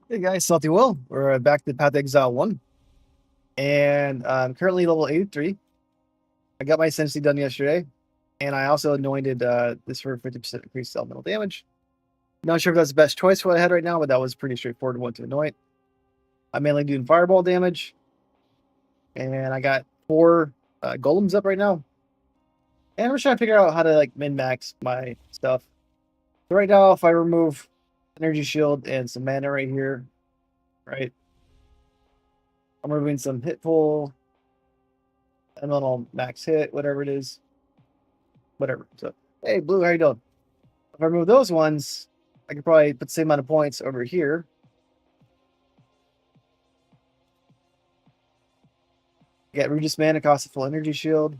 Hey guys, Salty Will. We're back to Path to Exile 1. And I'm currently level 83. I got my Sensei done yesterday. And I also anointed this for 50% increased elemental damage. Not sure if that's the best choice for what I had right now, but that was pretty straightforward one to anoint. I'm mainly doing fireball damage. And I got 4 golems up right now. And we're trying to figure out how to like min-max my stuff. So right now, if I remove energy shield and some mana right here, right? I'm removing some hit pull, and then I'll max hit, whatever it is. Whatever. So, hey, Blue, how you doing? If I remove those ones, I could probably put the same amount of points over here. Get Regis Mana, cost a full energy shield.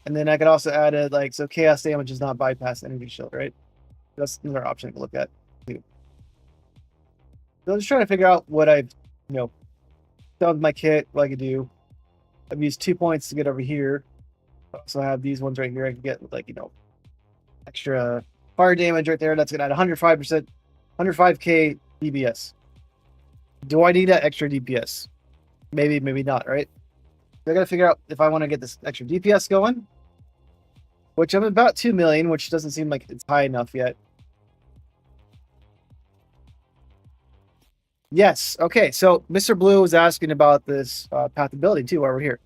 And then I could also add it like, so chaos damage does not bypass energy shield, right? That's another option to look at too. So I'm just trying to figure out what I've, done with my kit, what I could do. I've used 2 points to get over here. I also have these ones right here. I can get with like, extra fire damage right there. That's gonna add 105%, 105k DPS. Do I need that extra DPS? Maybe, maybe not, right? I gotta figure out if I want to get this extra DPS going, which I'm about 2 million, which doesn't seem like it's high enough yet. Yes. Okay. So Mr. Blue was asking about this path ability too while we're here.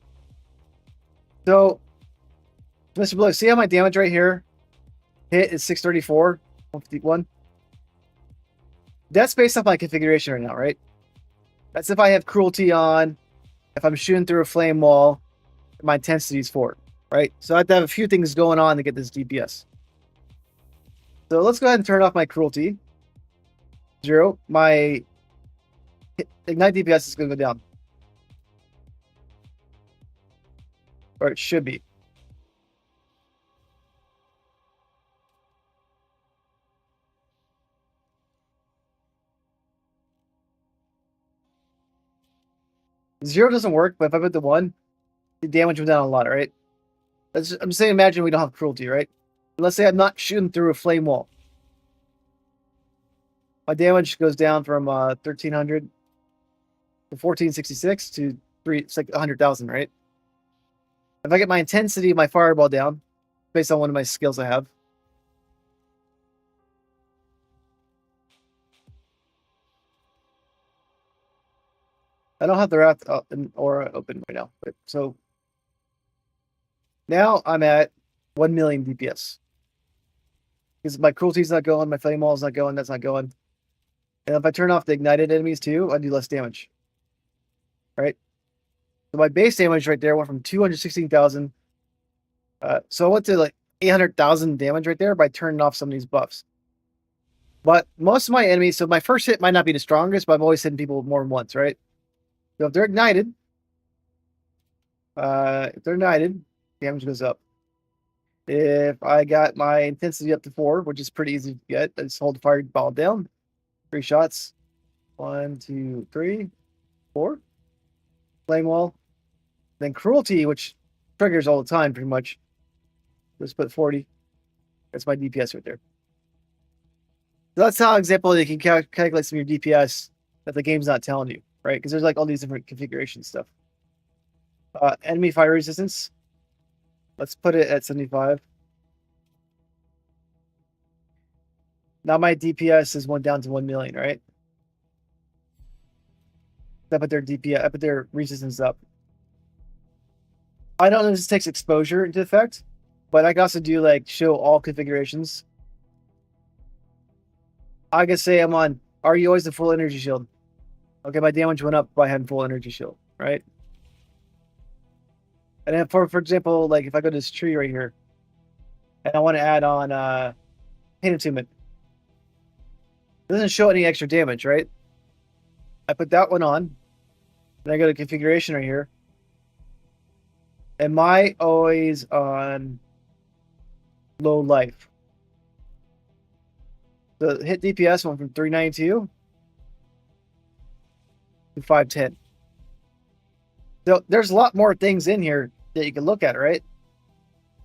So, Mr. Blue, see how my damage right here hit is 634, 151? That's based off my configuration right now, right? That's if I have cruelty on, if I'm shooting through a flame wall, my intensity is 4, right? So I have to have a few things going on to get this DPS. So let's go ahead and turn off my cruelty. 0. My ignite DPS is going to go down. Or it should be. Zero doesn't work, but if I put the 1, the damage went down a lot, right? I'm saying imagine we don't have cruelty, right? Let's say I'm not shooting through a flame wall. My damage goes down from 1300 to 1466 to 3. It's like 100,000, right? If I get my intensity, my fireball down, based on one of my skills I have. I don't have the Wrath aura open right now, but so now I'm at 1 million DPS because my cruelty's not going, my flame wall's not going, that's not going. And if I turn off the ignited enemies too, I do less damage. Right? So my base damage right there went from 216,000. So I went to like 800,000 damage right there by turning off some of these buffs. But most of my enemies, so my first hit might not be the strongest, but I'm always hitting people more than once, right? So if they're ignited, damage goes up. If I got my intensity up to 4, which is pretty easy to get, I just hold the fireball down. 3 shots. 1, 2, 3, 4. Flame wall. Then cruelty, which triggers all the time pretty much. Just put 40. That's my DPS right there. So that's how example you can calculate some of your DPS that the game's not telling you, right? Because there's like all these different configuration stuff. Enemy fire resistance. Let's put it at 75. Now my DPS is down to 1 million, right? I put their DPS, I put their resistance up. I don't know if this takes exposure into effect, but I can also do like show all configurations. I can say I'm on, are you always a full energy shield? Okay, my damage went up by having full energy shield, right? And then for example, like if I go to this tree right here, and I want to add on pain attunement, it doesn't show any extra damage, right? I put that one on, and I go to configuration right here. Am I always on low life? The hit DPS went from 392 to 510. So there's a lot more things in here that you can look at, right?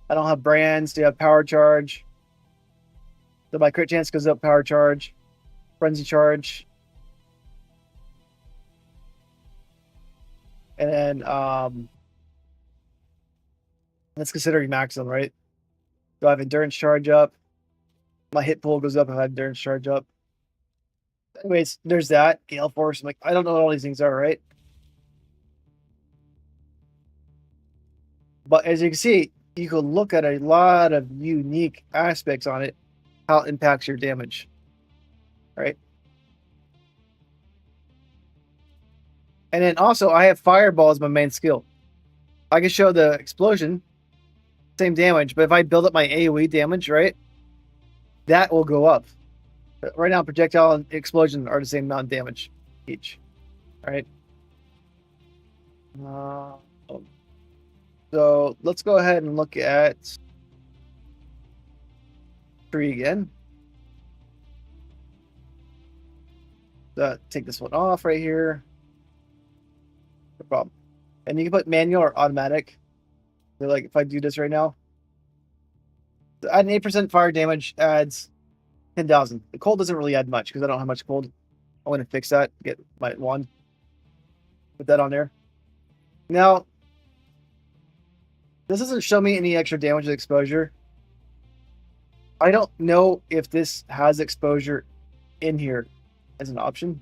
I don't have brands. Do you have power charge? So my crit chance goes up, power charge, frenzy charge. And then let's consider maximum, right? Do I have endurance charge up? My hit pool goes up if I have endurance charge up. Anyways, there's that. Gale Force. I'm like, I don't know what all these things are, right? But as you can see, you can look at a lot of unique aspects on it, how it impacts your damage, right? And then also, I have Fireball as my main skill. I can show the explosion, same damage, but if I build up my AoE damage, right, that will go up. But right now, projectile and explosion are the same amount of damage each, right? So let's go ahead and look at tree again. Take this one off right here. No problem. And you can put manual or automatic. So like if I do this right now, add an 8% fire damage adds 10,000. The cold doesn't really add much because I don't have much cold. I'm going to fix that. Get my one. Put that on there. Now, this doesn't show me any extra damage with exposure. I don't know if this has exposure in here as an option.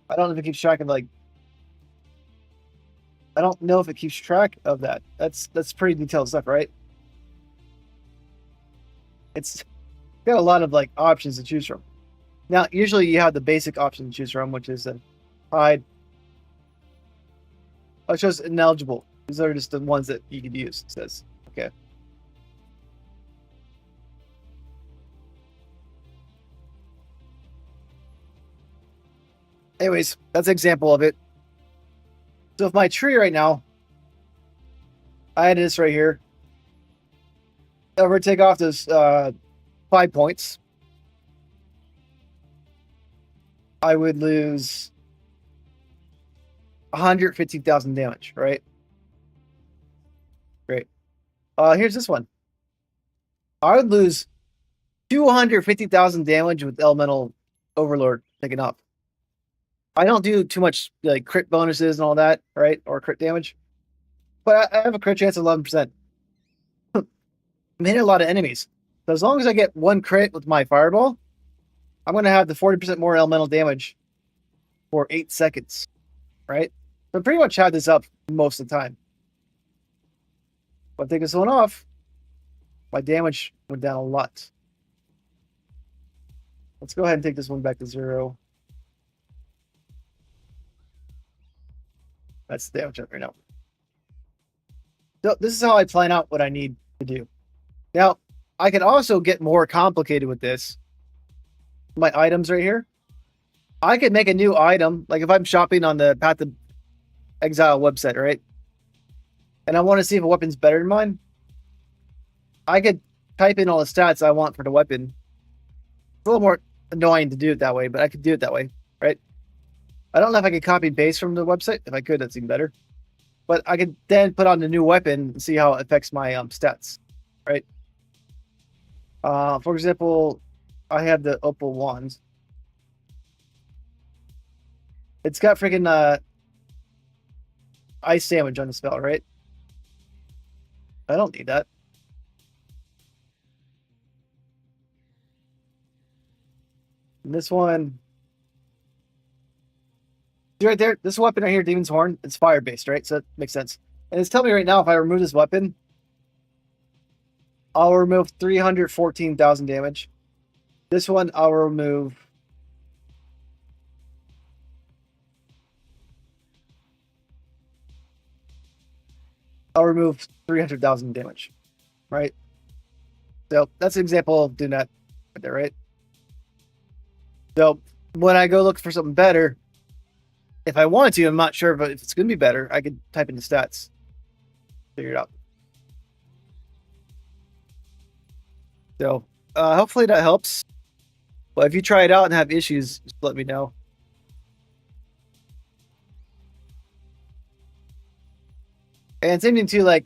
I don't know if it keeps track of like. I don't know if it keeps track of that. That's pretty detailed stuff, right? It's got a lot of like options to choose from. Now, usually you have the basic option to choose from, which is a hide. Oh, it shows ineligible. These are just the ones that you can use. It says, okay. Anyways, that's an example of it. So if my tree right now, I had this right here. If I were to take off those 5 points, I would lose 150,000 damage, right? Great. Here's this one. I would lose 250,000 damage with Elemental Overlord taken off. I don't do too much like crit bonuses and all that, right? Or crit damage. But I have a crit chance of 11%. I'm hitting a lot of enemies. So as long as I get one crit with my fireball, I'm going to have the 40% more elemental damage for 8 seconds, right? So I pretty much have this up most of the time. But I take this one off, my damage went down a lot. Let's go ahead and take this one back to 0. That's the damage right now. So this is how I plan out what I need to do. Now, I can also get more complicated with this. My items right here. I could make a new item, like if I'm shopping on the Path to Exile website, right? And I want to see if a weapon's better than mine. I could type in all the stats I want for the weapon. It's a little more annoying to do it that way, but I could do it that way, right? I don't know if I could copy and paste from the website. If I could, that's even better. But I could then put on the new weapon and see how it affects my stats, right? For example, I have the Opal Wand. It's got freaking ice damage on the spell, right? I don't need that. And this one, see right there, this weapon right here, Demon's Horn, it's fire based, right? So that makes sense. And it's telling me right now, if I remove this weapon, I'll remove 314,000 damage. This one, I'll remove 300,000 damage, right? So that's an example of doing that right there, right? So when I go look for something better, if I want to, I'm not sure if it's going to be better. I could type in the stats, figure it out. So hopefully that helps. But if you try it out and have issues, just let me know. And same thing too, like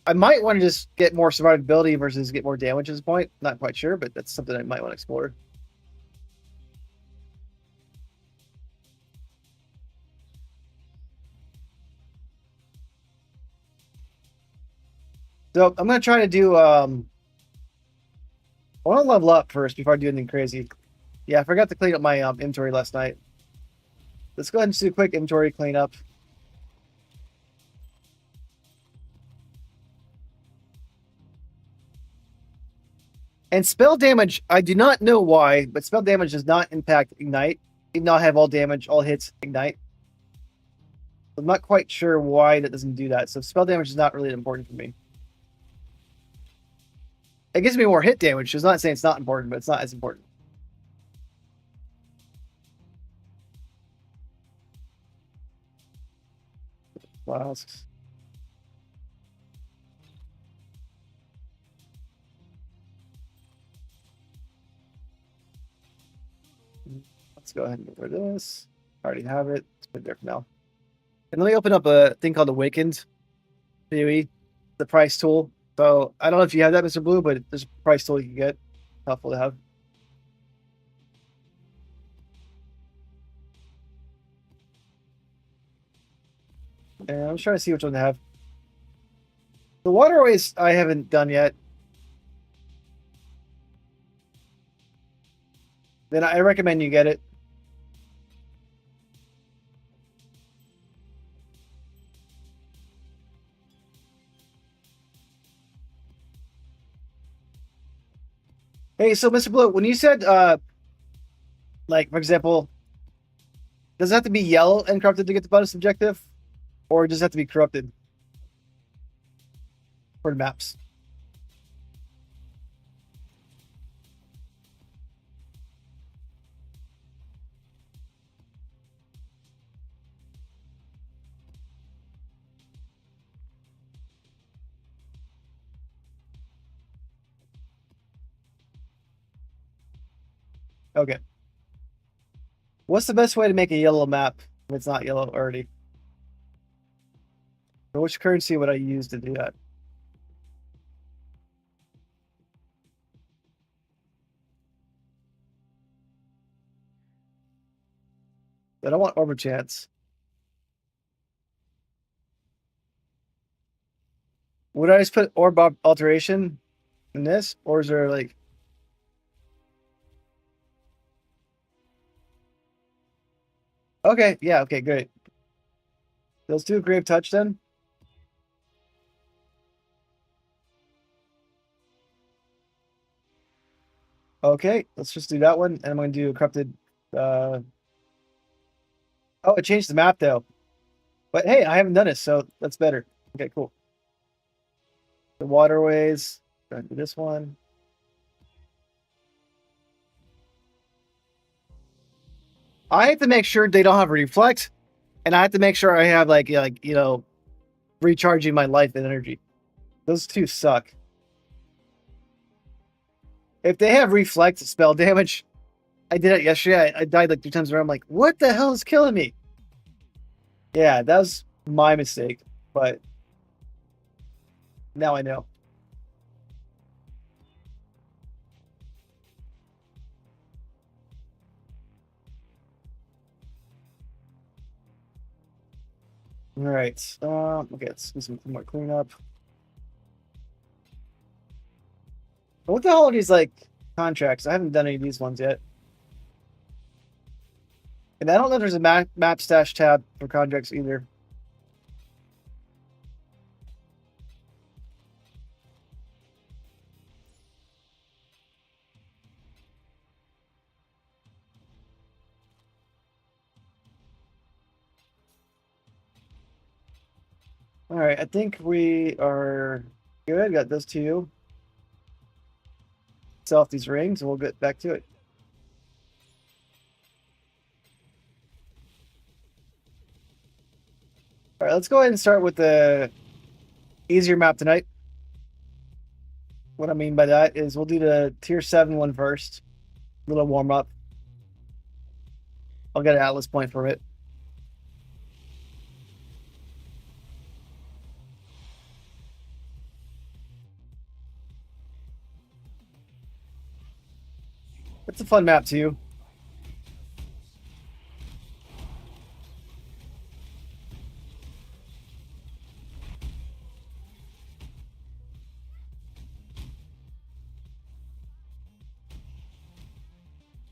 I might want to just get more survivability versus get more damage at this point. Not quite sure, but that's something I might want to explore. So I'm gonna try to do I want to level up first before I do anything crazy. Yeah, I forgot to clean up my inventory last night. Let's go ahead and do a quick inventory cleanup. And spell damage, I do not know why, but spell damage does not impact Ignite, even though I have all damage, all hits Ignite. I'm not quite sure why that doesn't do that. So spell damage is not really important for me. It gives me more hit damage. So it's not saying it's not important, but it's not as important. Flasks. Let's go ahead and get rid of this. I already have it. It's put there for now. And let me open up a thing called Awakened PoE, the price tool. So I don't know if you have that, Mr. Blue, but there's a price tool you can get. Helpful to have. And I'm just trying to see which one to have. The waterways I haven't done yet. Then I recommend you get it. Hey, so Mr. Blue, when you said like for example, does it have to be yellow and corrupted to get the bonus objective? Or does it have to be corrupted for the maps? Okay. What's the best way to make a yellow map if it's not yellow already? Or which currency would I use to do that? I don't want Orb Chance. Would I just put Orb Alteration in this? Or is there like... Okay, yeah, okay, great. Let's do a Grave Touch then. Okay, let's just do that one. And I'm going to do a Corrupted... Oh, it changed the map though. But hey, I haven't done it, so that's better. Okay, cool. The waterways. Gonna do this one. I have to make sure they don't have reflect, and I have to make sure I have like recharging my life and energy. Those two suck. If they have reflect spell damage, I did it yesterday. I died like 3 times around. I'm like, what the hell is killing me? Yeah, that was my mistake, but now I know. All right. Okay, let's do some more cleanup. What the hell are these like contracts? I haven't done any of these ones yet. And I don't know if there's a map stash tab for contracts either. All right, I think we are good. Got those two. Sell off these rings and we'll get back to it. All right, let's go ahead and start with the easier map tonight. What I mean by that is we'll do the tier 7 one first. A little warm up. I'll get an Atlas point from it. It's a fun map too.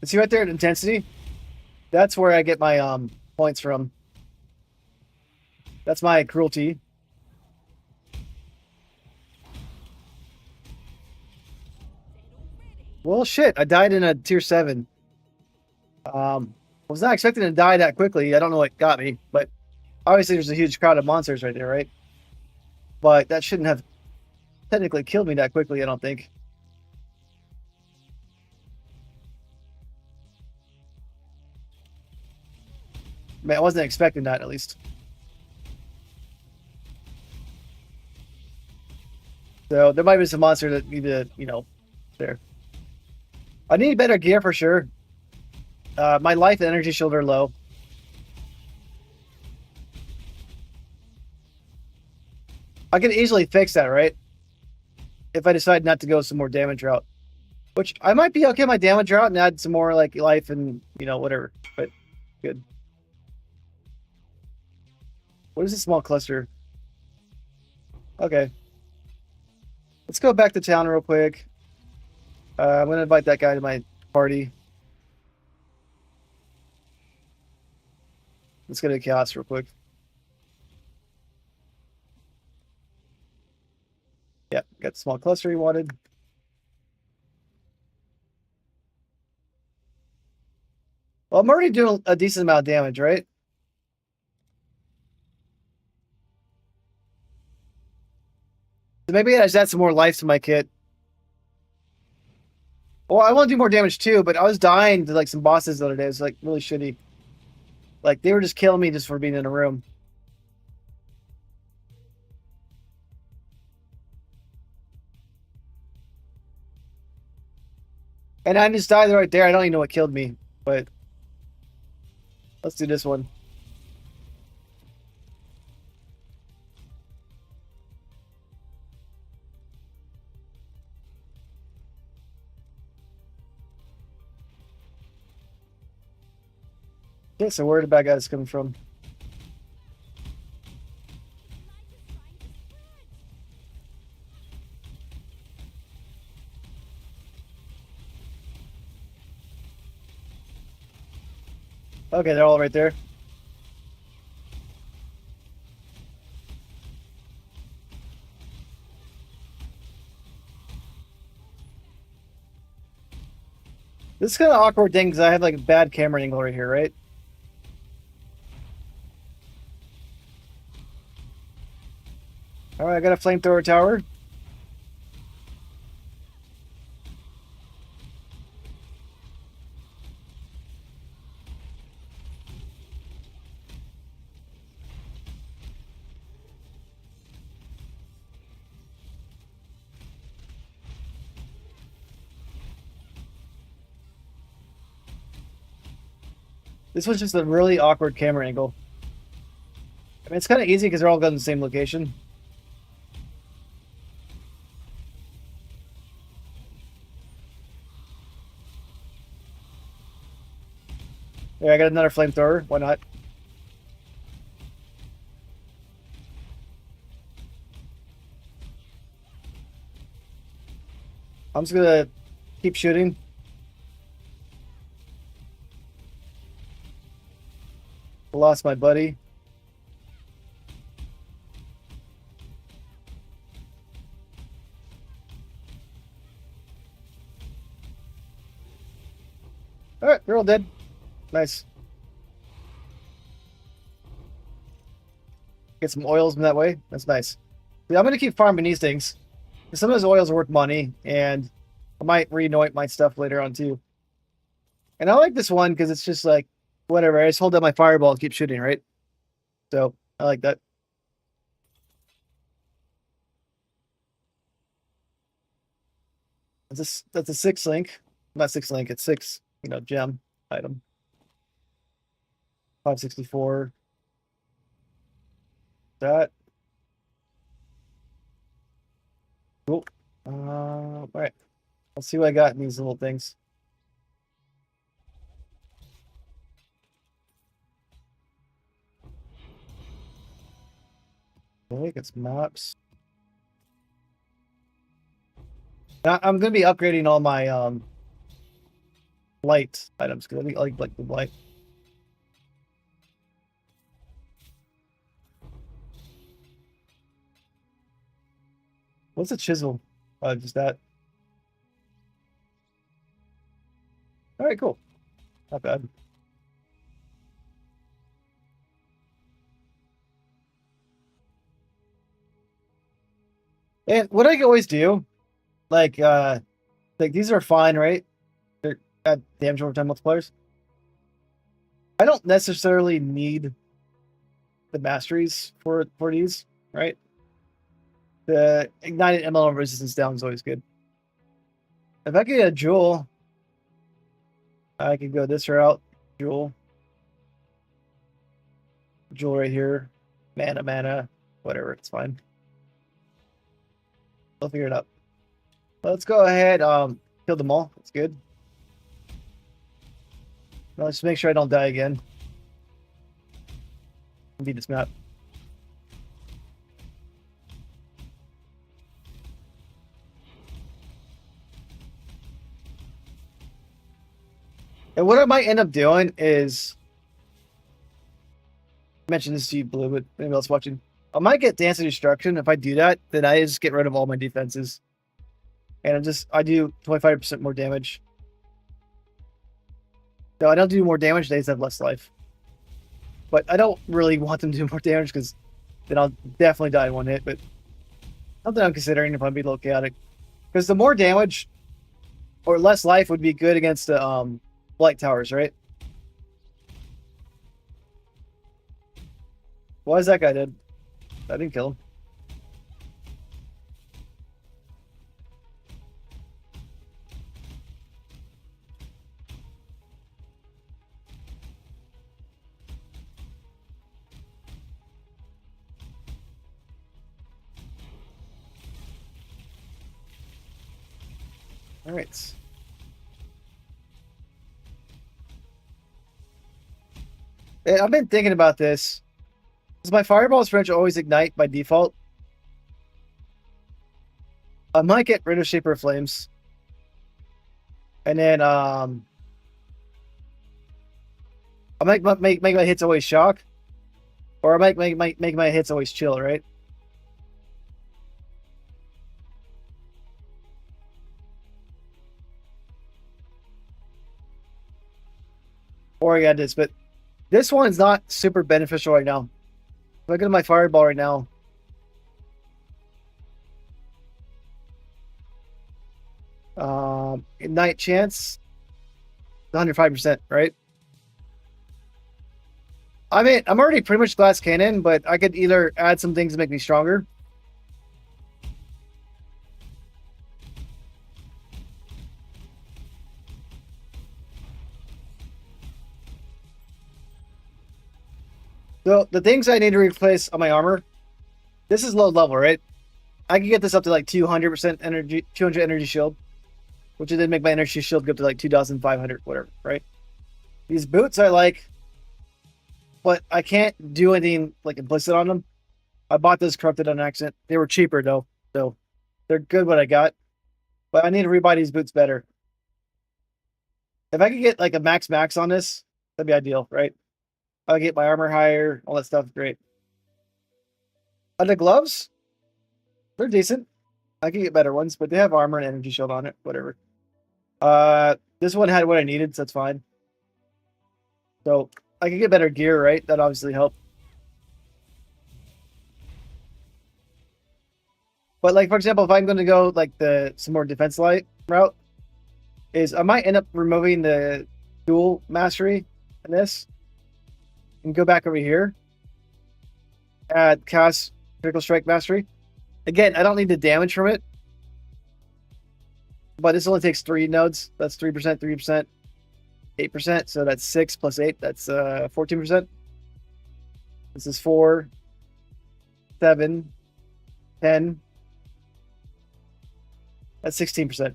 See right there at intensity? That's where I get my points from. That's my cruelty. Well, shit, I died in a tier 7. Was not expecting to die that quickly. I don't know what got me, but obviously there's a huge crowd of monsters right there, right? But that shouldn't have technically killed me that quickly, I don't think. Man, I wasn't expecting that, at least. So there might be some monsters that need to, there. I need better gear for sure. My life and energy shield are low. I can easily fix that, right? If I decide not to go some more damage route. Which I might be okay my damage route and add some more like life and, whatever. But good. What is a small cluster? Okay. Let's go back to town real quick. I'm going to invite that guy to my party. Let's go to chaos real quick. Yeah, got the small cluster he wanted. Well, I'm already doing a decent amount of damage, right? So maybe I just add some more life to my kit. Well, I want to do more damage too, but I was dying to like some bosses the other day. It's like really shitty. Like they were just killing me just for being in a room. And I just died right there. I don't even know what killed me, but let's do this one. Okay, so where the bad guys coming from? Okay, they're all right there. This is kind of awkward thing because I have like a bad camera angle right here, right? All right, I got a flamethrower tower. This was just a really awkward camera angle. I mean, it's kind of easy because they're all going to the same location. Yeah, I got another flamethrower. Why not? I'm just gonna keep shooting. Lost my buddy. All right, they're all dead. Nice. Get some oils in that way. That's nice. Yeah, I'm gonna keep farming these things. Some of those oils are worth money, and I might re-anoint my stuff later on too. And I like this one because it's just like whatever. I just hold up my fireball and keep shooting, right? So I like that. That's a 6 link. Not 6 link, it's 6, gem item. 564. That. Cool. All right. Let's see what I got in these little things. Okay, get some maps. I'm going to be upgrading all my light items because I like the light. What's a chisel? Just that. All right, cool. Not bad. And what I can always do, like these are fine, right? They're at damage over time multipliers. I don't necessarily need the masteries for these, right? The ignited ML resistance down is always good. If I could get a jewel, I could go this route. Jewel right here. Mana, whatever, it's fine. I'll figure it out. Let's go ahead, kill them all. That's good. Now let's make sure I don't die again. Beat this map. And what I might end up doing is mention this to you, Blue, but maybe else watching. I might get Dance of Destruction. If I do that, then I just get rid of all my defenses. And I do 25% more damage. No, I don't do more damage, they just have less life. But I don't really want them to do more damage because then I'll definitely die in one hit. But something I'm considering if I'm being a little chaotic. Because the more damage or less life would be good against the Blight Towers, right? Why is that guy dead? I didn't kill him. All right. I've been thinking about this. Does my Fireball's French always ignite by default? I might get rid of Shaper of Flames. And then I might make my hits always shock. Or I might make my hits always chill, right? Or I got this, but this one's not super beneficial right now. If I go to my Fireball right now, Ignite chance, 105%, right? I mean, I'm already pretty much Glass Cannon, but I could either add some things to make me stronger. So the things I need to replace on my armor, this is low level, right? I can get this up to like 200% energy, 200 energy shield, which would then make my energy shield go up to like 2,500, whatever, right? These boots I like, but I can't do anything like implicit on them. I bought those corrupted on accident. They were cheaper though, so they're good what I got. But I need to rebuy these boots better. If I could get like a max on this, that'd be ideal, right? I'll get my armor higher, all that stuff, great. The gloves, they're decent. I can get better ones, but they have armor and energy shield on it, whatever. This one had what I needed, so that's fine. So I can get better gear, right? That obviously helped. But like, for example, if I'm going to go like some more defense light route, is I might end up removing the dual mastery in this and go back over here. Add cast critical strike mastery. Again, I don't need the damage from it, but this only takes 3 nodes. That's 3%, 3%, 8%. So that's 6 plus 8. That's 14%. This is 4, 7, 10. That's 16%.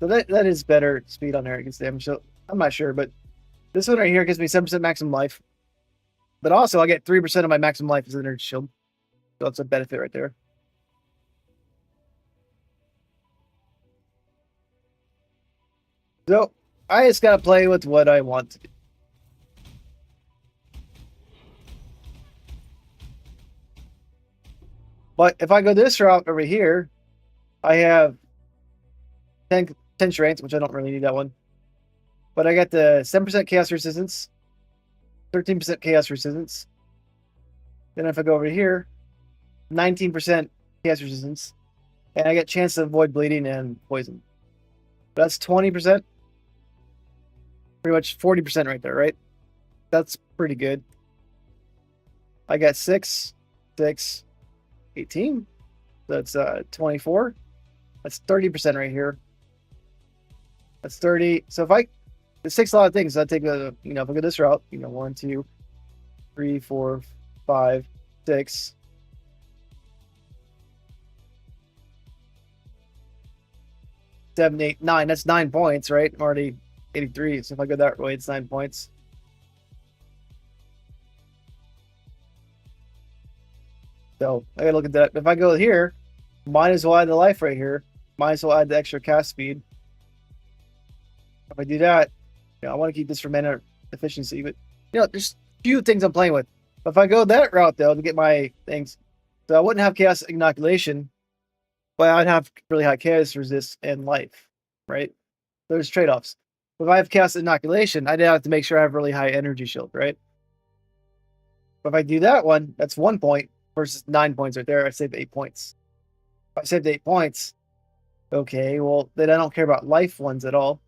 So that is better speed on there against damage. So I'm not sure, but this one right here gives me 7% maximum life. But also I get 3% of my maximum life as an energy shield. So that's a benefit right there. So I just gotta play with what I want to do. But if I go this route over here, I have 10 strength, which I don't really need that one. But I got the 7% chaos resistance, 13% chaos resistance. Then if I go over here, 19% chaos resistance, and I get chance to avoid bleeding and poison. That's 20%. Pretty much 40% right there, right? That's pretty good. I got 6, 6, 18. That's 24. That's 30% right here. That's 30. So if I, it takes a lot of things. So I take a, if I go this route, 1, 2, 3, 4, 5, 6. 7, 8, 9. That's 9 points, right? I'm already 83. So if I go that way, it's 9 points. So I gotta look at that. If I go here, might as well add the life right here. Might as well add the extra cast speed. If I do that, I want to keep this for mana efficiency, but there's a few things I'm playing with. But if I go that route though to get my things, so I wouldn't have chaos inoculation, but I'd have really high chaos resist and life, right? There's trade-offs. If I have chaos inoculation, I'd have to make sure I have really high energy shield, right? But if I do that one, that's 1 point versus 9 points right there. I saved 8 points. If I saved 8 points, okay, well then I don't care about life ones at all,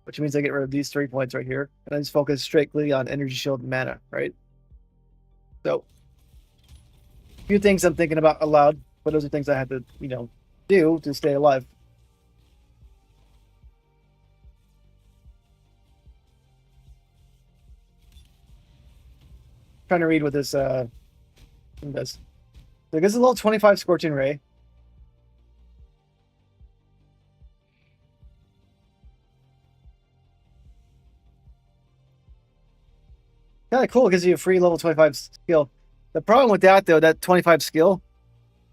which means I get rid of these 3 points right here, and I just focus strictly on energy shield and mana, right? So, a few things I'm thinking about aloud, but those are things I have to, do to stay alive. Trying to read what this thing does. So it gives a little 25 Scorching Ray. Kind of cool. It gives you a free level 25 skill. The problem with that, though, that 25 skill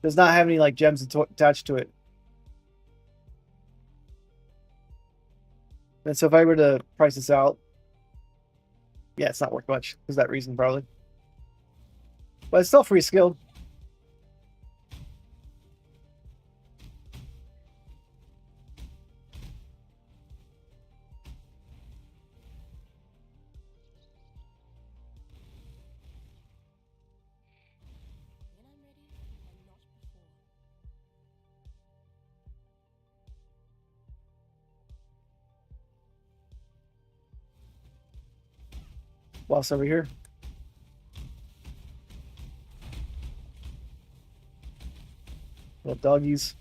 does not have any gems attached to it. And so if I were to price this out, yeah, it's not worth much because that reason probably. But it's still free skill. Whilst over here. Little doggies.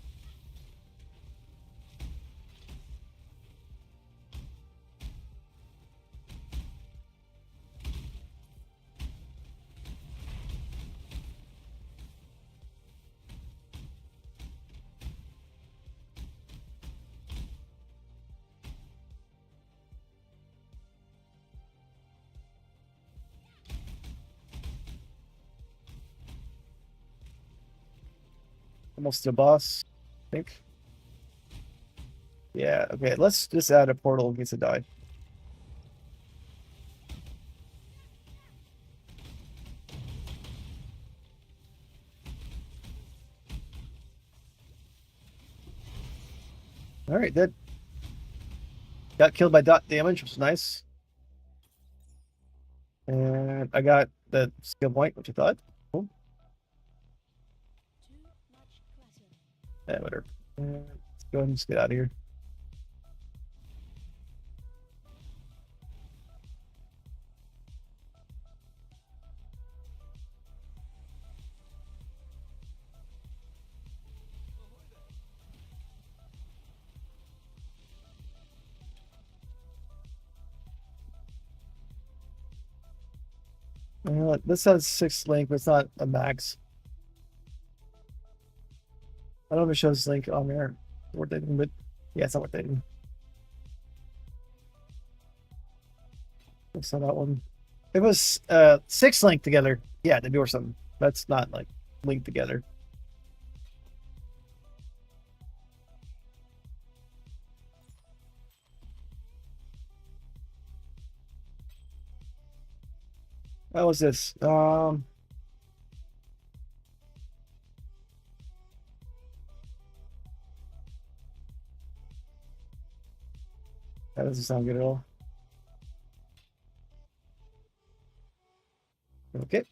Almost to the boss, I think. Yeah, okay, let's just add a portal in case it died. Alright, dead. Got killed by dot damage, which is nice. And I got the skill point, which I thought. Cool. Yeah, whatever. Let's go ahead and just get out of here. This has 6 link, but it's not a max. I don't know if it shows link on there. Worth it, but yeah, it's not worth it. It's not that one. It was 6 linked together. Yeah, they do or something. That's not linked together. What was this? That doesn't sound good at all. Okay.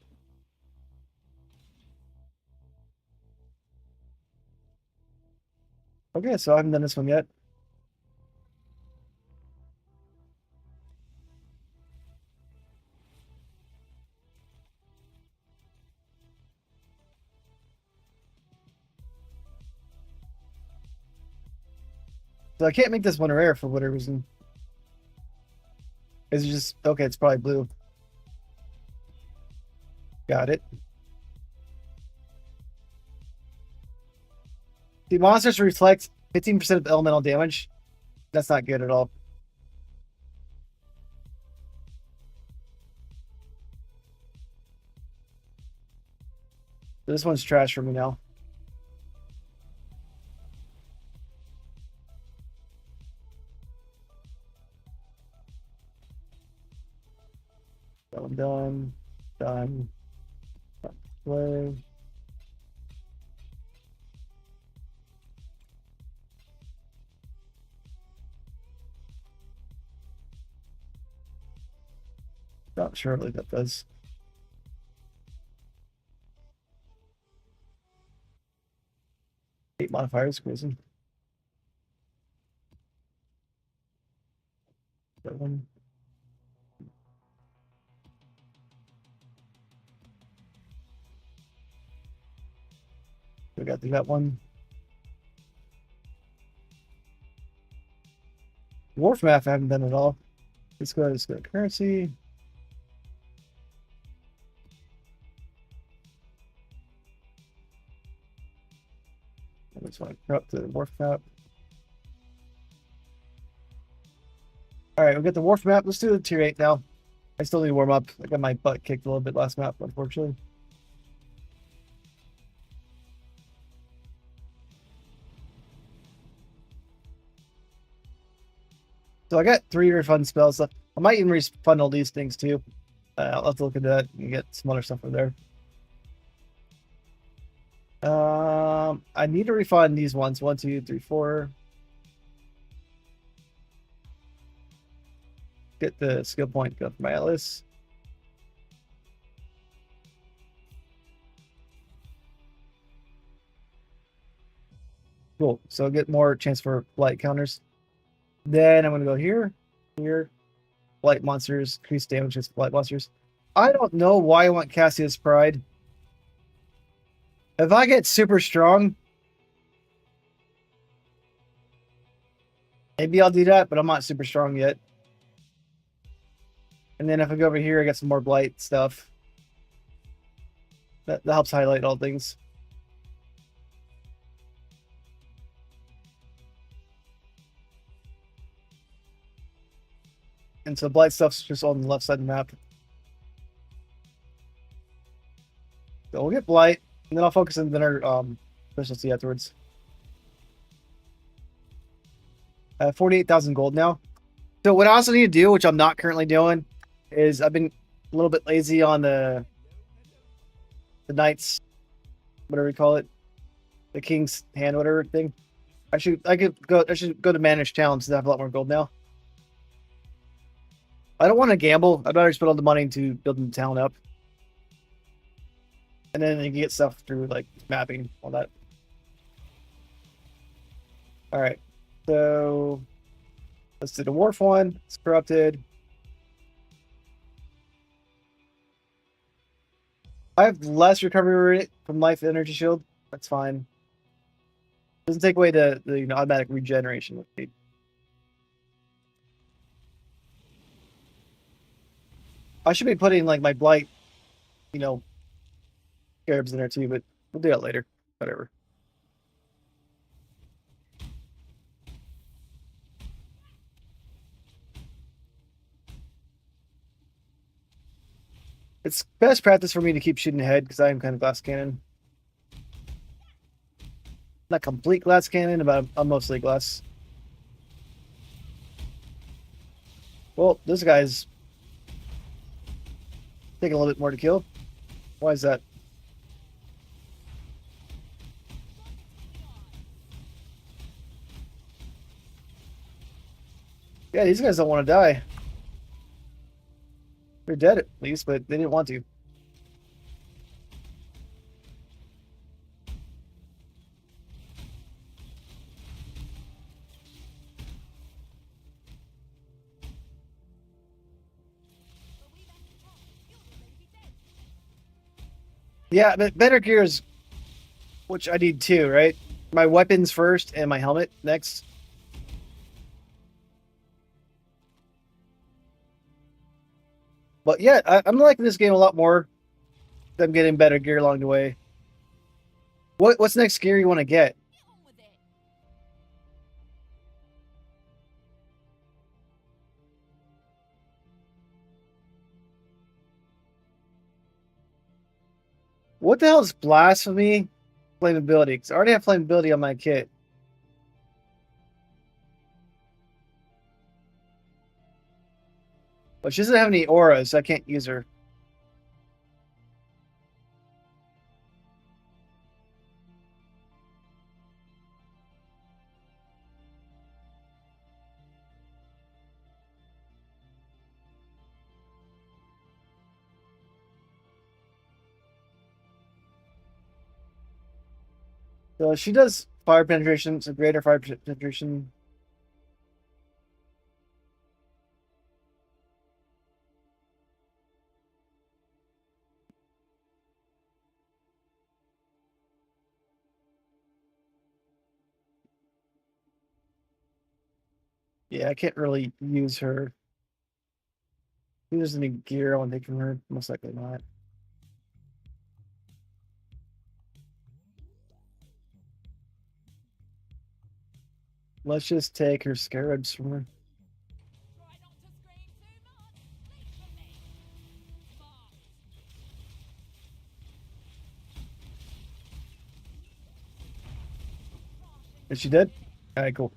Okay, so I haven't done this one yet. So I can't make this one rare for whatever reason. Is it just okay? It's probably blue. Got it. The monsters reflect 15% of elemental damage. That's not good at all. This one's trash for me now. That one done. Done. Play. Not sure what that does. Eight modifiers, crazy. That one. We got through that one. Wharf map I haven't done at all. Let's go to currency. I just want to corrupt the wharf map. All right, we'll get the wharf map. Let's do the tier 8 now. I still need to warm up. I got my butt kicked a little bit last map, unfortunately. So I got 3 refund spells left. I might even refund all these things too. I'll have to look at that and get some other stuff over there. I need to refund these ones. 1, 2, 3, 4. Get the skill point, go for my Atlas. Cool. So I'll get more chance for blight counters. Then I'm gonna go here, here. Blight monsters, increase damage against blight monsters. I don't know why I want Cassius Pride. If I get super strong, maybe I'll do that, but I'm not super strong yet. And then if I go over here, I get some more blight stuff. That helps highlight all things. And so blight stuff's just on the left side of the map. So we'll get blight, and then I'll focus on our specialty afterwards. I have 48,000 gold now. So what I also need to do, which I'm not currently doing, is I've been a little bit lazy on the Knight's, whatever you call it, the King's Hand, whatever thing. I should go to manage towns to have a lot more gold now. I don't want to gamble. I'd rather spend all the money to building the town up. And then you can get stuff through like mapping, all that. Alright. So let's do the wharf one. It's corrupted. I have less recovery rate from life energy shield. That's fine. Doesn't take away the automatic regeneration with me. I should be putting like my blight, scarabs in there too, but we'll do that later. Whatever. It's best practice for me to keep shooting ahead because I am kind of glass cannon. Not complete glass cannon, but I'm mostly glass. Well, this guy's Take a little bit more to kill. Why is that? Yeah, these guys don't want to die. They're dead at least, but they didn't want to. Yeah, but better gears, which I need too, right? My weapons first and my helmet next. But yeah, I'm liking this game a lot more. I'm getting better gear along the way. What's the next gear you want to get? What the hell is blasphemy? Flammability. Because I already have flammability on my kit. But she doesn't have any auras, so I can't use her. So she does fire penetration, so greater fire penetration. Yeah, I can't really use her. If there's any gear I want to take from her, most likely not. Let's just take her scarabs from her. Is she dead? Alright, cool.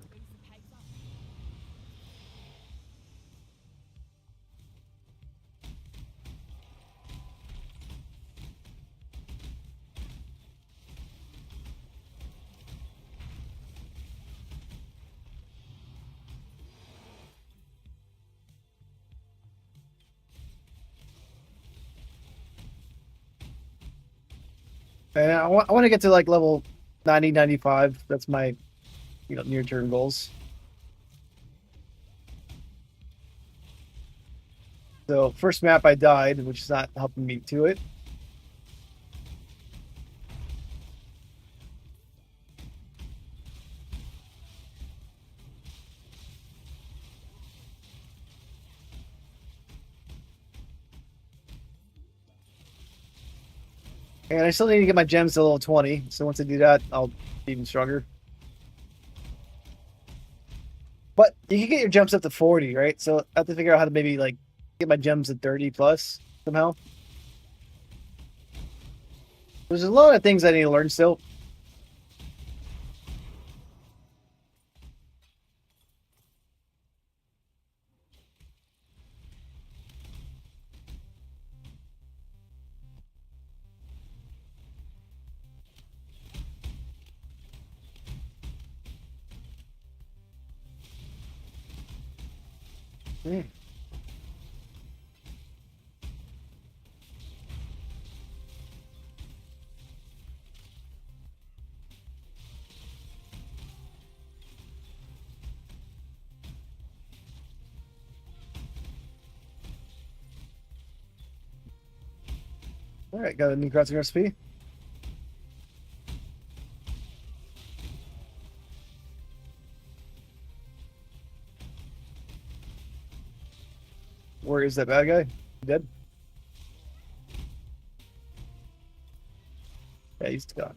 And I want to get to like level 90, 95. That's my near-term goals. So first map I died, which is not helping me to it. And I still need to get my gems to level 20. So once I do that, I'll be even stronger. But you can get your gems up to 40, right? So I have to figure out how to maybe like get my gems to 30 plus somehow. There's a lot of things I need to learn still. Mm. All right, got a new crafting recipe. Where is that bad guy? Dead? Yeah, he's gone.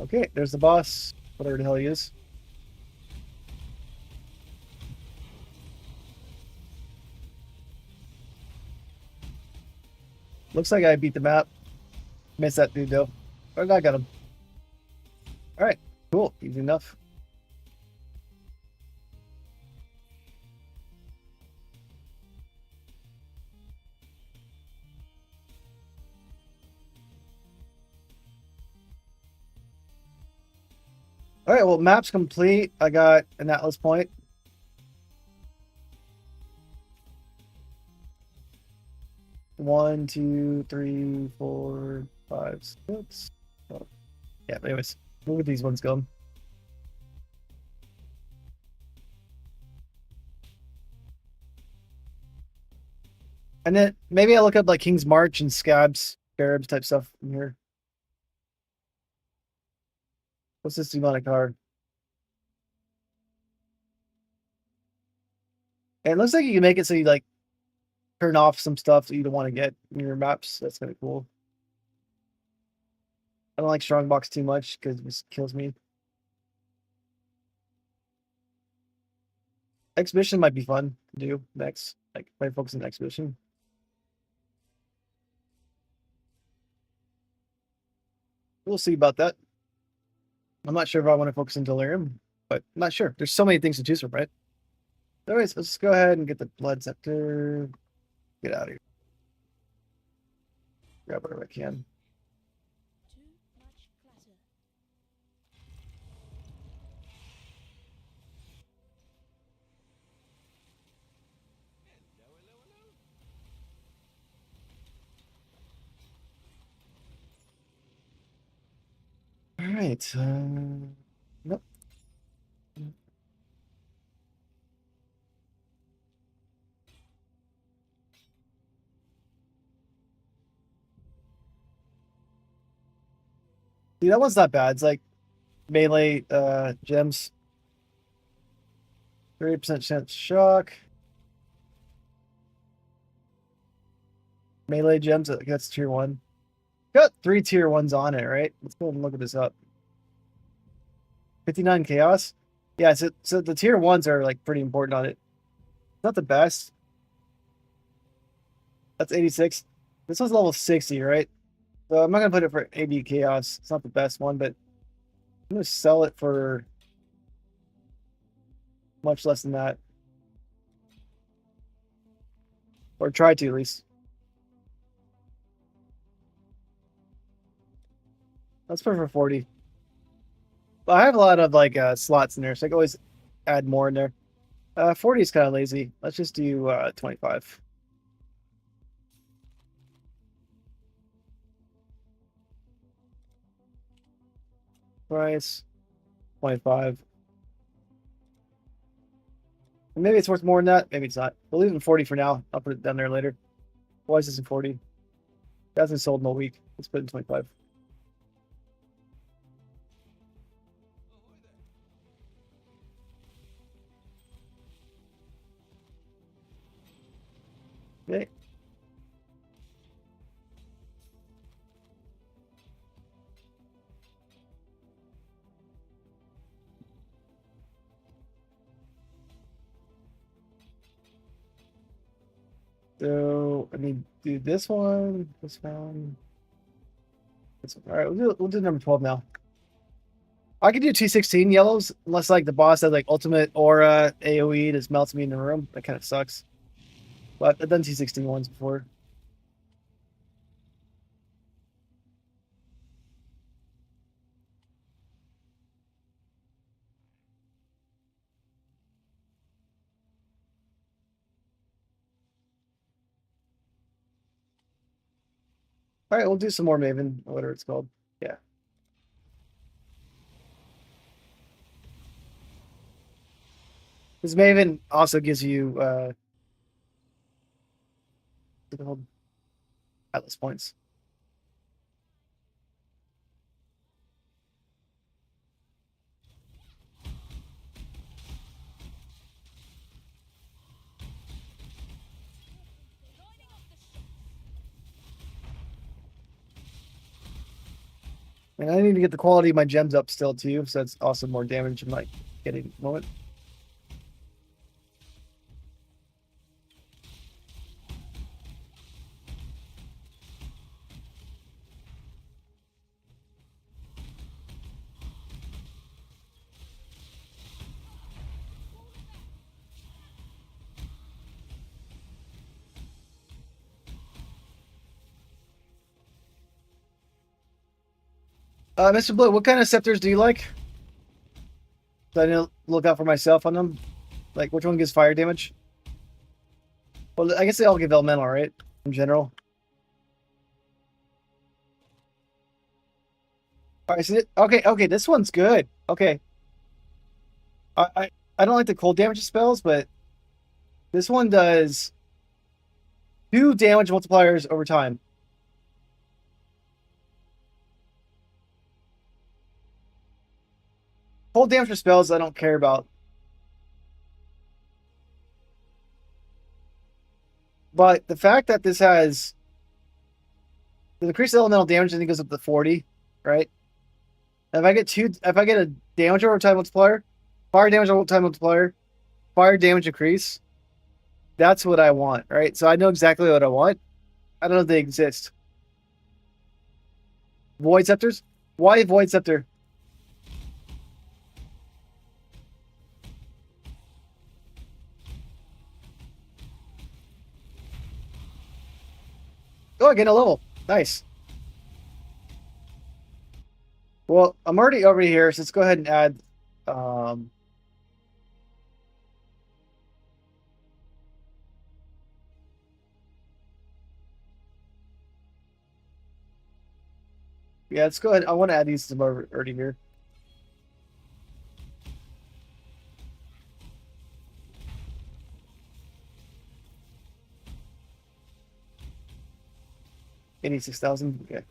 Okay, there's the boss. Whatever the hell he is. Looks like I beat the map. Missed that dude though. Oh, I got him. All right, cool. Easy enough. All right, well, map's complete. I got an Atlas point. One, two, three, four, five, six. Oh, yeah, anyways, where would these ones go? And then maybe I look up like King's March and Scarabs type stuff in here. What's this demonic card? And it looks like you can make it so you like turn off some stuff that you don't want to get in your maps. That's kind of cool. I don't like Strongbox too much because it just kills me. Exhibition might be fun to do next. Like, might focus on Exhibition. We'll see about that. I'm not sure if I want to focus on Delirium, but I'm not sure. There's so many things to choose from, right? Anyways, let's go ahead and get the Blood Scepter. Get out of here. Grab whatever I can. All right. Nope. See, that one's not bad. It's like melee gems. 30% chance shock. Melee gems, that's tier 1. Got 3 tier 1s on it, right? Let's go and look at this up. 59 chaos. Yeah, so the tier 1s are like pretty important on it. Not the best. That's 86. This one's level 60, right? So I'm not gonna put it for 80 chaos. It's not the best one, but I'm gonna sell it for much less than that. Or try to at least. Let's put it for 40. But I have a lot of like slots in there, so I can always add more in there. 40 is kind of lazy. Let's just do 25. Price 25. Maybe it's worth more than that. Maybe it's not. We'll leave it in 40 for now. I'll put it down there later. Why is this in 40? It hasn't sold in a week. Let's put it in 25. Okay. So I mean, do this one, this one. This one. All right, we'll do number 12 now. I could do T16 yellows, unless like the boss has like ultimate aura AoE just melts me in the room. That kind of sucks. But I've done T16 ones before. All right, we'll do some more Maven, or whatever it's called. Yeah. This Maven also gives you Atlas points. And I need to get the quality of my gems up still too, so that's also more damage I'm like getting at the moment. Mr. Blue, what kind of scepters do you like? So I need to look out for myself on them. Like, which one gives fire damage? Well, I guess they all give elemental, right? In general. All right, so okay, this one's good. Okay, I, I I don't like the cold damage spells, but this one does 2 damage multipliers over time. Cold damage for spells I don't care about. But the fact that this has the increased elemental damage, I think goes up to 40, right? And if I get a damage over time multiplier, fire damage over time multiplier, fire damage increase, that's what I want, right? So I know exactly what I want. I don't know if they exist. Void Scepters? Why Void Scepter? Oh, I get a level. Nice. Well, I'm already over here, so let's go ahead and add yeah, let's go ahead. I want to add these to more already here. $86,000. Okay.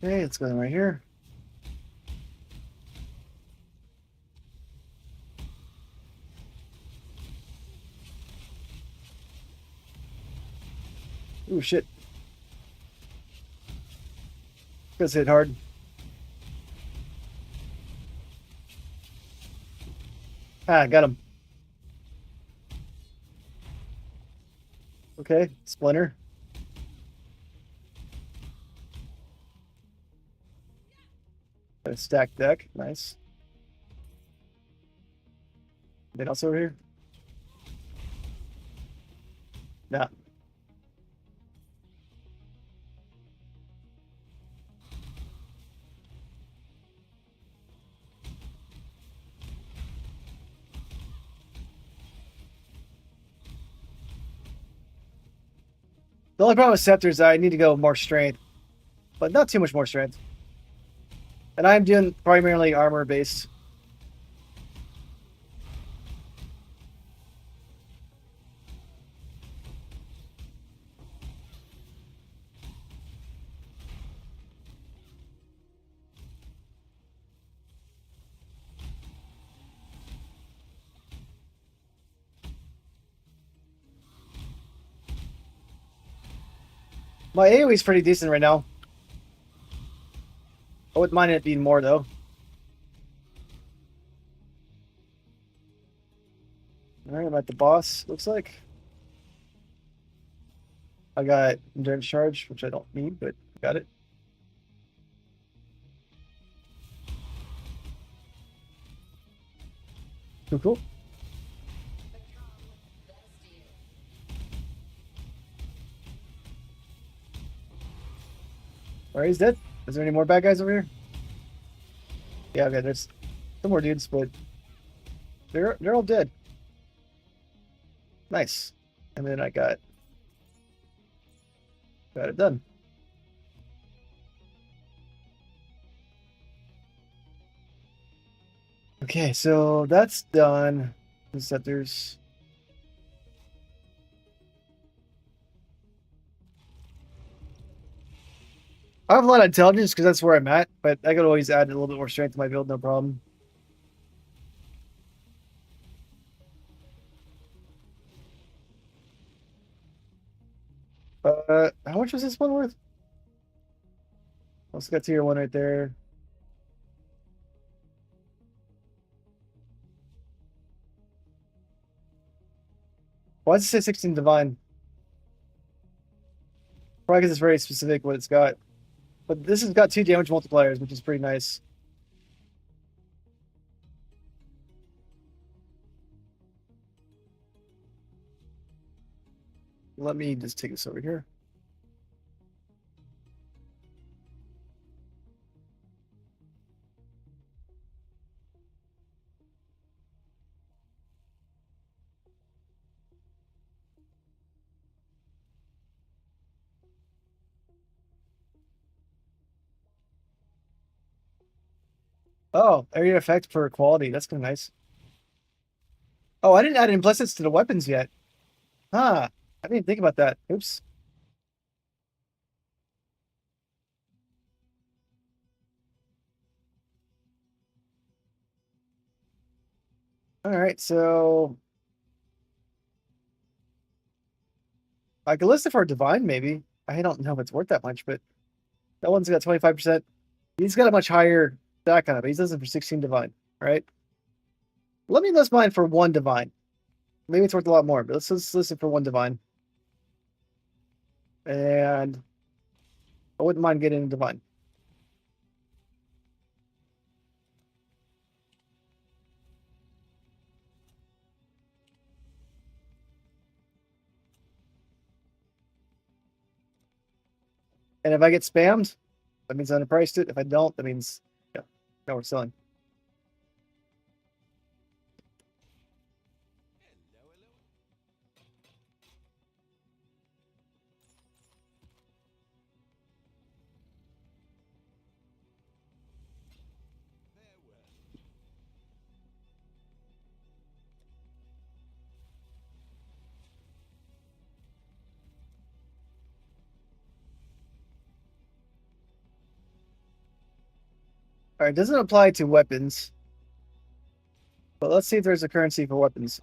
Okay, let's go right here. Ooh, shit. Gonna hit hard. Ah, got him. Okay, Splinter. Got a stacked deck. Nice. Anything else over here? Nah. The only problem with Scepter is I need to go more strength, but not too much more strength. And I'm doing primarily armor based. My AoE is pretty decent right now. I wouldn't mind it being more though. Alright, I'm at the boss, looks like. I got endurance charge, which I don't need, but got it. Cool, cool. Alright, he's dead. Is there any more bad guys over here? Yeah, okay, there's some more dudes, but they're all dead. Nice. And then I got it done. Okay, so that's done. Scepters. I have a lot of intelligence because that's where I'm at, but I could always add a little bit more strength to my build, no problem. How much was this one worth? Also got tier 1 right there. Why does it say 16 divine? Probably because it's very specific what it's got. But this has got 2 damage multipliers, which is pretty nice. Let me just take this over here. Oh, area effect for quality. That's kind of nice. Oh, I didn't add implicits to the weapons yet. Huh. I didn't think about that. Oops. All right, so I could list it for a divine, maybe. I don't know if it's worth that much, but that one's got 25%. He's got a much higher that kind of, but he's listed for 16 divine, right? Let me list mine for one divine. Maybe it's worth a lot more, but let's list it for one divine. And I wouldn't mind getting a divine. And if I get spammed, that means I underpriced it. If I don't, that means, yeah, no, we're selling. All right, it doesn't apply to weapons, but let's see if there's a currency for weapons.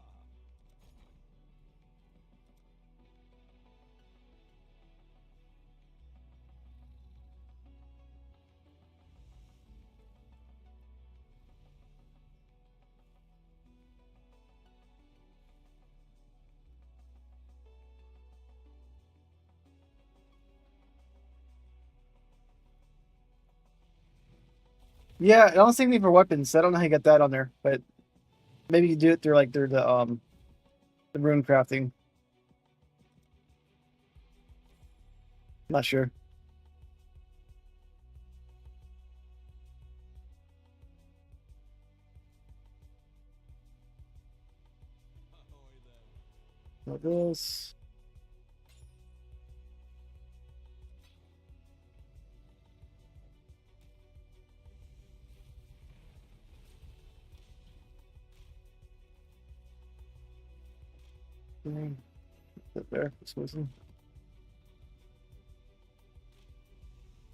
Yeah, I don't see anything for weapons. I don't know how you got that on there, but maybe you do it through the rune crafting. Not sure. Like this. Up there. So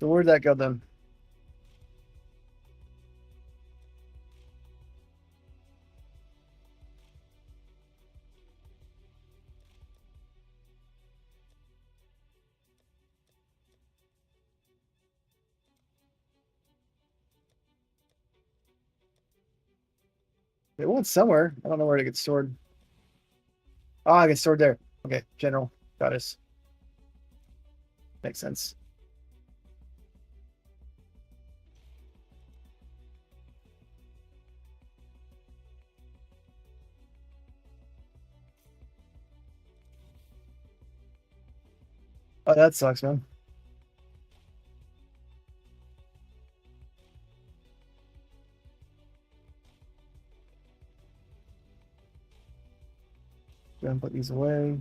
where'd that go then? It went somewhere. I don't know where to get stored. Oh, I get stored there. Okay, general goddess. Makes sense. Oh, that sucks, man. Gonna put these away.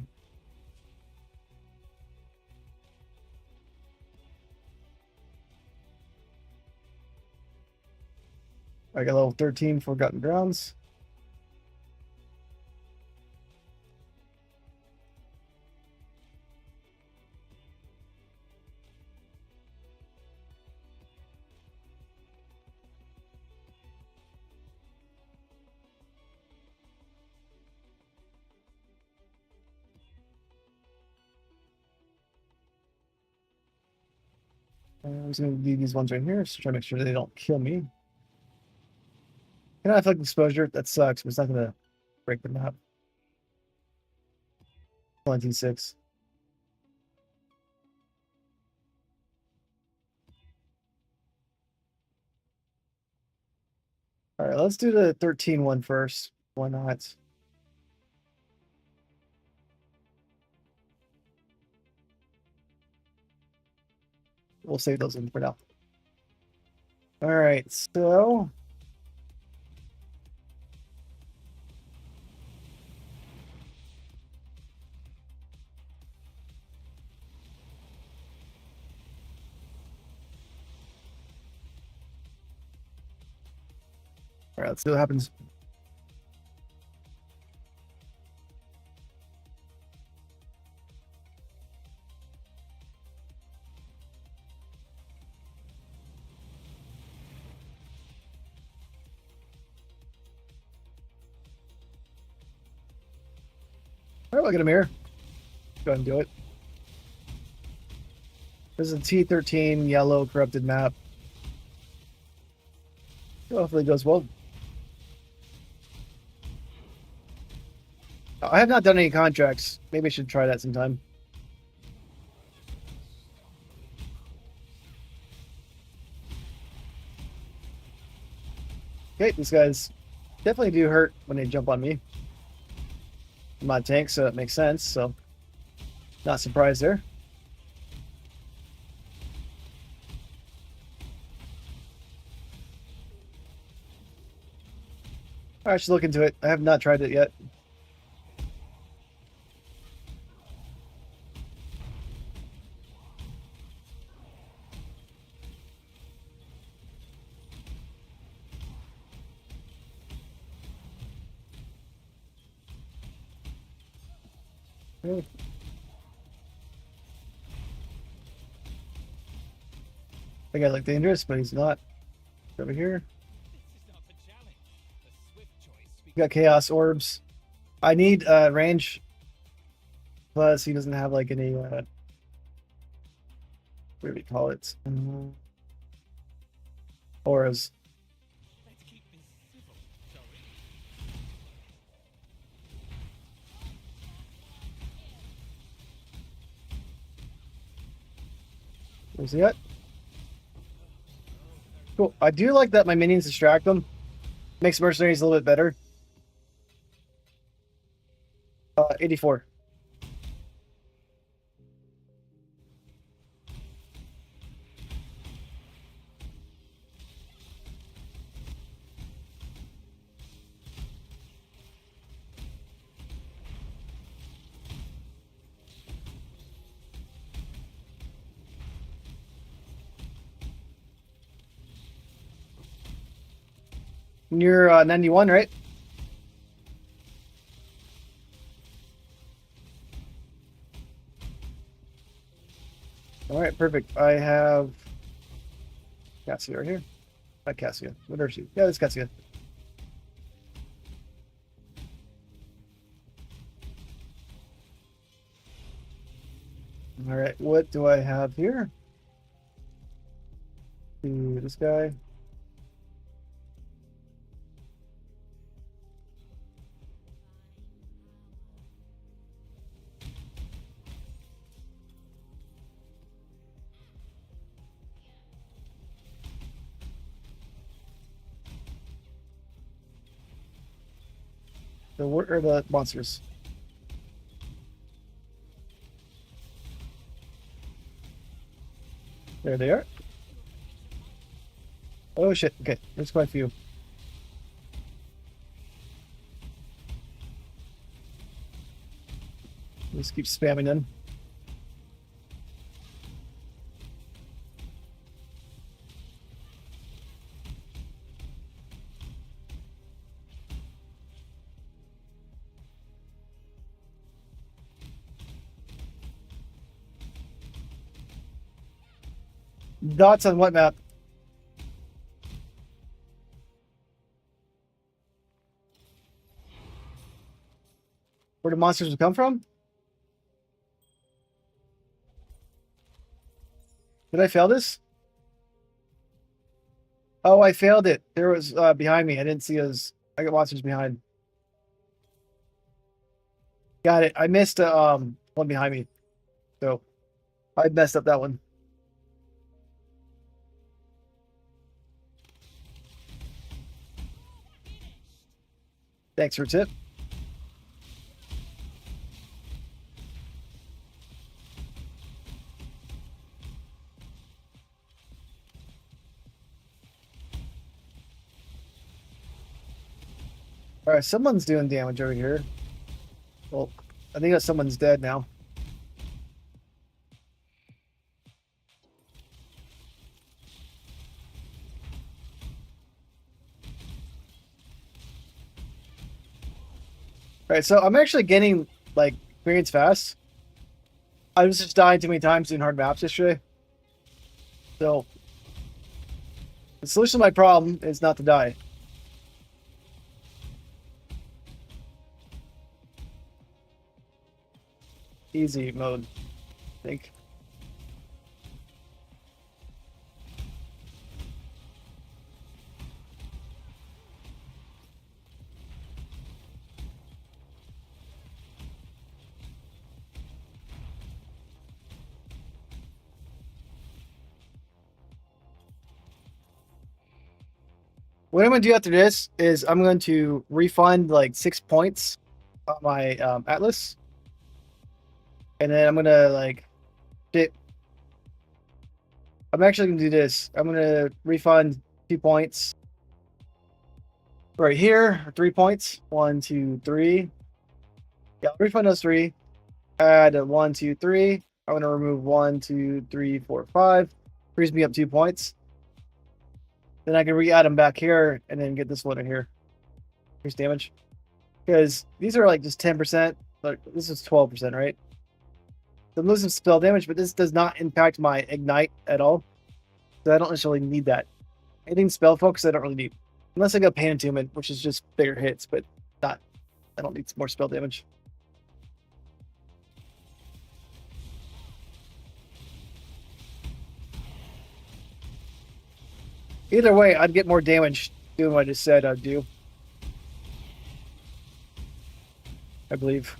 I got level 13 Forgotten Grounds. I'm just gonna do these ones right here, so try to make sure they don't kill me. Can I have like exposure? That sucks, but it's not gonna break the map. 26. All right, let's do the 13 one first. Why not? we'll save those in for now. All right, so all right, let's see what happens. All right, we'll get a mirror. Go ahead and do it. This is a T13 yellow corrupted map. Hopefully it goes well. I have not done any contracts. Maybe I should try that sometime. Okay, these guys definitely do hurt when they jump on me. I'm not a tank, so it makes sense. So, not surprised there. I should look into it. I have not tried it yet. I think I look dangerous, but he's not. Over here. We got chaos orbs. I need range. Plus, he doesn't have like any. What do we call it? Auras. Where's he at? Cool. I do like that my minions distract them. Makes mercenaries a little bit better. 84. You're 91, right? All right, perfect. I have Cassia right here. Not Cassia. What is she? Yeah, it's Cassia. All right, what do I have here? This guy. What are the monsters? There they are. Oh shit, okay, there's quite a few. Just keep spamming them. Dots on what map? Where the monsters would come from? Did I fail this? Oh, I failed it. There was behind me. I didn't see those. I got monsters behind. Got it. I missed one behind me. So I messed up that one. Thanks for tip. All right, someone's doing damage over here. Well, I think that someone's dead now. All right, so I'm actually getting like experience fast. I was just dying too many times doing hard maps yesterday. So the solution to my problem is not to die. Easy mode, I think. What I'm going to do after this is I'm going to refund like 6 points on my Atlas. And then I'm going to like shit. I'm actually going to do this. I'm going to refund 2 points right here, or 3 points. 1, 2, 3. Yeah, I'll refund those 3. Add a 1, 2, 3. I'm going to remove 1, 2, 3, 4, 5. Frees me up 2 points. Then I can re-add them back here and then get this one in here. Here's damage. Because these are like just 10%. Like this is 12%, right? So I'm losing spell damage, but this does not impact my ignite at all. So I don't necessarily need that. Anything spell focus I don't really need. Unless I got Pain Attunement, which is just bigger hits, but not. I don't need more spell damage. Either way, I'd get more damage doing what I just said I'd do. I believe.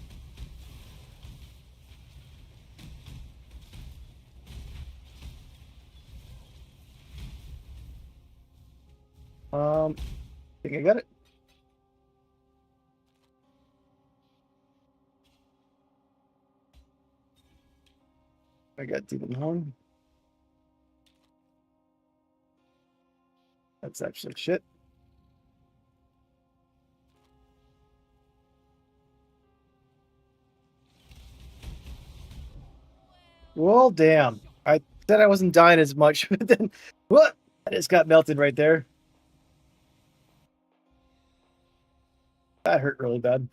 I think I got it. I got Demon Horn. That's actually shit. Well, damn. I said I wasn't dying as much, but then what? I just got melted right there. That hurt really bad.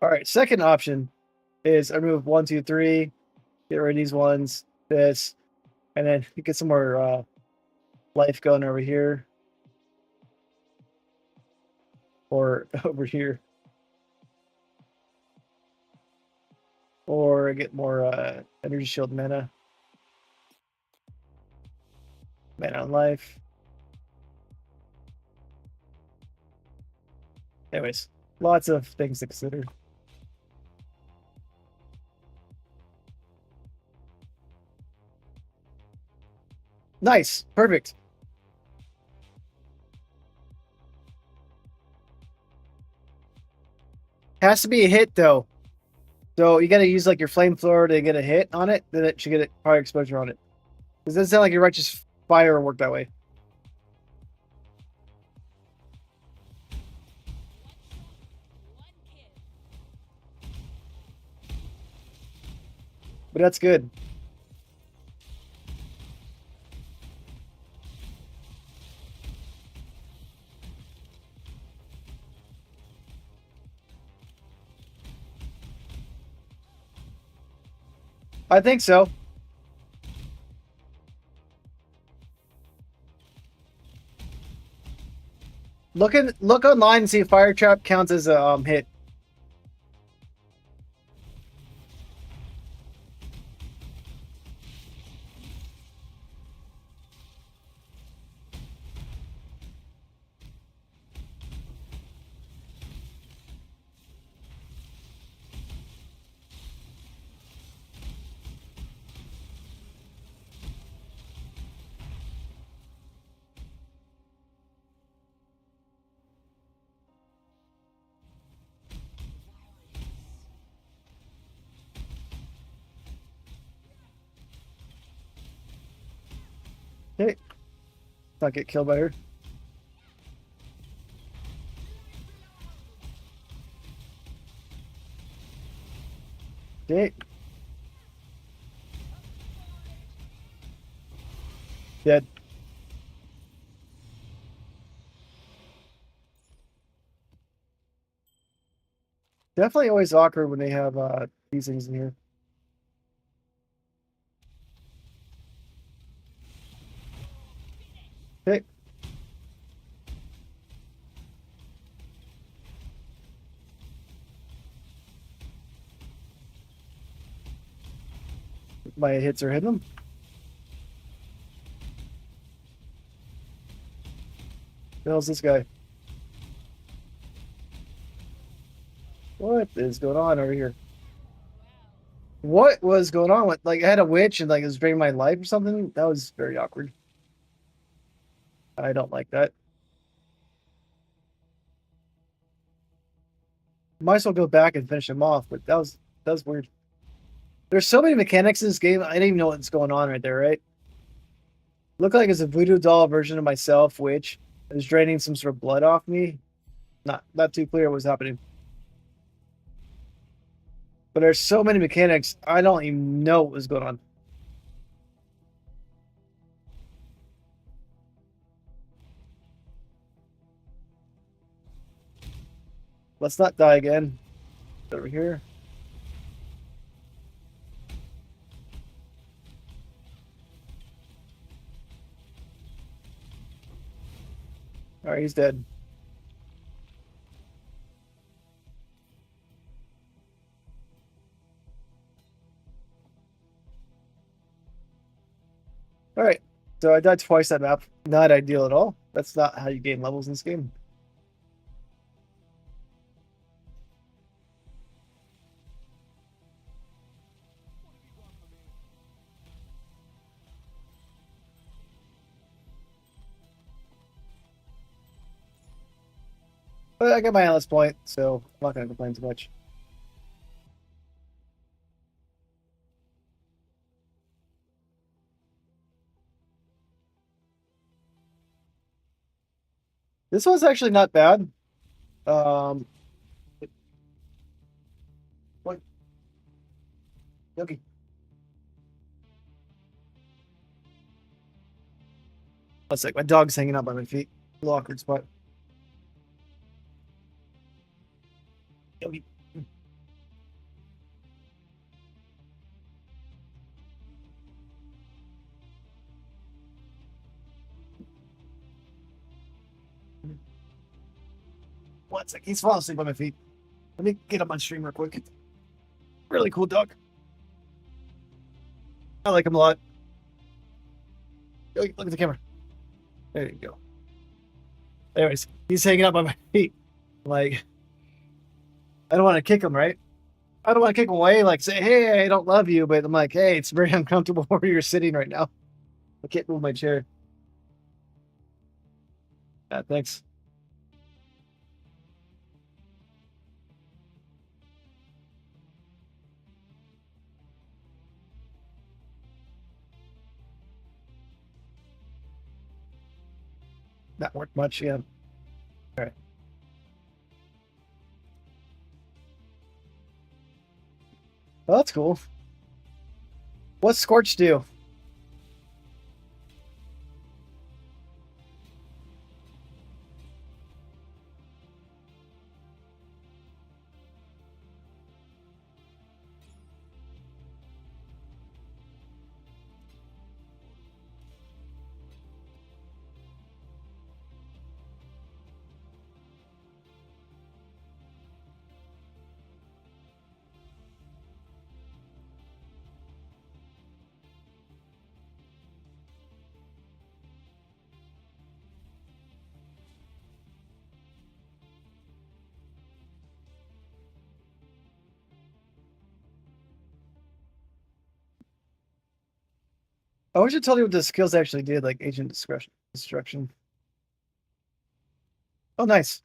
All right, second option is I remove 1, 2, 3, get rid of these ones, this, and then get some more life going over here. Or over here. Or get more energy shield mana. Mana on life. Anyways, lots of things to consider. Nice. Perfect. Has to be a hit, though. So you got to use like your flame thrower to get a hit on it. Then it should get a fire exposure on it. Does that sound like your righteous fire work that way? But that's good. I think so. Look online and see if fire trap counts as a hit. Okay. Not get killed by her. Okay. Dead. Definitely always awkward when they have these things in here. Okay. My hits are hitting them. The hell's this guy? What is going on over here? What was going on with, like, I had a witch and like it was bringing my life or something? That was very awkward. I don't like that. Might as well go back and finish him off, but that was weird. There's so many mechanics in this game. I didn't even know what's going on right there, right? Looked like it's a voodoo doll version of myself, which is draining some sort of blood off me. Not too clear what's happening. But there's so many mechanics, I don't even know what was going on. Let's not die again. Over here. All right, he's dead. All right, so I died twice that map. Not ideal at all. That's not how you gain levels in this game. But I got my analyst point, so I'm not going to complain too much. This one's actually not bad. Um, what? Okay. One sec. My dog's hanging out by my feet. A little awkward spot. Okay. One sec. He's falling asleep by my feet. Let me get him on stream real quick. Really cool dog. I like him a lot. Look at the camera. There you go. Anyways, he's hanging out by my feet. Like, I don't want to kick him, right? I don't want to kick him away, like say, hey, I don't love you, but I'm like, hey, it's very uncomfortable where you're sitting right now. I can't move my chair. Yeah, thanks. Not worth much, yeah. All right. Well, that's cool. What's Scorch do? I wish it told you what the skills actually did, like agent discretion, destruction. Oh, nice.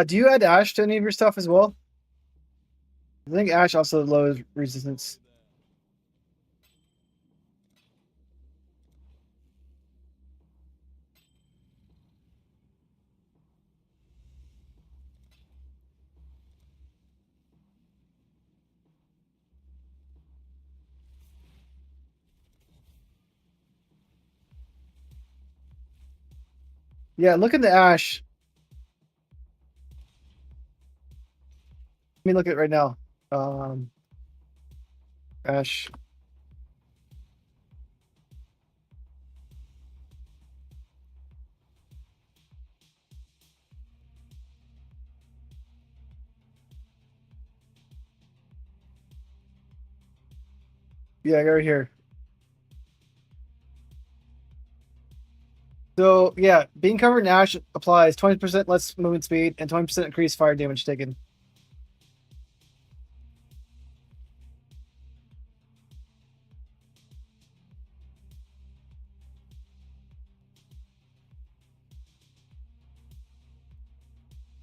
Do you add Ash to any of your stuff as well? I think Ash also lowers resistance. Yeah, look at the Ash. Let me look at it right now. Ash. Yeah, right here. So yeah, being covered in ash applies 20% less movement speed and 20% increased fire damage taken.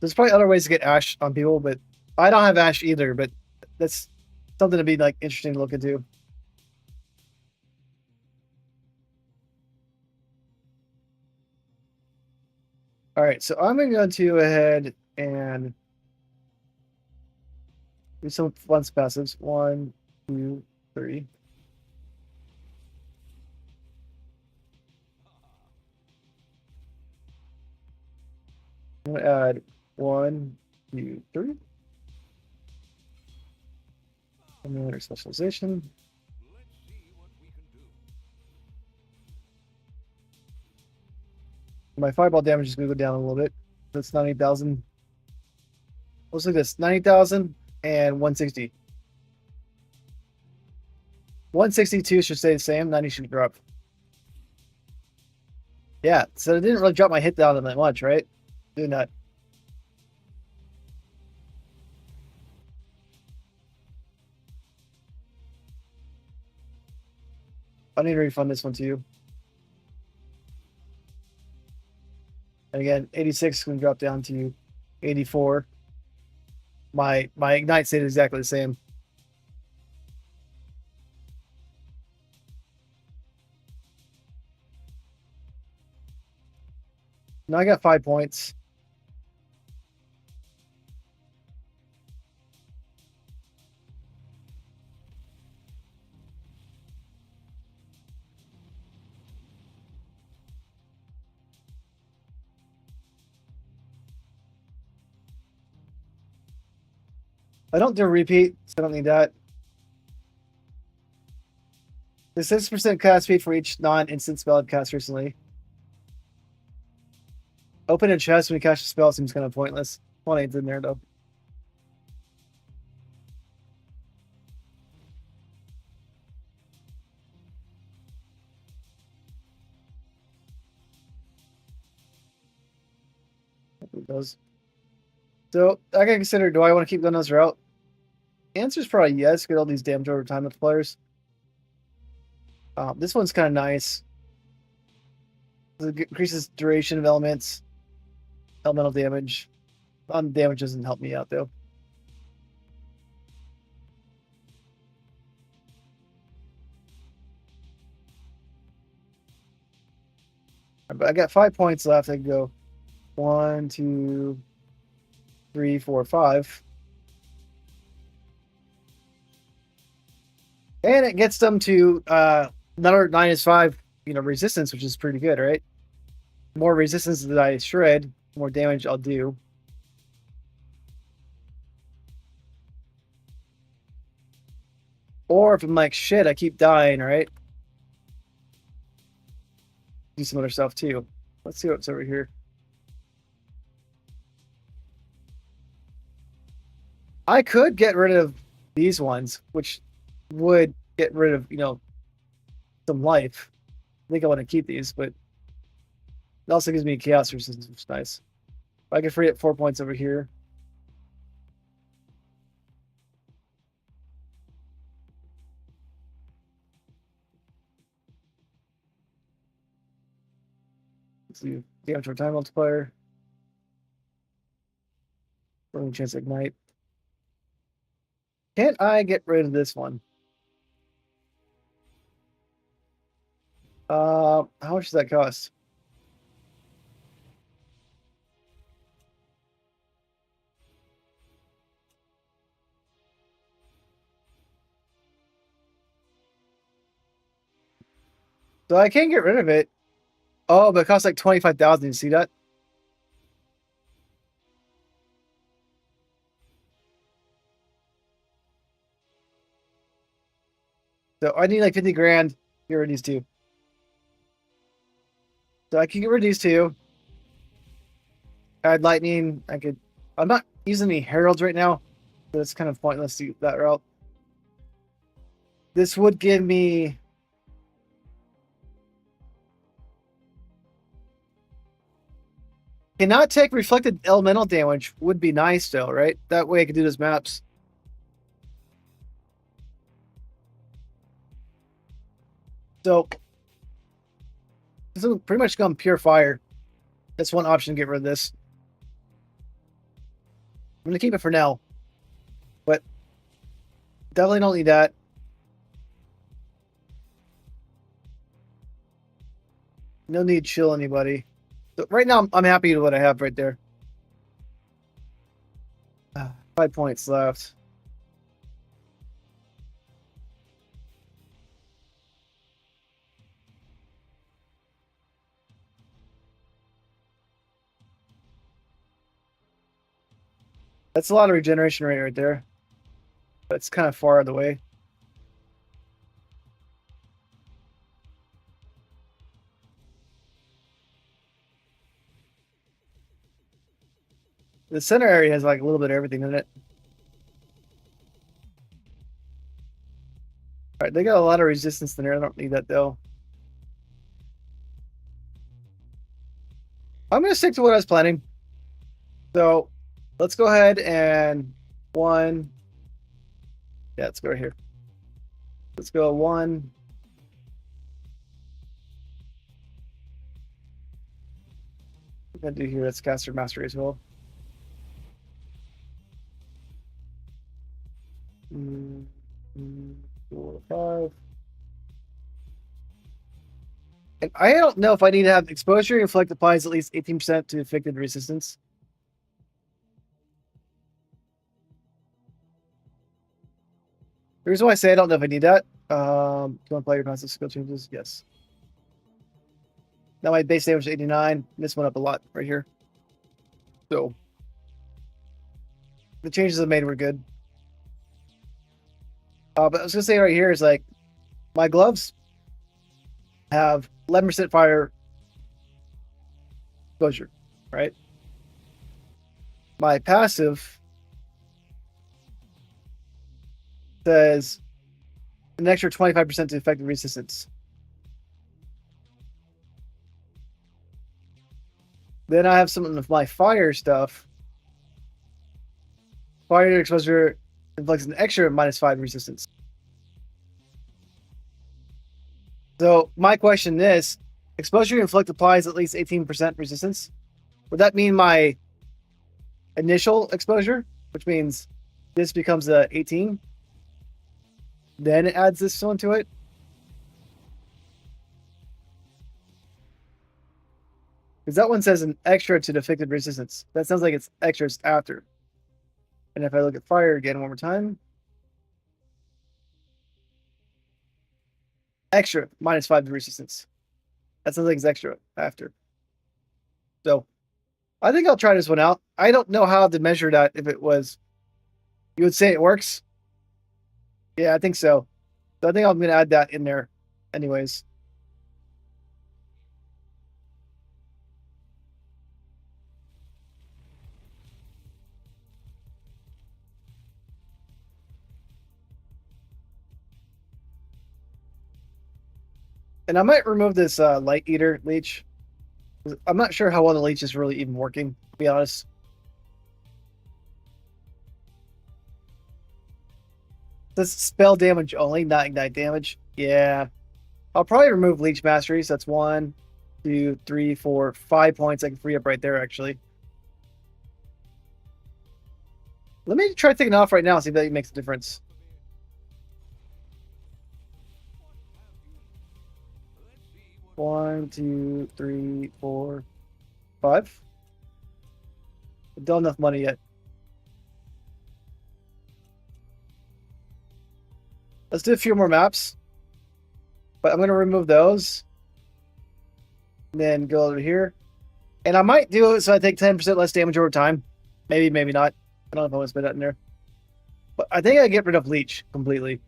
There's probably other ways to get ash on people, but I don't have ash either. But that's something to be like interesting to look into. All right, so I'm gonna go ahead and do some fun passives. 1, 2, 3. I'm gonna add 1, 2, 3. Another specialization. My fireball damage is gonna go down a little bit. That's 90,000. Let's look at this: 90,000 and 160. 162 should stay the same. 90 should drop. Yeah, so it didn't really drop my hit down that much, right? Doing that. I need to refund this one to you. And again, 86 is going to drop down to 84. My ignite stayed exactly the same. Now I got 5 points. I don't do a repeat, so I don't need that. The 6% cast speed for each non-instant spell I've cast recently. Open a chest when you cast a spell seems kind of pointless. 1 in there though. It does. So I gotta consider: do I want to keep going this route? The answer is probably yes. Get all these damage over time with players. This one's kind of nice. It increases duration of elements, elemental damage. On damage doesn't help me out though. But I got 5 points left. I can go 1, 2, 3, 4, 5. And it gets them to another -5, resistance, which is pretty good, right? More resistance that I shred, more damage I'll do. Or if I'm like, shit, I keep dying, right? Do some other stuff too. Let's see what's over here. I could get rid of these ones, which would get rid of, some life. I think I want to keep these, but it also gives me chaos resistance, which is nice. I can free up 4 points over here. Let's see. Damage for time multiplier. Burning chance to ignite. Can't I get rid of this one? How much does that cost? So I can't get rid of it. Oh, but it costs like 25,000. You see that? So I need like 50 grand to get rid of these two. So I can get rid of these two. Add lightning. I'm not using any heralds right now, so it's kind of pointless to use that route. This would give me. Cannot take reflected elemental damage would be nice though, right? That way I could do those maps. So this will pretty much become pure fire. That's one option to get rid of this. I'm gonna keep it for now. But definitely don't need that. No need to chill anybody. So right now I'm happy with what I have right there. 5 points left. That's a lot of regeneration rate right there. That's kind of far out of the way. The center area has like a little bit of everything in it. All right, they got a lot of resistance in there. I don't need that though. I'm going to stick to what I was planning. So let's go ahead and one. Yeah, let's go right here. Let's go one. What I'm going to do here, let's caster mastery as well. 4, 5. And I don't know if I need to have exposure inflict applies at least 18% to affected resistance. The reason why I say I don't know if I need that. Do you want to play your passive skill changes? Yes. Now my base damage is 89. This went up a lot right here. So the changes I made were good. But I was gonna say right here is like my gloves have 11% fire exposure, right? My passive says an extra 25% to effective resistance. Then I have some of my fire stuff. Fire exposure inflicts an extra -5 resistance. So my question is, exposure inflict applies at least 18% resistance. Would that mean my initial exposure, which means this becomes a 18? Then it adds this one to it? Because that one says an extra to the affected resistance. That sounds like it's extras after. And if I look at fire again one more time, extra -5 to resistance. That sounds like it's extra after. So I think I'll try this one out. I don't know how to measure that if it was. You would say it works? Yeah, I think so. So I think I'm going to add that in there anyways. And I might remove this Light Eater leech. I'm not sure how well the leech is really even working, to be honest. This spell damage only, not ignite damage. Yeah. I'll probably remove Leech Mastery. So that's 1, 2, 3, 4, 5 points I can free up right there, actually. Let me try taking it off right now and see if that makes a difference. One, 2, 3, 4, 5. Don't have enough money yet. Let's do a few more maps. But I'm going to remove those. And then go over here. And I might do it so I take 10% less damage over time. Maybe, maybe not. I don't know if I want to spend that in there. But I think I get rid of Leech completely.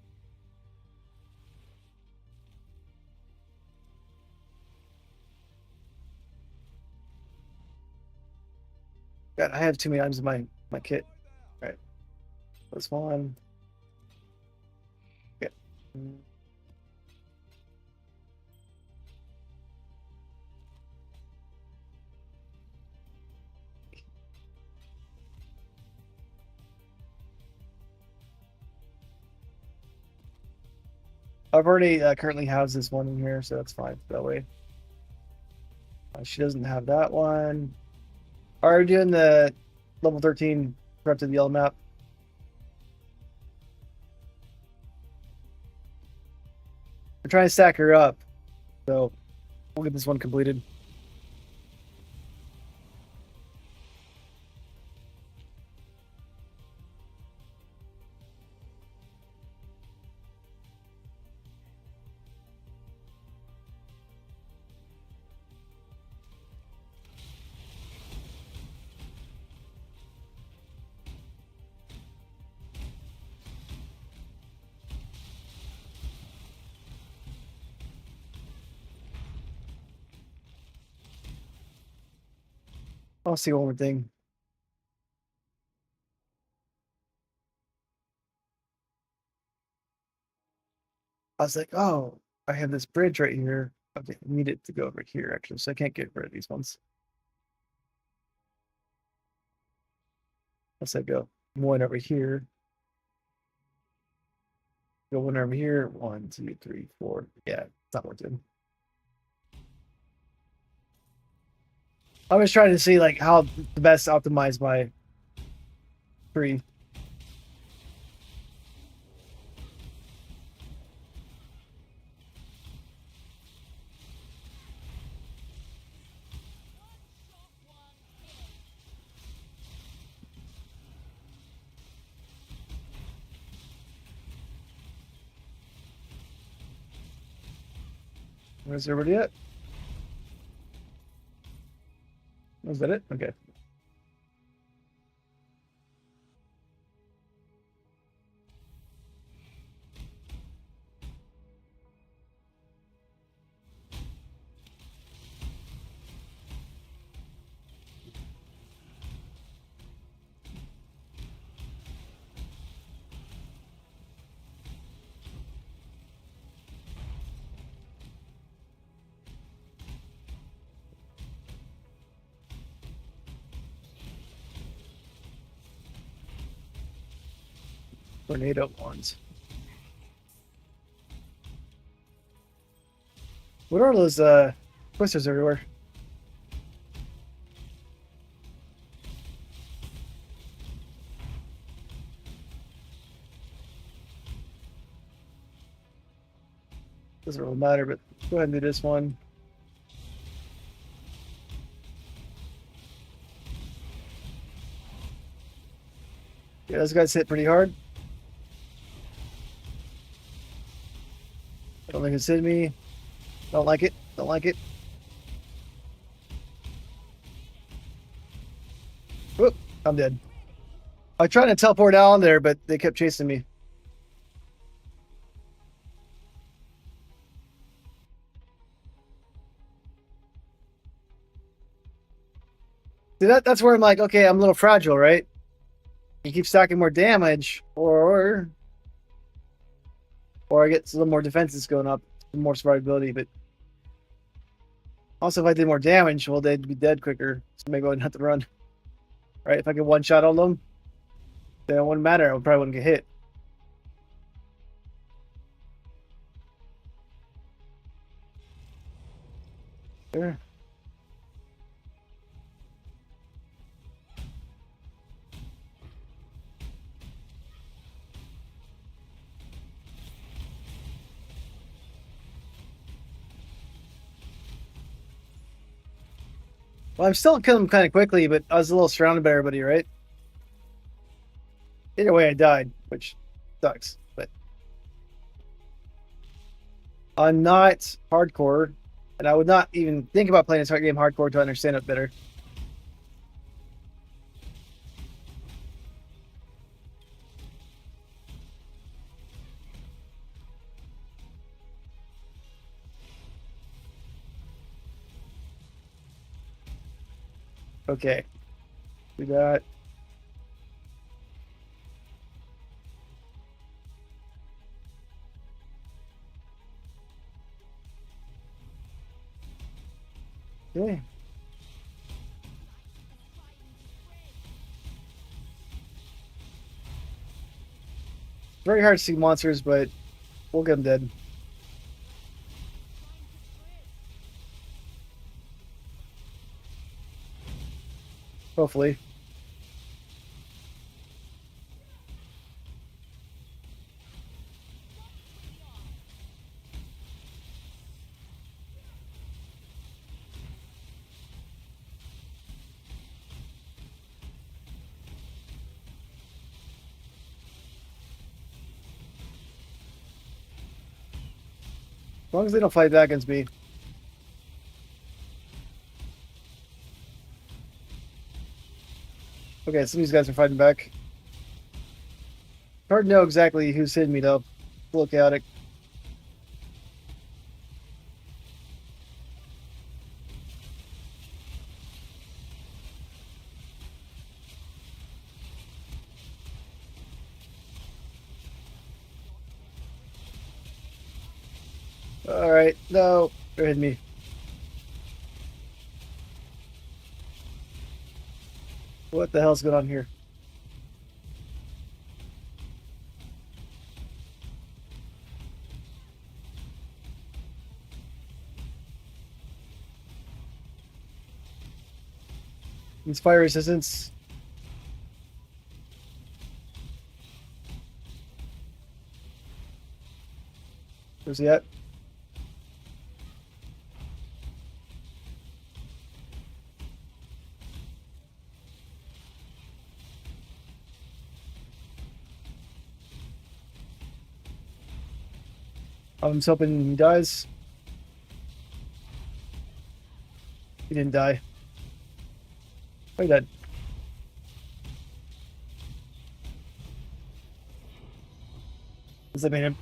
God, I have too many items in my kit. All right, this one. Okay. I've already currently housed this one in here, so that's fine that way. She doesn't have that one. Are we doing the level 13 corrupted yellow map? We're trying to stack her up, so we'll get this one completed. I'll see one more thing. I was like, oh, I have this bridge right here. Okay, I need it to go over here, actually, so I can't get rid of these ones. Let's say go one over here. Go one over here. 1, 2, 3, 4. Yeah, it's not working. I was trying to see like how the best optimize my tree. Where's everybody at? Was that it? Okay. Tornado ones. What are those twisters everywhere? Doesn't really matter, but go ahead and do this one. Yeah, those guys hit pretty hard. I don't think it's hit me. Don't like it. Don't like it. Whoop, I'm dead. I tried to teleport down there, but they kept chasing me. See, that's where I'm like, okay, I'm a little fragile, right? You keep stacking more damage, or I get a little more defenses going up, more survivability, but also if I did more damage, well, they'd be dead quicker, so maybe I wouldn't have to run. Right? If I could one-shot on them, then it wouldn't matter. I probably wouldn't get hit. Sure. Well, I'm still killing them kind of quickly, but I was a little surrounded by everybody, right? Either way, I died, which sucks. But I'm not hardcore, and I would not even think about playing this game hardcore to understand it better. Okay. Do that. Okay. Very hard to see monsters, but we'll get them dead. Hopefully. As long as they don't fight back against me. Okay, some of these guys are fighting back. Hard to know exactly who's hitting me, though. Look chaotic. Alright, no, they're hitting me. What the hell's going on here? These fire resistance. Where's he at? I'm just hoping he dies. He didn't die. Oh, he died. Does that mean him?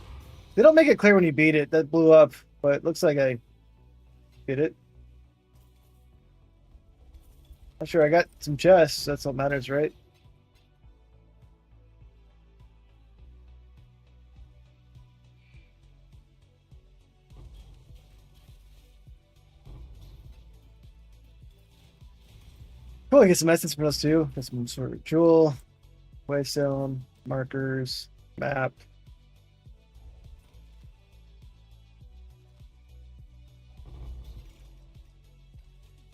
They don't make it clear when you beat it. That blew up, but it looks like I did it. Not sure. I got some chests. That's what matters, right? Probably get some essence from those too. Get some sort of jewel, waystone, markers, map.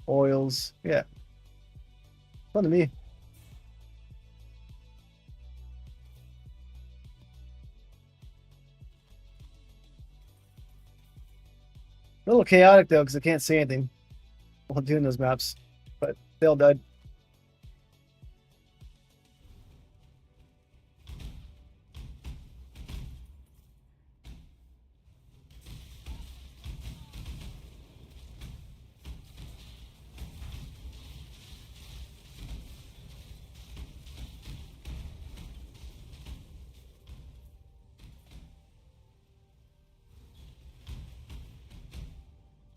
Oils. Yeah. Fun to me. A little chaotic though, because I can't see anything while doing those maps. But they all died.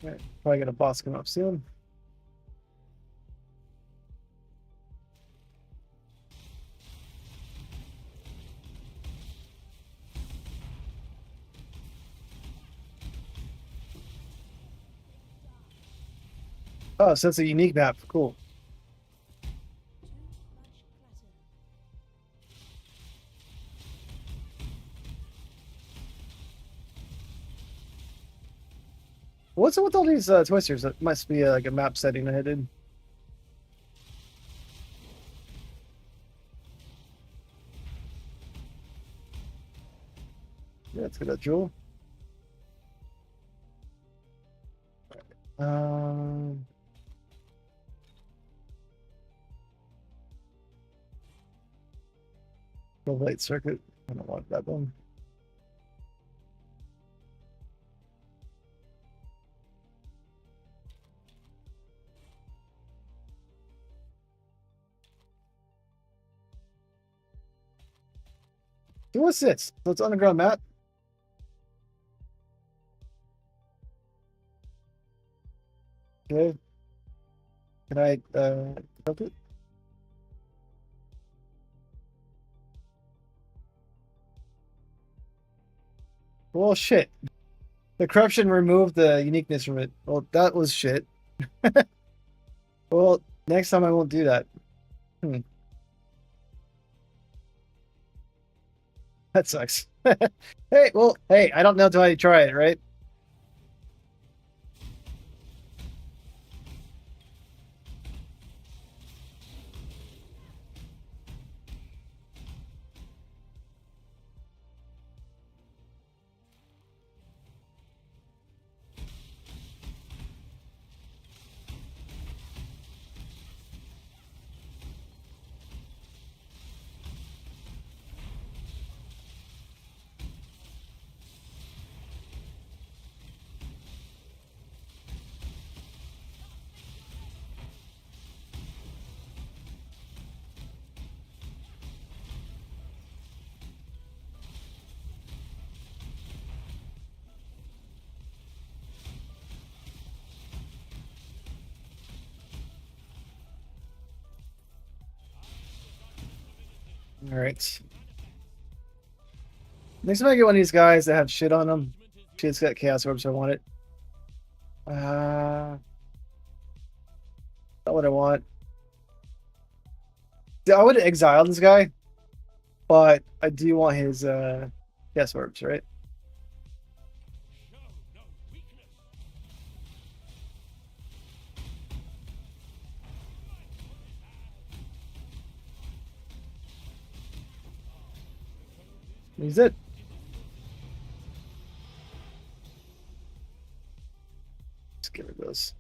Right. Probably got a boss coming up soon. Oh, so it's a unique map. Cool. What's up with all these twisters? That must be like a map setting I did. Yeah, let's get a jewel. Um, the light circuit. I don't want that one. So what's this? So it's underground map. Okay. Can I tilt it? Well, shit. The corruption removed the uniqueness from it. Well, that was shit. Well, next time I won't do that. Hmm, that sucks. Hey, well, hey, I don't know until I try it, right? All right. Next time I get one of these guys that have shit on them, shit's got chaos orbs. So I want it. Not what I want. Yeah, I would exile this guy, but I do want his chaos orbs, right? He's it. Let's get rid of those.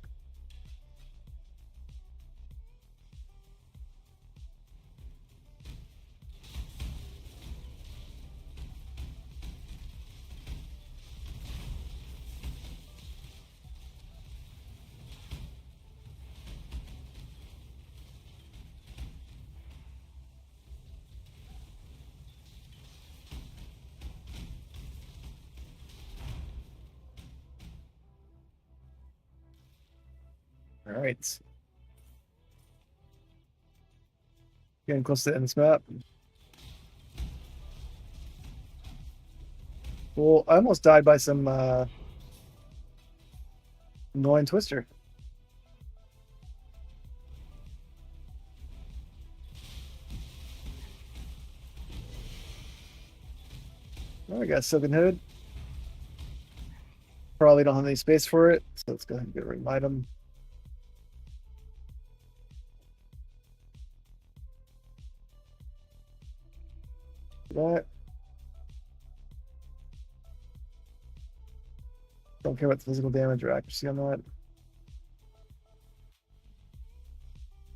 All right. Getting close to the end of this map. Well, I almost died by some annoying twister. Oh, I got Silken Hood. Probably don't have any space for it, so let's go ahead and get rid of item. That. Don't care about the physical damage or accuracy on that.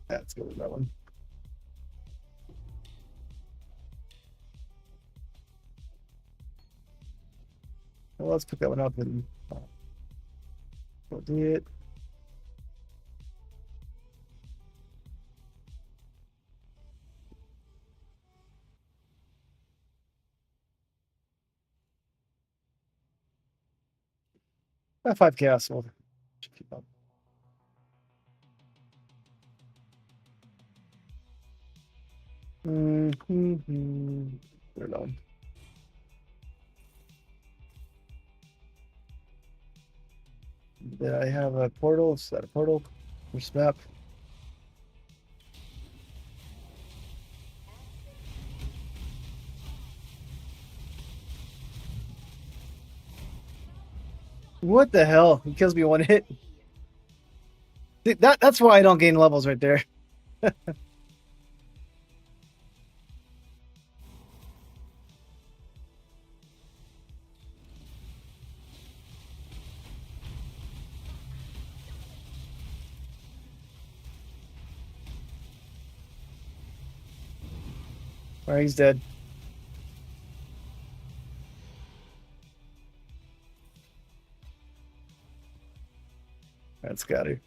Yeah, let's go with that one. Well, let's pick that one up and we'll do it. About 5 chaos. We'll keep up. Mm-hmm. They're done. Did I have a portal? Is that a portal? Which map? What the hell? He kills me one hit. That's why I don't gain levels right there. All right, he's dead. That's got it.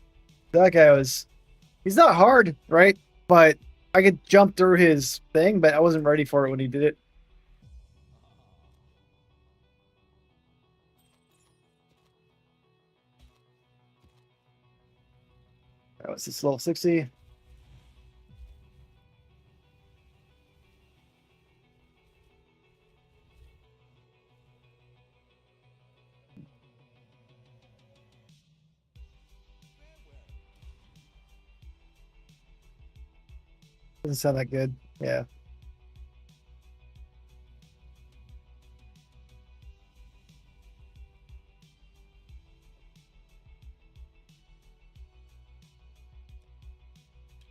That guy was. He's not hard, right? But I could jump through his thing, but I wasn't ready for it when he did it. That was this level 60. Doesn't sound that good. Yeah.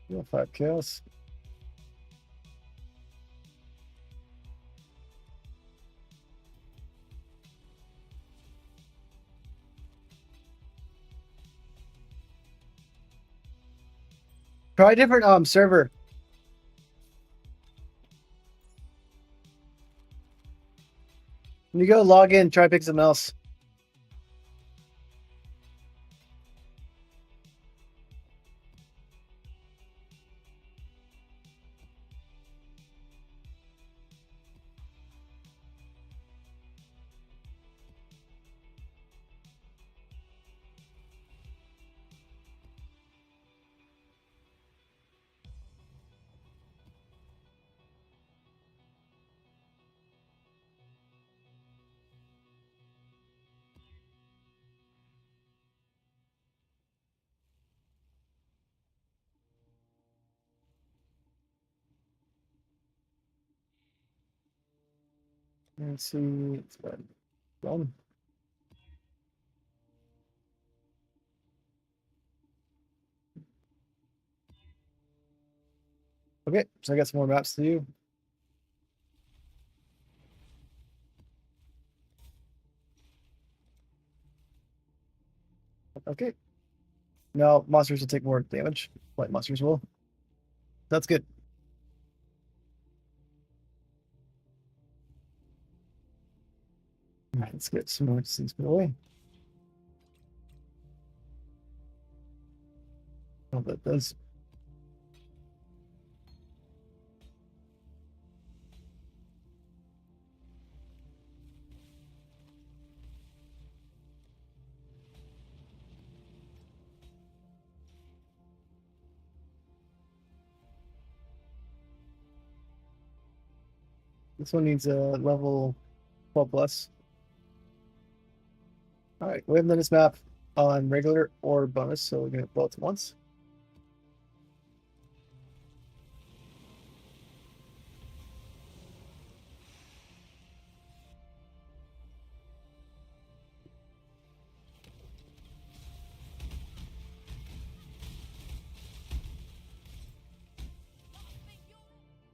Yeah, 5 kills. Try a different server. When you go log in, try pick something else. Let's see. It's done. Okay, so I got some more maps to do. Okay. Now monsters will take more damage, like monsters will. That's good. All right, let's get some more things put away. Oh, that does. This one needs a level 12 plus. All right, we haven't done this map on regular or bonus, so we're gonna both at once.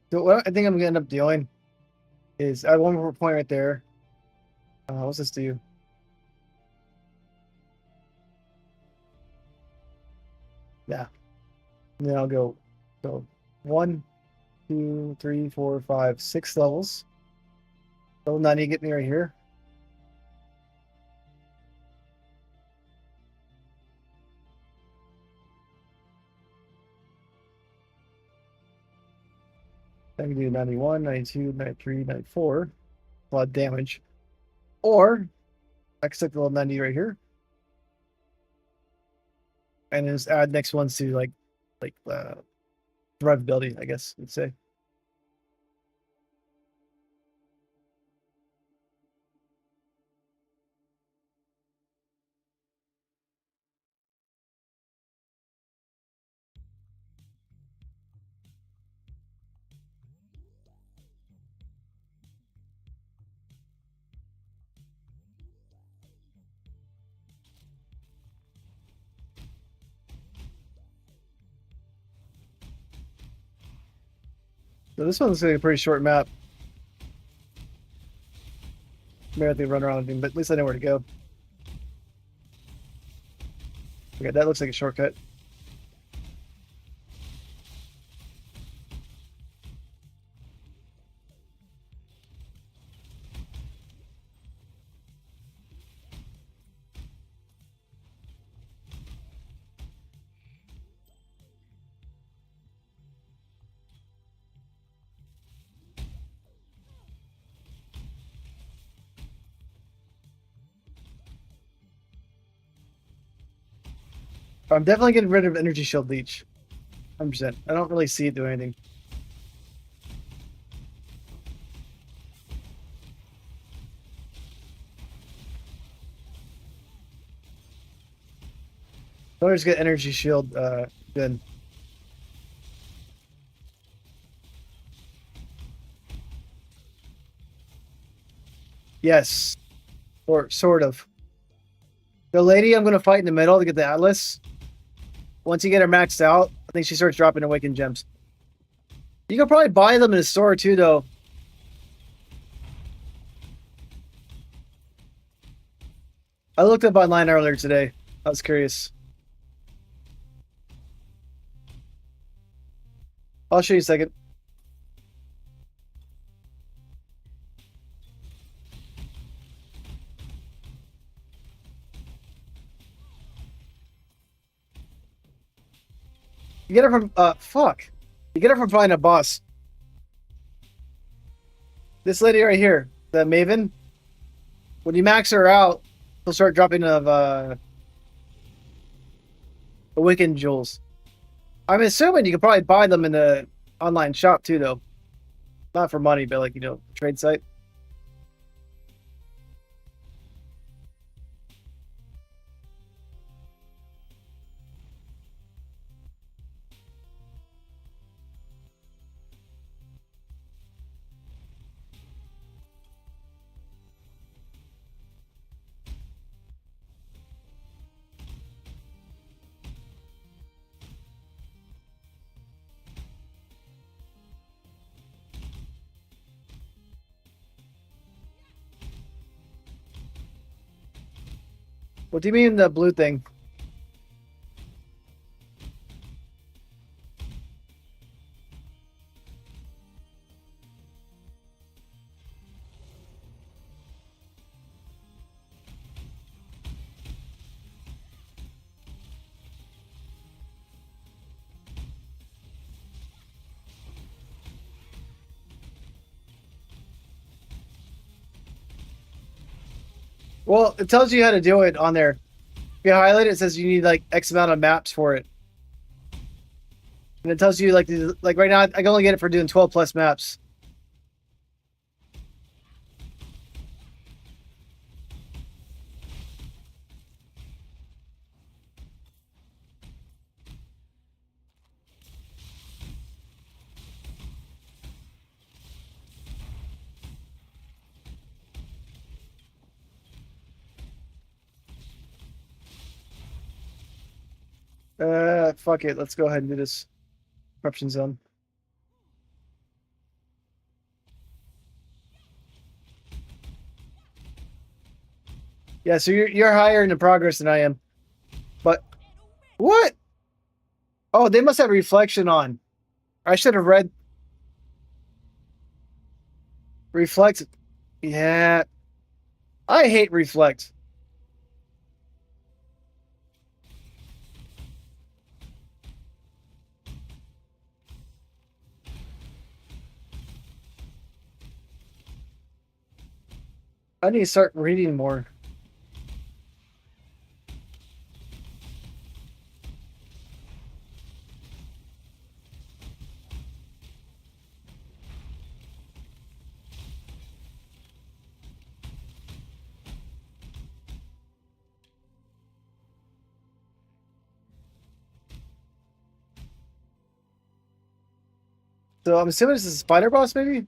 So what I think I'm gonna end up doing is I have one more point right there. What's this do? Yeah. And then I'll go so 1, 2, 3, 4, 5, 6 levels. Level 90 get me right here. I can do 91, 92, 93, 94. A lot of damage. Or I can stick the level 90 right here. And just add next ones to like survivability, I guess you'd say. So this one's a pretty short map. Maybe I have to run around anything, but at least I know where to go. Okay, that looks like a shortcut. I'm definitely getting rid of energy shield leech. 100%. I don't really see it doing anything. I'll just get energy shield then. Yes. Or sort of. The lady I'm going to fight in the middle to get the Atlas, once you get her maxed out, I think she starts dropping Awakened Gems. You can probably buy them in a store too, though. I looked up online earlier today. I was curious. I'll show you a second. You get it from fuck. You get it from finding a boss. This lady right here, the Maven. When you max her out, she'll start dropping of Awakened Jewels. I'm assuming you can probably buy them in the online shop too, though. Not for money, but like trade site. What do you mean the blue thing? Well, it tells you how to do it on there. If you highlight it, it says you need like X amount of maps for it. And it tells you like right now I can only get it for doing 12 plus maps. Fuck it. Let's go ahead and do this corruption zone. Yeah, so you're higher in the progress than I am. But what? Oh, they must have reflection on. I should have read reflect. Yeah. I hate reflect. I need to start reading more. So I'm assuming this is a spider boss, maybe?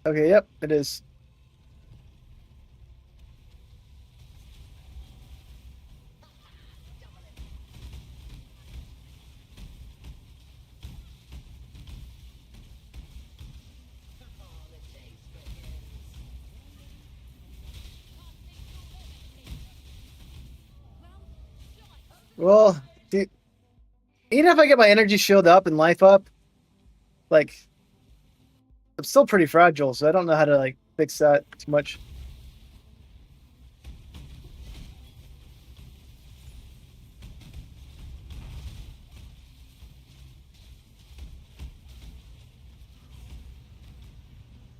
Okay, yep, it is. Well, dude, even if I get my energy shield up and life up, like I'm still pretty fragile, so I don't know how to like fix that too much.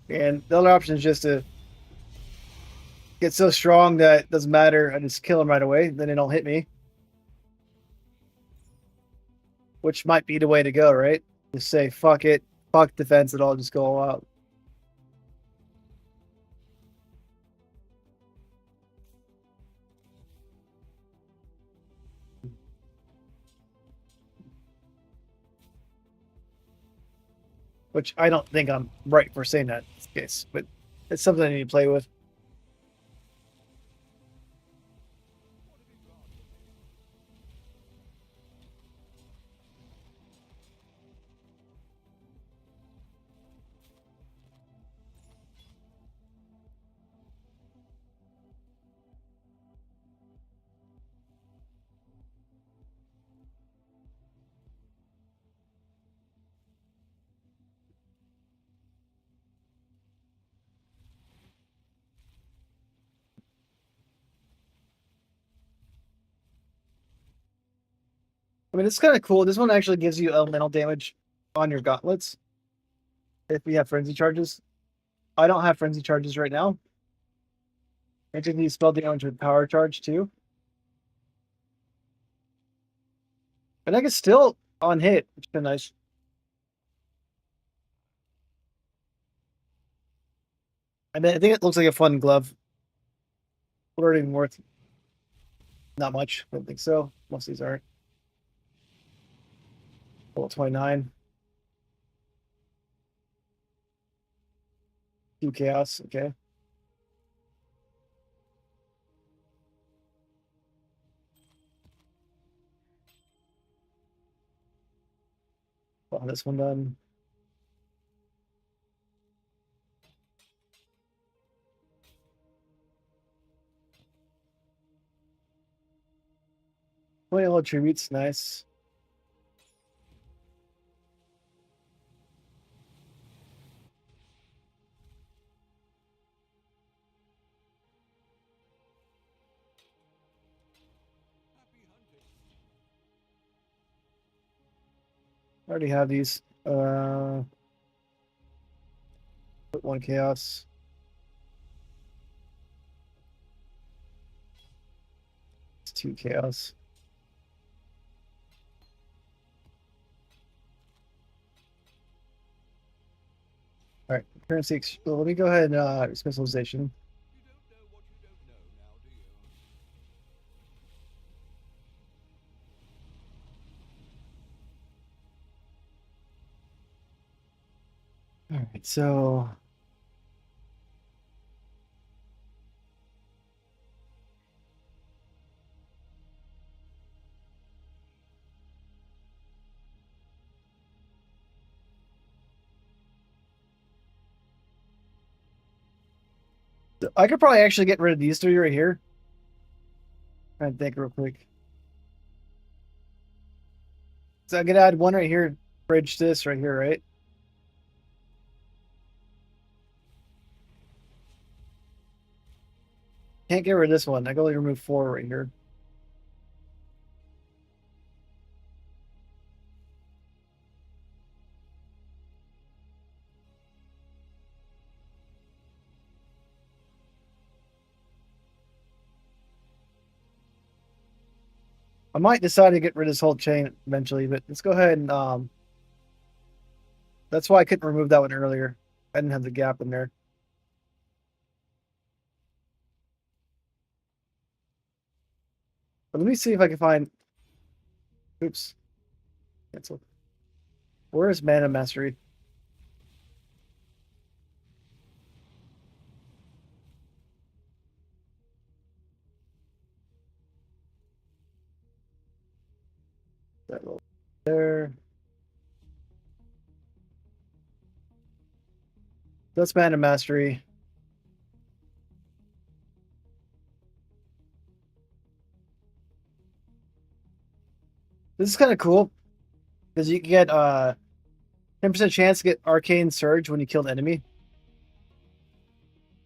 And the other option is just to get so strong that it doesn't matter. I just kill them right away, then they don't hit me. Which might be the way to go, right? Just say fuck it, fuck defense, and I'll just go all out. Which I don't think I'm right for saying that in this case, but It's something I need to play with. I mean, it's kind of cool. This one actually gives you elemental damage on your gauntlets if you have frenzy charges. I don't have frenzy charges right now. I just need spell damage with power charge too. And I can still on hit, which has been nice. I mean, I think it looks like a fun glove. What are even worth? Not much. I don't think so. Most of these aren't. Level 29. 2 chaos. Okay. Well, this one done. Plenty of tributes. Nice. I already have these. Put 1 chaos. It's 2 chaos. All right, currency. Well, let me go ahead and specialization. All right, so I could probably actually get rid of these 3 right here. Trying to think real quick. So I could add 1 right here, bridge this right here, right? Can't get rid of this one. I can only remove 4 right here. I might decide to get rid of this whole chain eventually, but let's go ahead and that's why I couldn't remove that one earlier. I didn't have the gap in there. But let me see if I can find. Oops. Cancel. Where is Mana Mastery? That little there. That's Mana Mastery. This is kind of cool because you can get 10% chance to get Arcane Surge when you kill an enemy.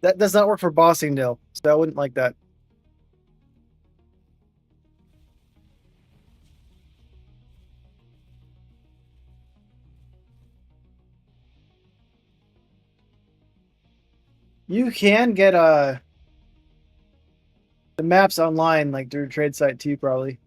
That does not work for bossing though, so I wouldn't like that. You can get the maps online like through trade site too, probably.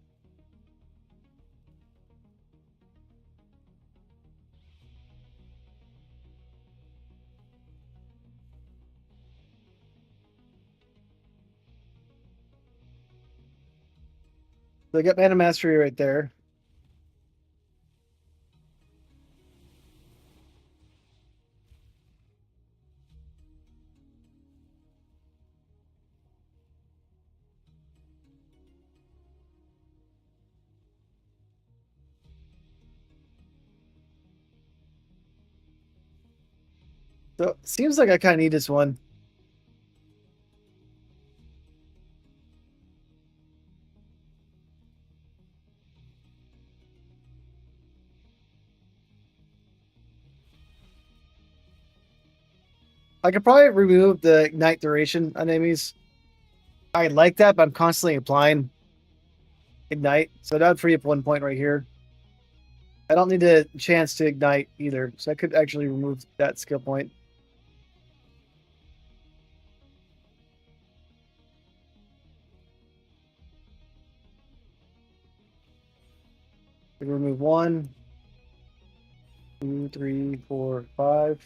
So I got Mana Mastery right there. So seems like I kind of need this one. I could probably remove the ignite duration on enemies. I like that, but I'm constantly applying ignite, so that would free up 1 point right here. I don't need a chance to ignite either, so I could actually remove that skill point. We remove 1, 2, 3, 4, 5.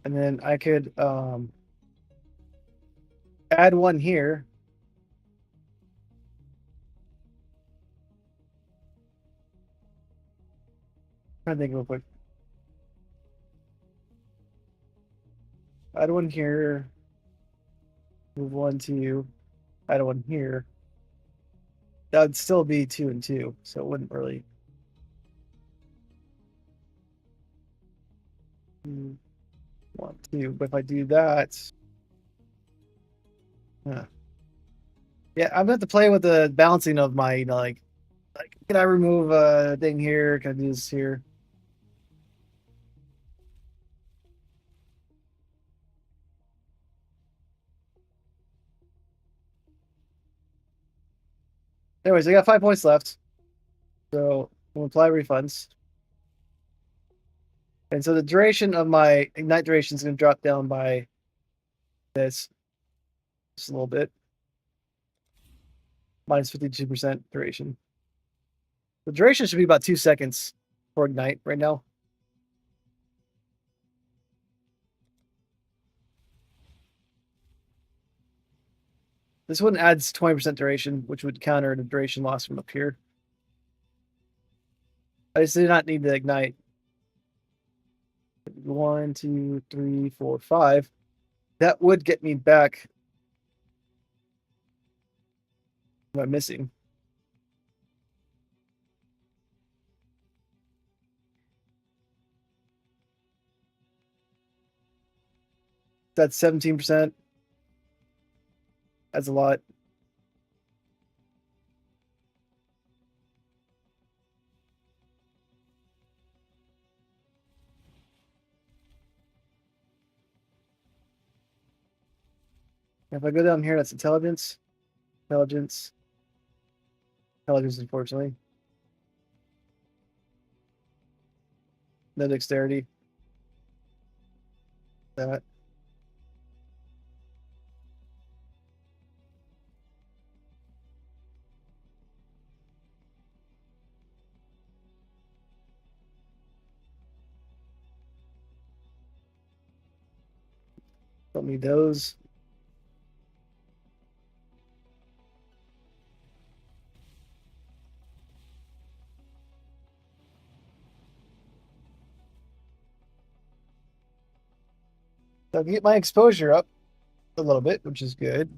And then I could add 1 here. I'm trying to think real quick. Add 1 here. Move 1 to add 1 here. That would still be 2 and 2, so it wouldn't really. 1, 2. But if I do that, huh. Yeah, I'm gonna have to play with the balancing of my, like, can I remove a thing here? Can I do this here? Anyways, I got 5 points left, so we'll apply refunds. And so the duration of my ignite duration is going to drop down by this just a little bit, minus 52% duration. The duration should be about 2 seconds for ignite right now. This one adds 20% duration, which would counter the duration loss from up here. I just did not need to ignite. 1, 2, 3, 4, 5. That would get me back. What am I missing? That's 17%. That's a lot. If I go down here, that's intelligence, intelligence, intelligence, unfortunately. No dexterity. That. Don't need those. So I can get my exposure up a little bit, which is good.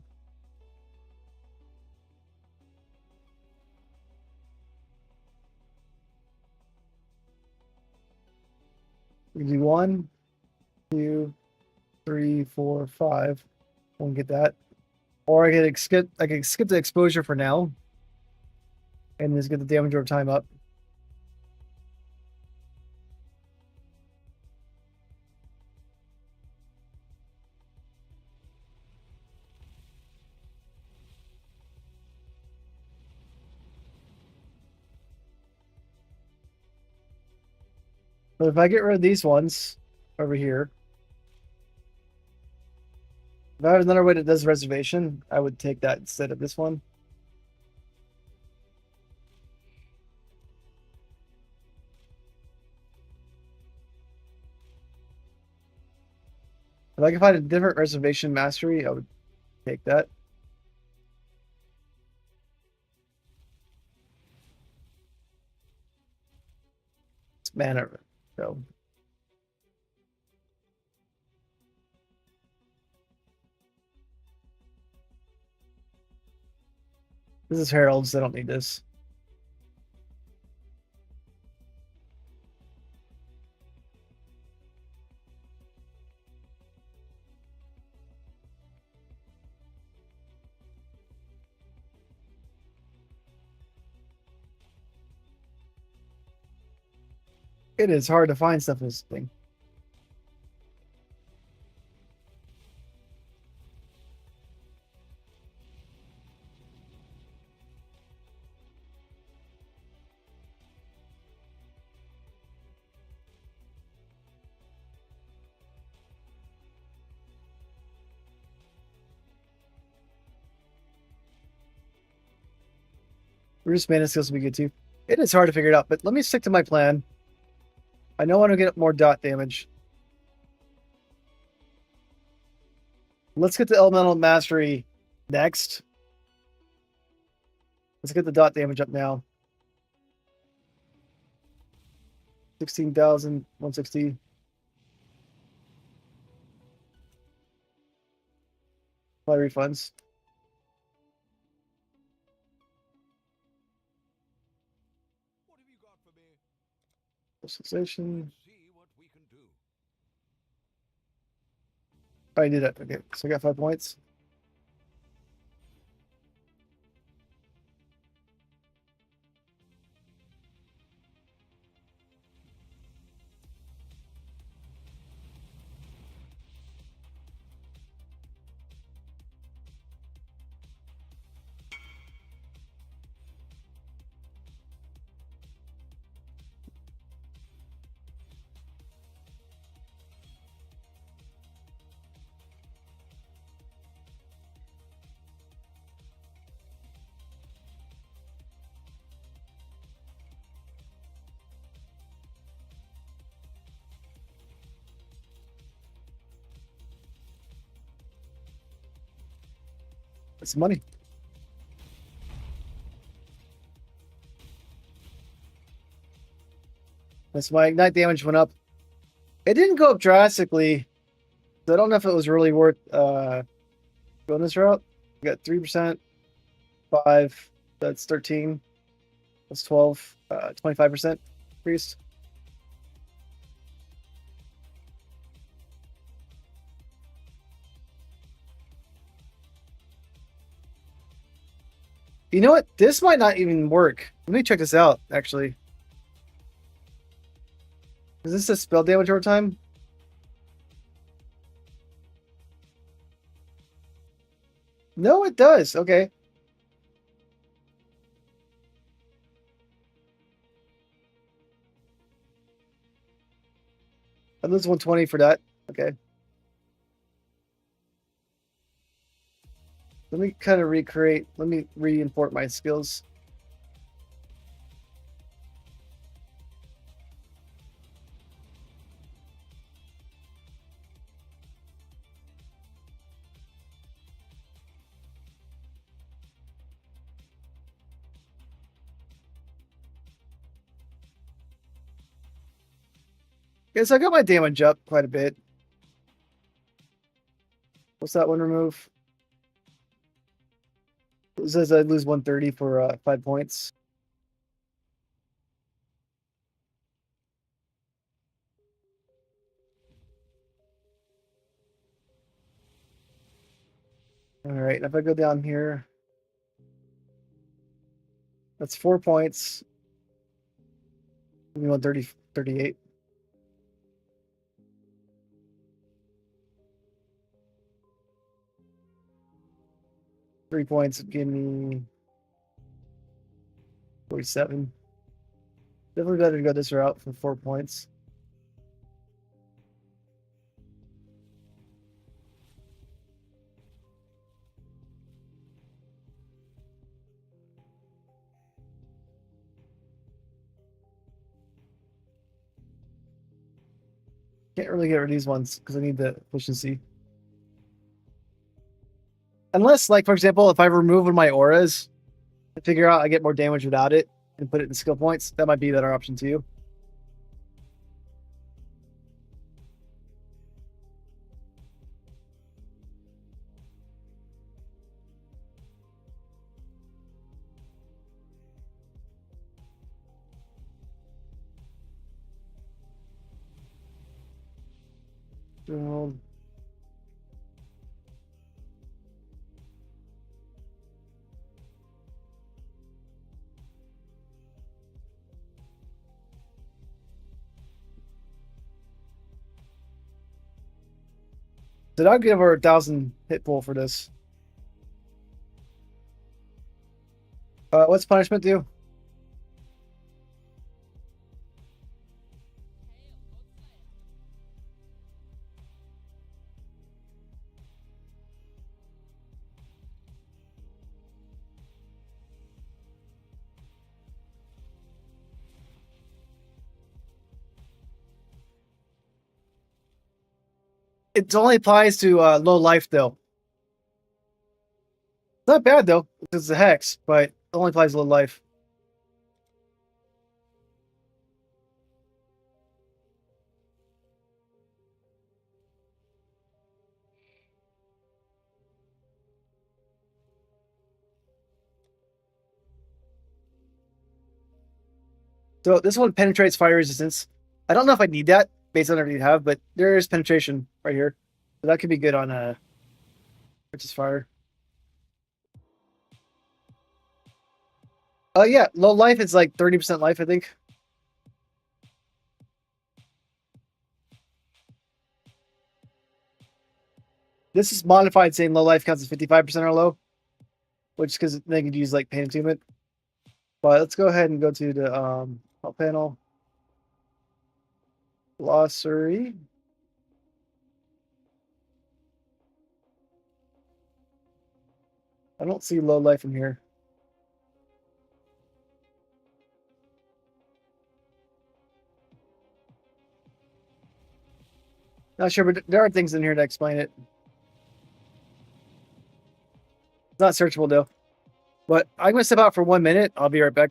We do 1, 2, 3, 4, 5. Won't get that. Or I can skip. I can skip the exposure for now, and just get the damage over time up. But if I get rid of these ones over here, if I have another way that does reservation, I would take that instead of this one. If I can find a different reservation mastery, I would take that. It's mana. So This is Heralds. I don't need this. It is hard to find stuff in this thing. Bruce Mana skills will be good too. It is hard to figure it out, but let me stick to my plan. I know I want to get more dot damage. Let's get the Elemental Mastery next. Let's get the dot damage up now. 16,160. Apply refunds. What have you got for me? Personalization. Let's see what we can do. I did it. Okay, so I got 5 points. That's money. That's my ignite damage went up. It didn't go up drastically. So I don't know if it was really worth going this route. We got 3%, 5, that's 13. That's 12, 25% increased. You know what? This might not even work. Let me check this out, actually. Is this a spell damage over time? No, it does. Okay. I lose 120 for that. Okay. Let me kind of recreate. Let me re-import my skills. Okay, so I got my damage up quite a bit. What's that one remove? It says I lose 130 for 5 points. All right, if I go down here, that's 4 points. Give me 130, 38. Three points give me 47. Definitely better to go this route for 4 points. Can't really get rid of these ones because I need the efficiency. Unless, like, for example, if I remove one of my auras to figure out I get more damage without it and put it in skill points, that might be a better option too. Shield. Did I give her 1,000 hit pool for this? What's punishment do? It only applies to low life though. Not bad though. It's a hex, but it only applies to low life. So this one penetrates fire resistance. I don't know if I need that based on everything you have, but there is penetration right here. So that could be good on which is fire. Oh yeah, low life is like 30% life, I think. This is modified saying low life counts as 55% or low, which because they could use like pain attunement. But let's go ahead and go to the help panel. Glossary. I don't see low life in here. Not sure, but there are things in here to explain it. It's not searchable though. But I'm gonna step out for 1 minute. I'll be right back.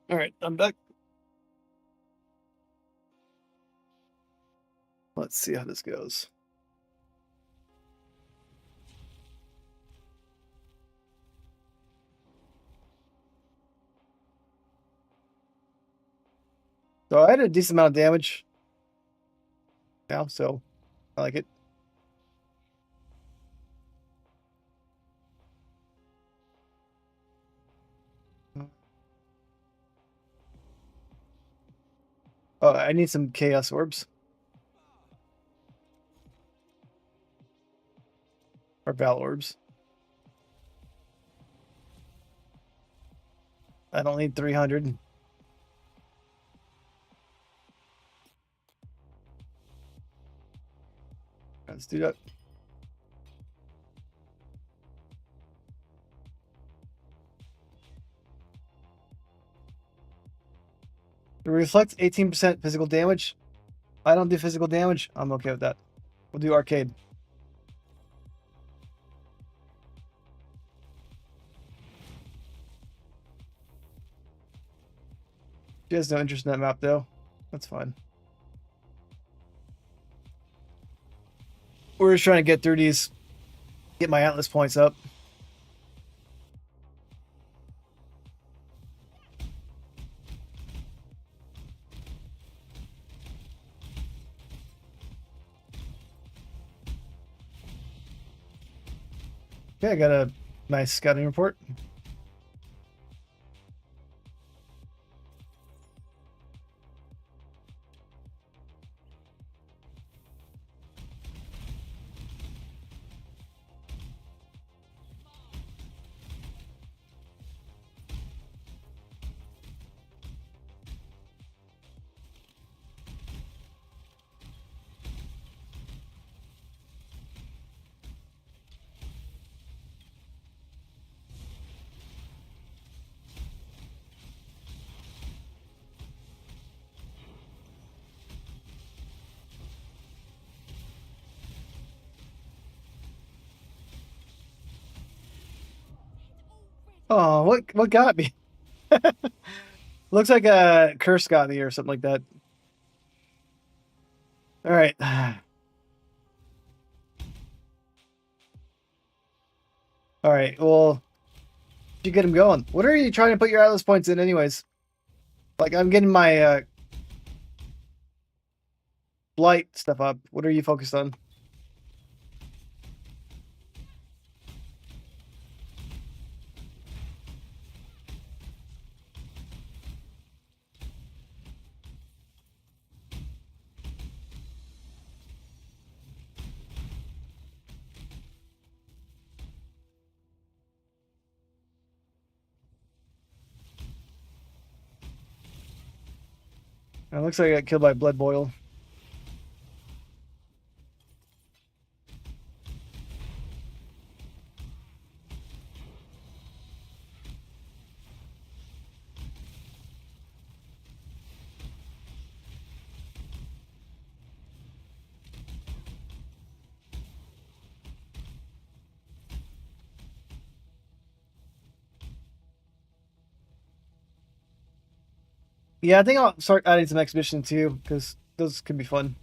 All right, I'm back. Let's see how this goes. So I had a decent amount of damage now, so I like it. Oh, I need some chaos orbs. Or Val orbs. I don't need 300. Let's do that. It reflects 18% physical damage. I don't do physical damage. I'm okay with that. We'll do arcade. She has no interest in that map, though. That's fine. We're just trying to get through these, get my Atlas points up. Okay, I got a nice scouting report. Oh, what got me? Looks like a curse got me or something like that. All right. All right. Well, you get him going. What are you trying to put your Atlas points in, anyways? Like, I'm getting my blight stuff up. What are you focused on? It looks like I got killed by blood boil. Yeah, I think I'll start adding some exhibition too, because those could be fun.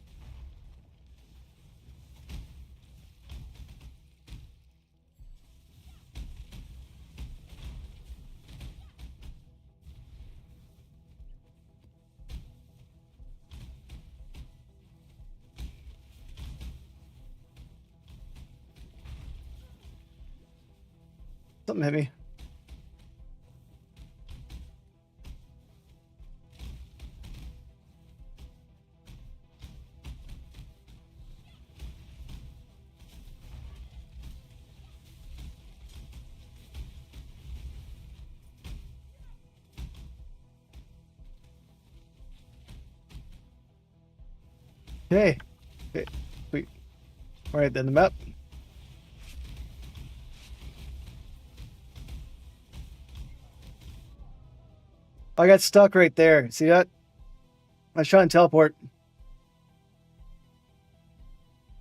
Something hit me. Okay. Okay. Sweet. All right, then the map. I got stuck right there. See that? I was trying to teleport.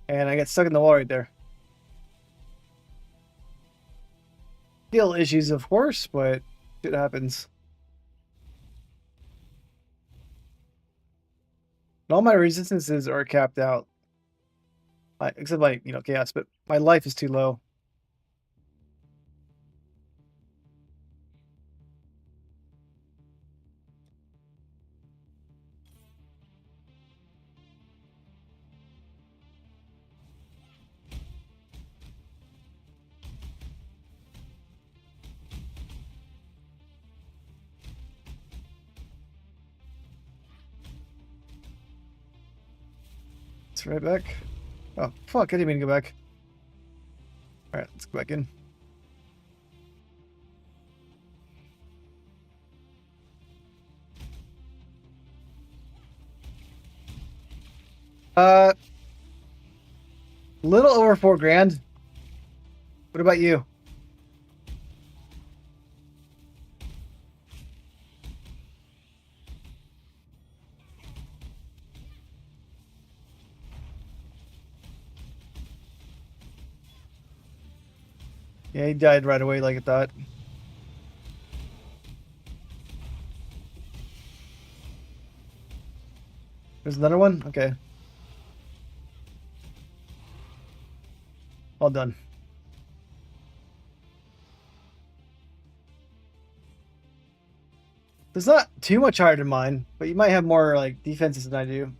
And I got stuck in the wall right there. Skill issues, of course, but it happens. And all my resistances are capped out. Except my, chaos, but my life is too low. It's right back. Oh, fuck, I didn't mean to go back. Alright, let's go back in. Little over 4 grand. What about you? Yeah, he died right away like I thought. There's another one? Okay. All done. It's not too much higher than mine, but you might have more like defenses than I do.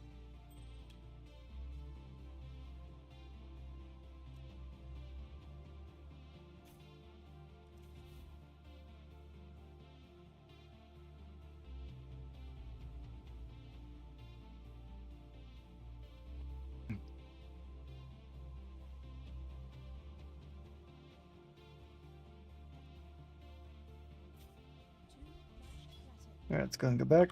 All right, it's gonna go back.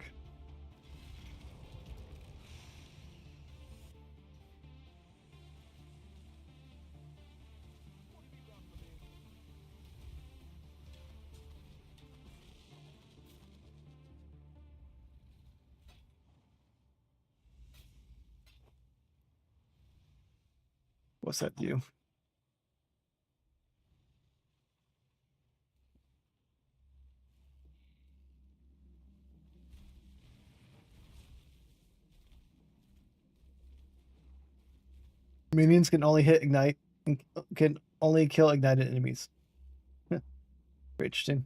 What's that do? Minions can only hit ignite and can only kill ignited enemies. Very interesting.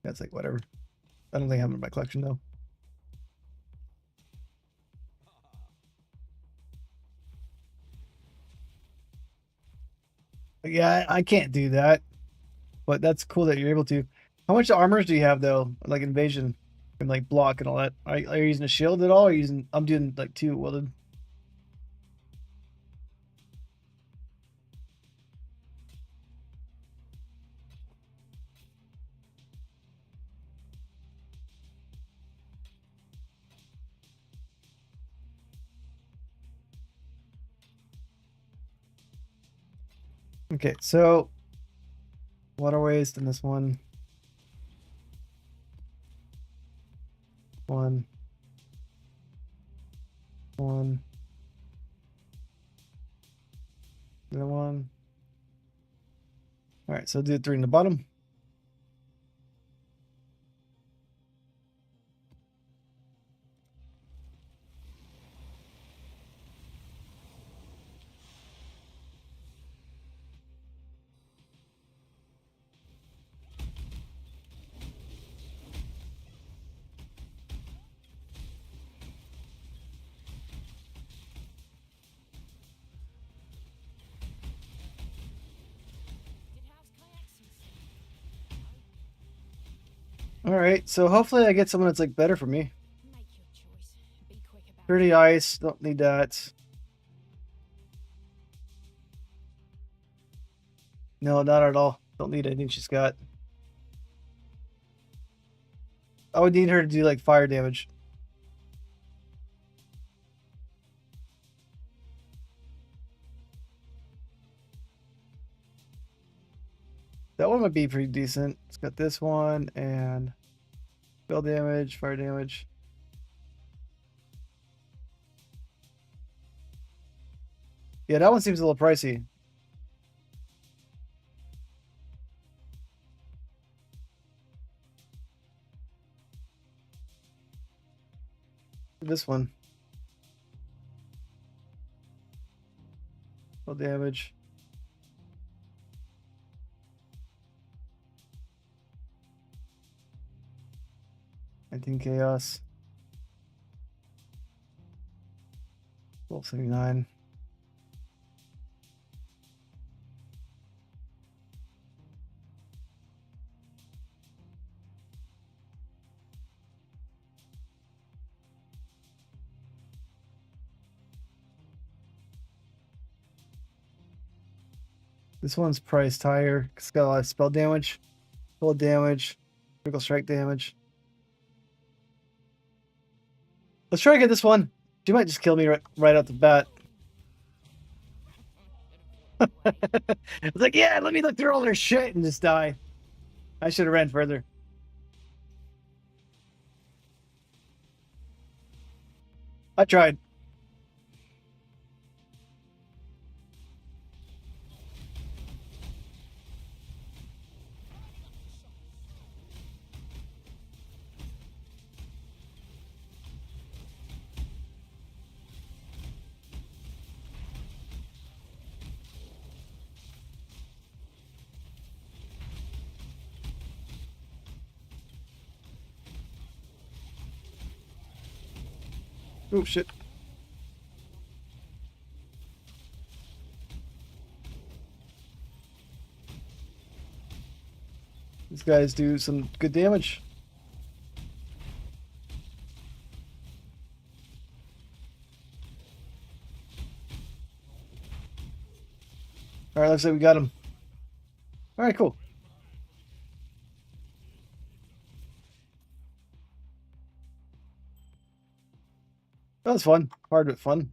That's like whatever. I don't think I have it in my collection though. But yeah, I can't do that. But that's cool that you're able to. How much armors do you have though? Like invasion and like block and all that. Are you using a shield at all? Or are you using? I'm doing like 2 wielded. Okay, so water waste in this one. One. Another one. All right, so do 3 in the bottom. All right, so hopefully I get someone that's like better for me. Make your choice. Be quick about Pretty ice, don't need that. No, not at all. Don't need anything she's got. I would need her to do like fire damage. That one might be pretty decent. It's got this one and spell damage, fire damage. Yeah, that one seems a little pricey. This one. Spell damage. I think chaos. 1279. This one's priced higher. It's got a lot of spell damage, cold damage, critical strike damage. Let's try to get this one. She might just kill me right out the bat. It's like, yeah, let me look through all their shit and just die. I should have ran further. I tried. Oh shit. These guys do some good damage. All right, looks like we got him. All right, cool. That was fun. Hard but fun.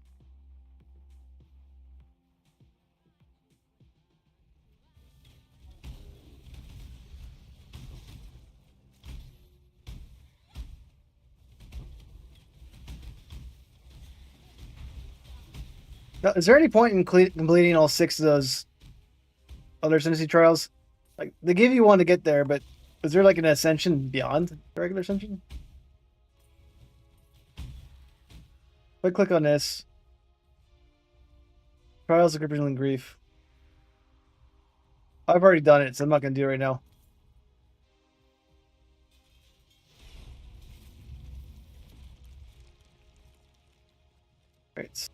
Now, is there any point in completing all 6 of those other Ascendancy trials? Like, they give you one to get there, but is there like an ascension beyond the regular ascension? If I click on this, trials of crippling grief. I've already done it, so I'm not going to do it right now. Right.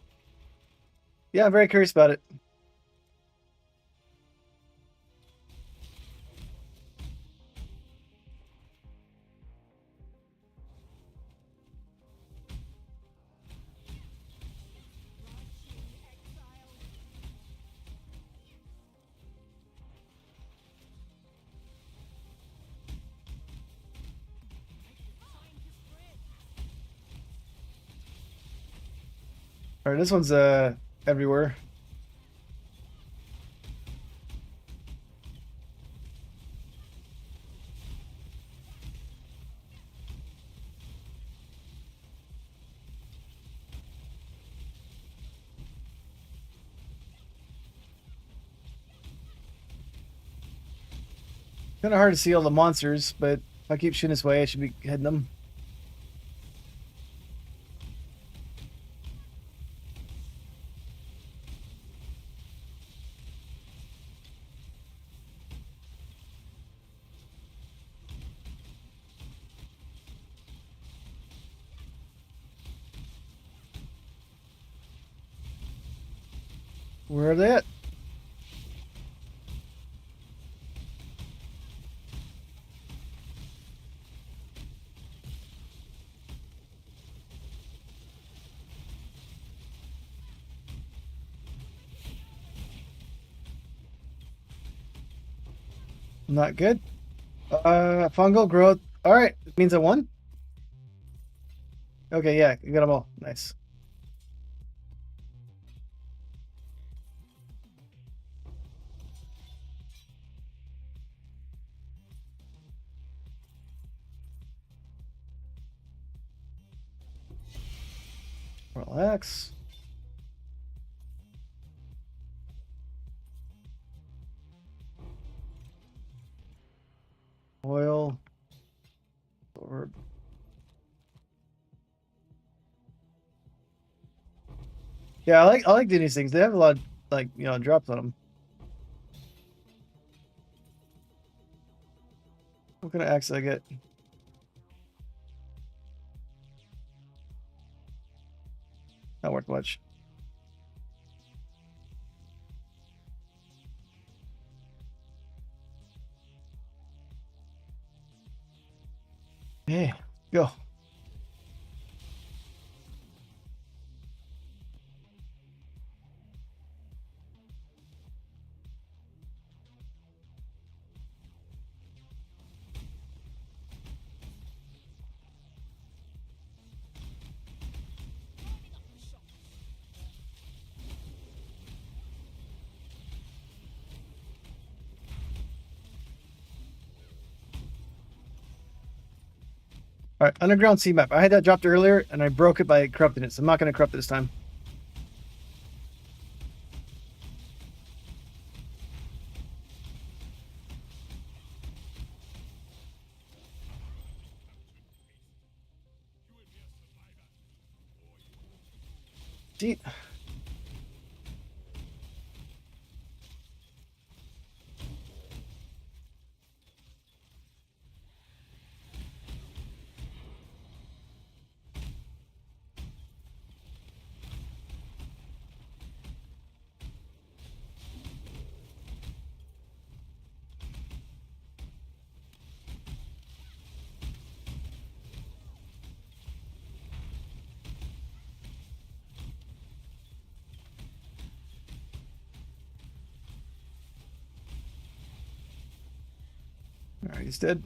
Yeah, I'm very curious about it. All right, this one's everywhere. Kind of hard to see all the monsters, but if I keep shooting this way, I should be hitting them. Where are they at? Not good. Fungal growth. All right, means I won. Okay, yeah, you got them all. Nice. Relax. Oil. Orb. Yeah, I like doing these things. They have a lot of, like, drops on them. What kind of axe did I get? Not worth much. Hey, go. All right, underground sea map. I had that dropped earlier, and I broke it by corrupting it, so I'm not going to corrupt it this time. See? Alright, he's dead.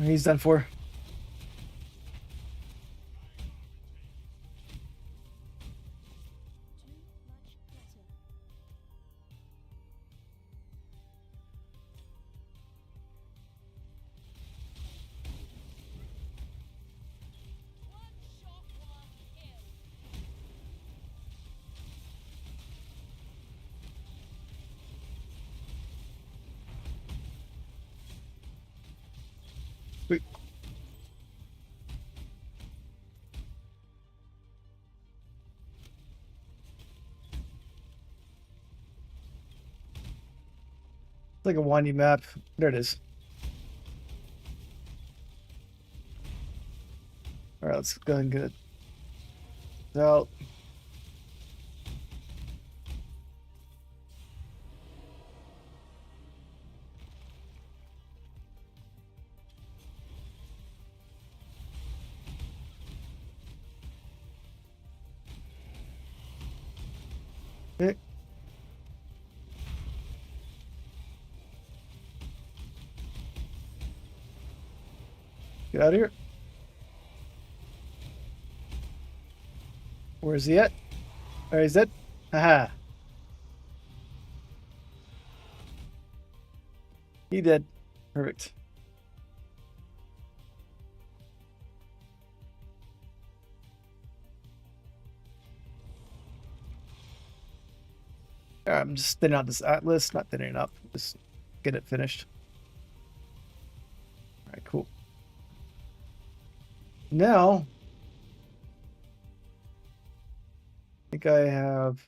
He's done for. Too much clutter. One shot, one kill. Wait. It's like a windy map. There it is. Alright, let's go and get it out. Okay. Get out of here. Where is he at? There he's dead. Haha. He did. Perfect. Alright, I'm just thinning out this atlas. Not thinning it up. Just get it finished. Alright, cool. Now, I think I have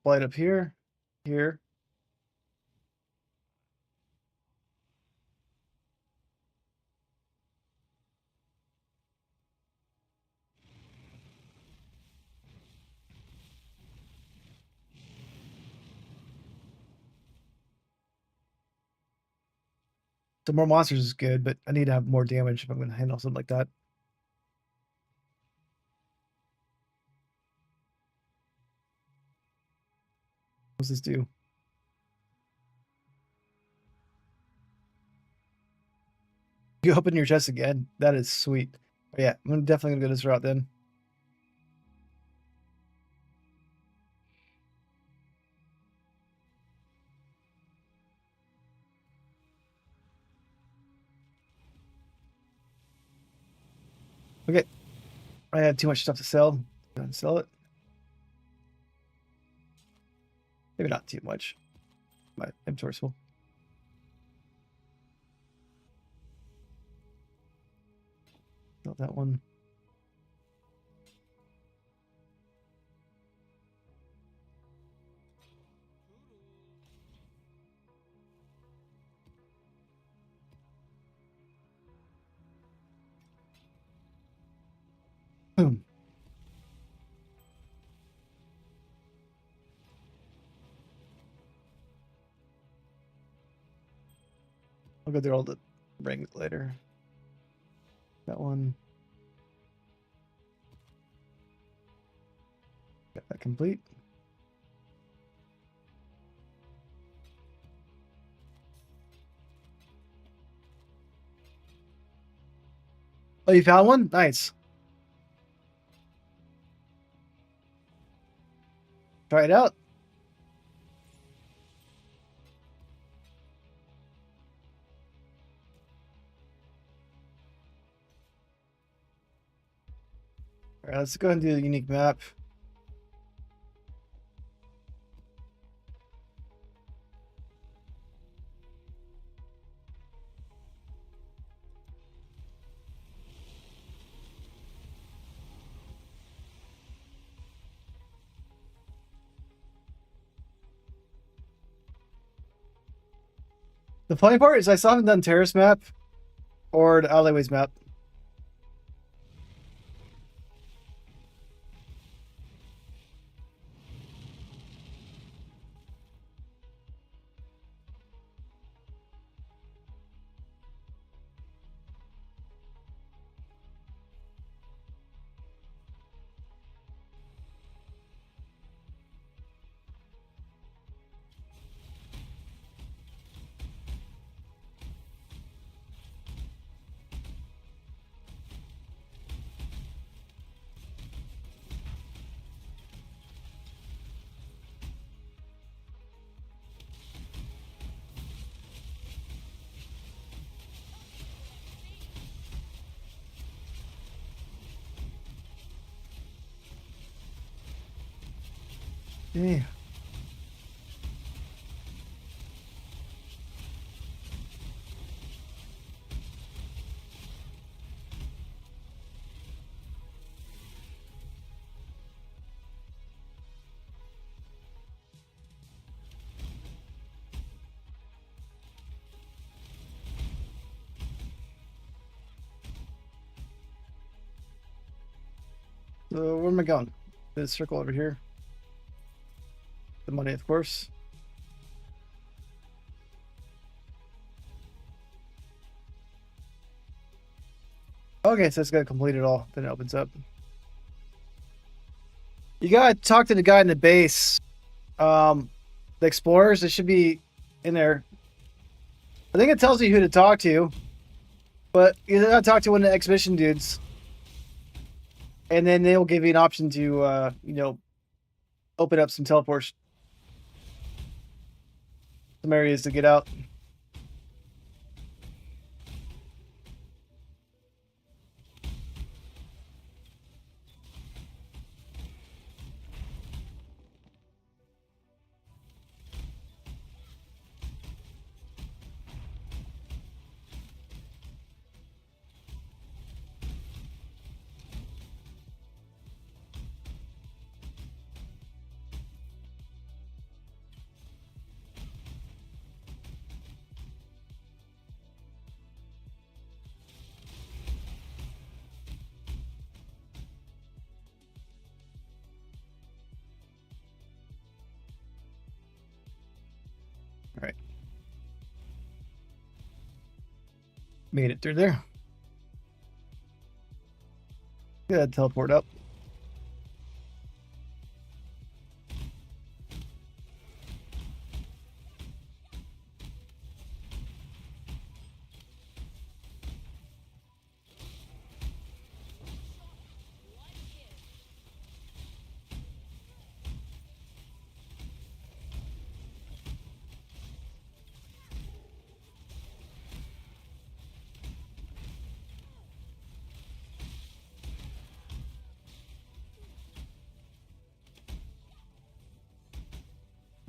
light up here, here. So more monsters is good, but I need to have more damage if I'm going to handle something like that. What's this do? You open your chest again. That is sweet. But yeah, I'm definitely gonna go this route then. Okay. I had too much stuff to sell. Go ahead and sell it. Maybe not too much. My inventory's full. Not that one. Boom. I'll go through all the rings later. That one. Got that complete. Oh, you found one? Nice. Try it out. All right, let's go ahead and do the unique map. The funny part is I still haven't done Terrace map or the Alleyways map. Yeah. So where am I going? This circle over here. The money, of course. Okay, so it's gonna complete it all. Then it opens up. You gotta talk to the guy in the base. The explorers, it should be in there. I think it tells you who to talk to, but you gotta talk to one of the exhibition dudes, and then they will give you an option to, open up some teleports, some areas to get out. All right, made it through there. Yeah, teleport up.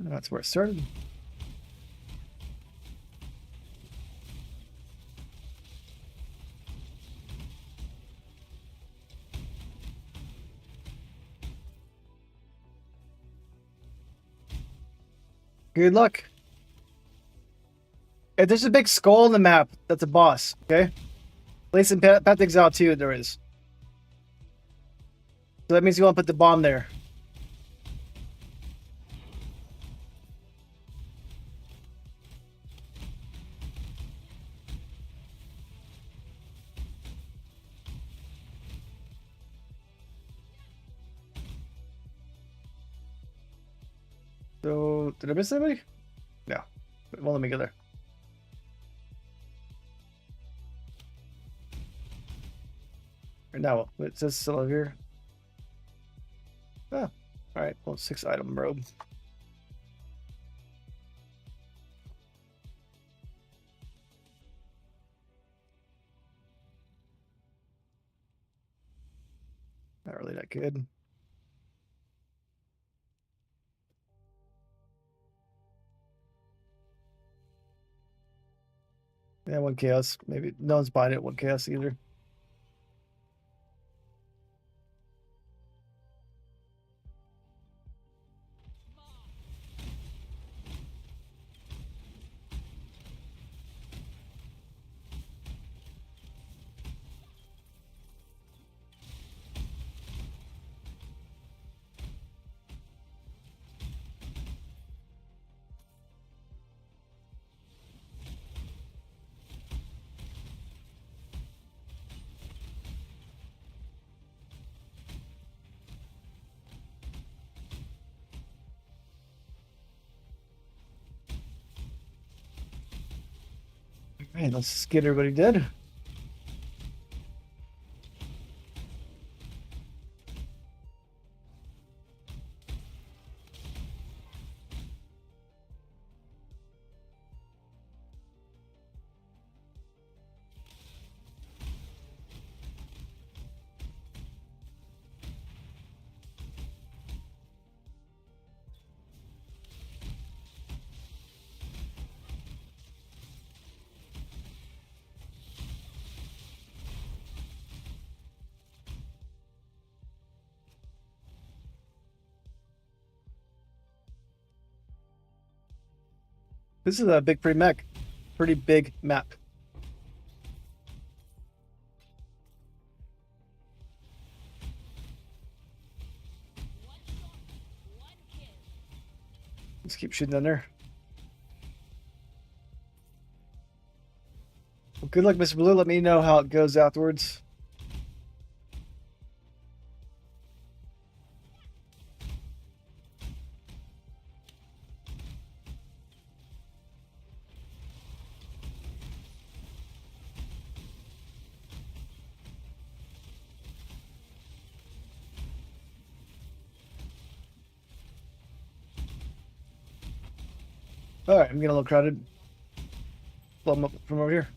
That's where it started. Good luck. If there's a big skull on the map, that's a boss, okay? At least in Path Exile 2, there is. So that means you want to put the bomb there. So, did I miss anybody? No. It won't let me go there. Right now, it says still over here. Oh, alright. Well, 6 item robe. Not really that good. Yeah, 1 chaos. Maybe no one's buying it. 1 chaos either. Alright, let's get everybody dead. This is a big, pretty big map. One shot, one kill. Let's keep shooting down there. Well, good luck, Mr. Blue. Let me know how it goes afterwards. All right, I'm getting a little crowded. Blow them up from over here.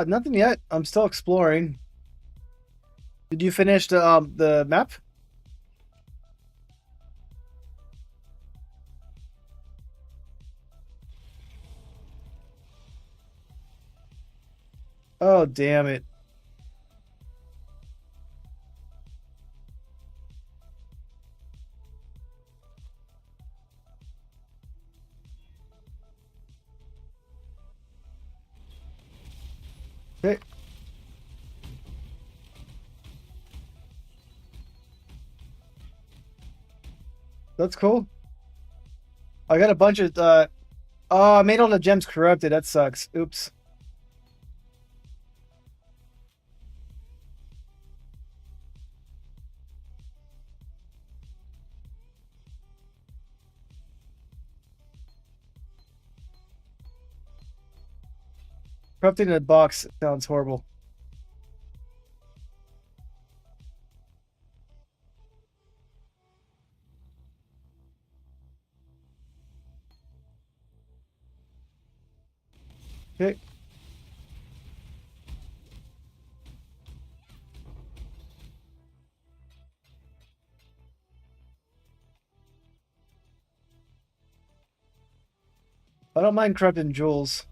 Nothing yet. I'm still exploring. Did you finish the map? Oh, damn it. Okay. That's cool. I got a bunch of oh, I made all the gems corrupted. That sucks. Oops. Corrupted in a box sounds horrible. Okay. I don't mind corrupting jewels.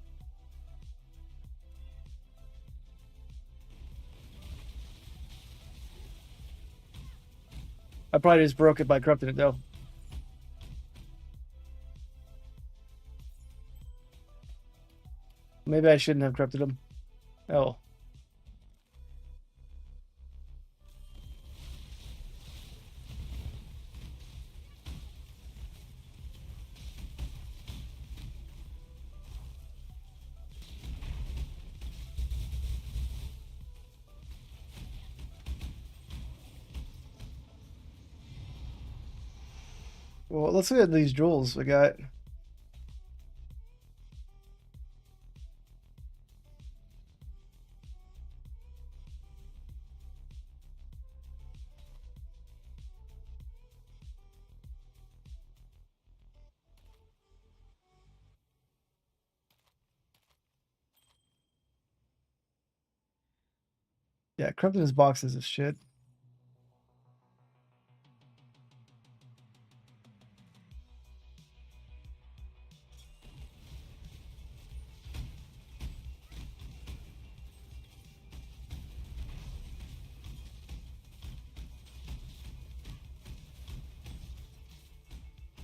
I probably just broke it by corrupting it though. Maybe I shouldn't have corrupted them. Oh. Well, let's look at these jewels we got. Yeah, corrupting his boxes is shit.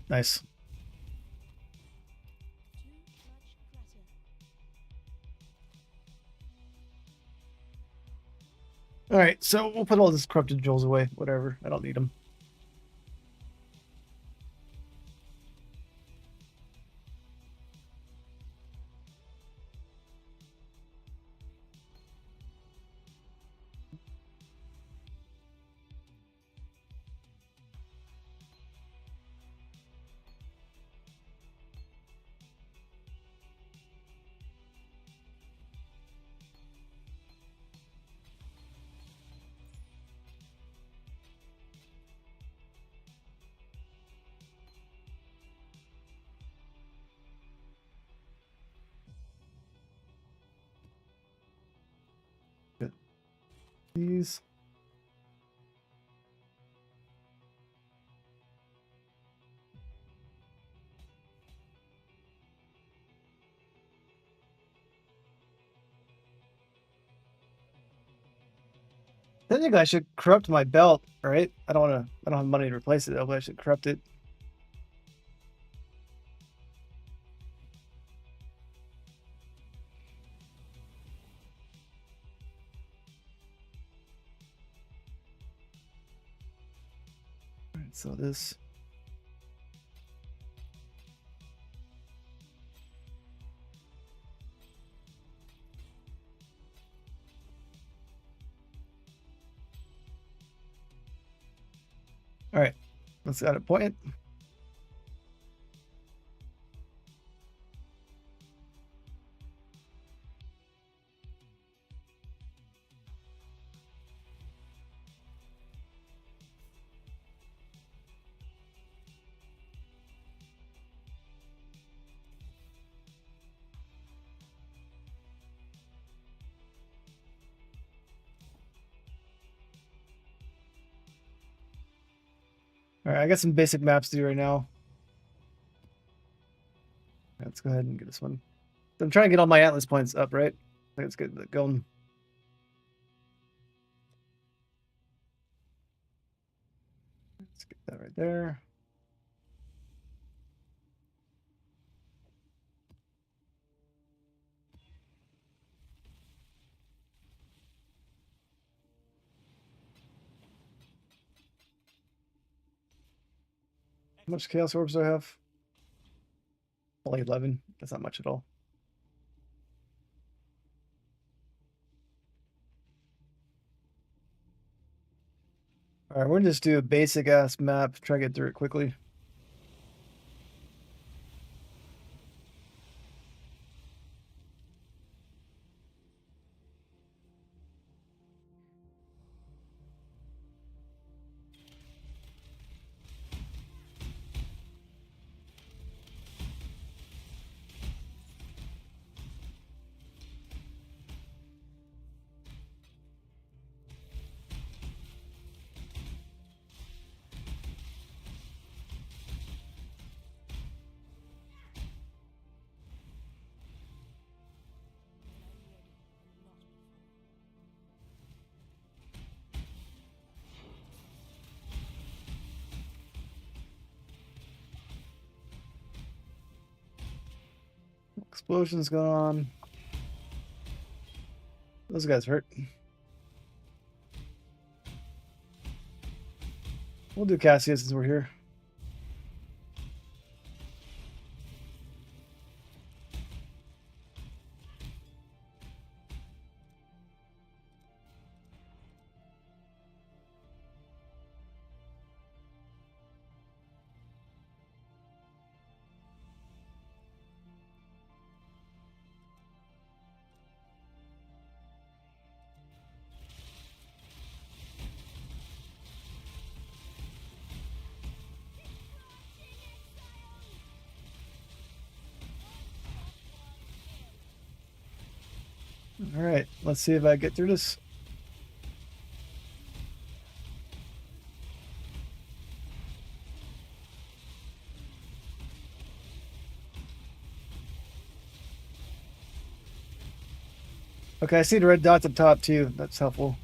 Nice. Too much clutter. All right, so we'll put all these corrupted jewels away. Whatever. I don't need them. These. I think I should corrupt my belt, right? I don't have money to replace it though, but I should corrupt it. Alright, so this. All right, let's add a point. All right, I got some basic maps to do right now. Let's go ahead and get this one. I'm trying to get all my Atlas points up, right? Let's get that going. Let's get that right there. How much Chaos Orbs do I have? Only 11. That's not much at all. All right, we're gonna just do a basic ass map, try to get through it quickly. Explosions going on. Those guys hurt. We'll do Cassius since we're here. All right, let's see if I get through this. Okay, I see the red dots up top too. That's helpful.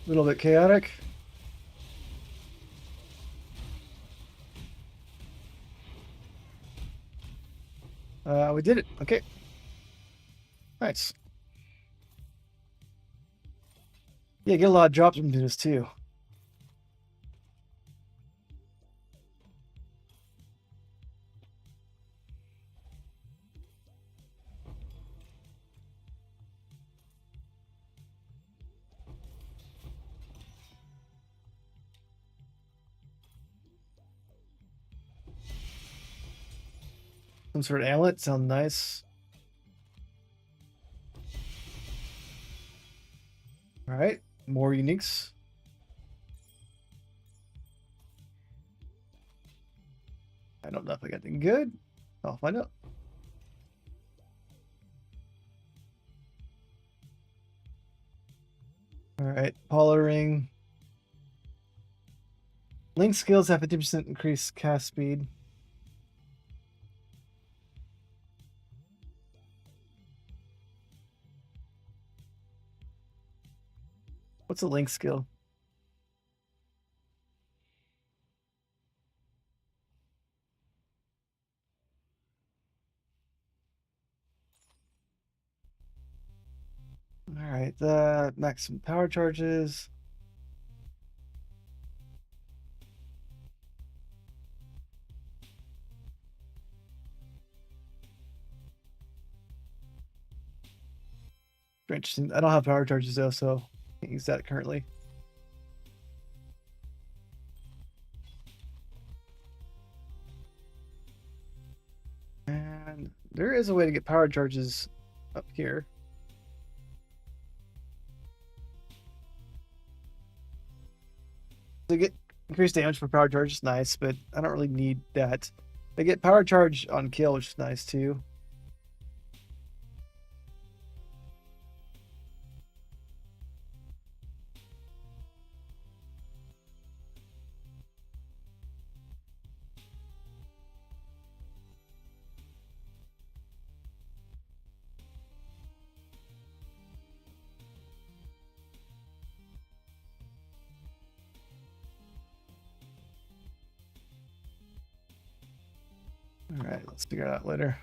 A little bit chaotic. We did it. Okay. Nice. Yeah, get a lot of drops from this too. Some sort of amulet. Sounds nice. All right. More uniques. I don't know if I got anything good. I'll find out. right, Polar Ring. Link skills have 50% increased cast speed. What's a Link skill? All right, the maximum power charges. Very interesting. I don't have power charges though, so can't use that currently. And there is a way to get power charges up here. To get increased damage for power charge is nice, but I don't really need that. They get power charge on kill, which is nice too. All right, let's figure it out later.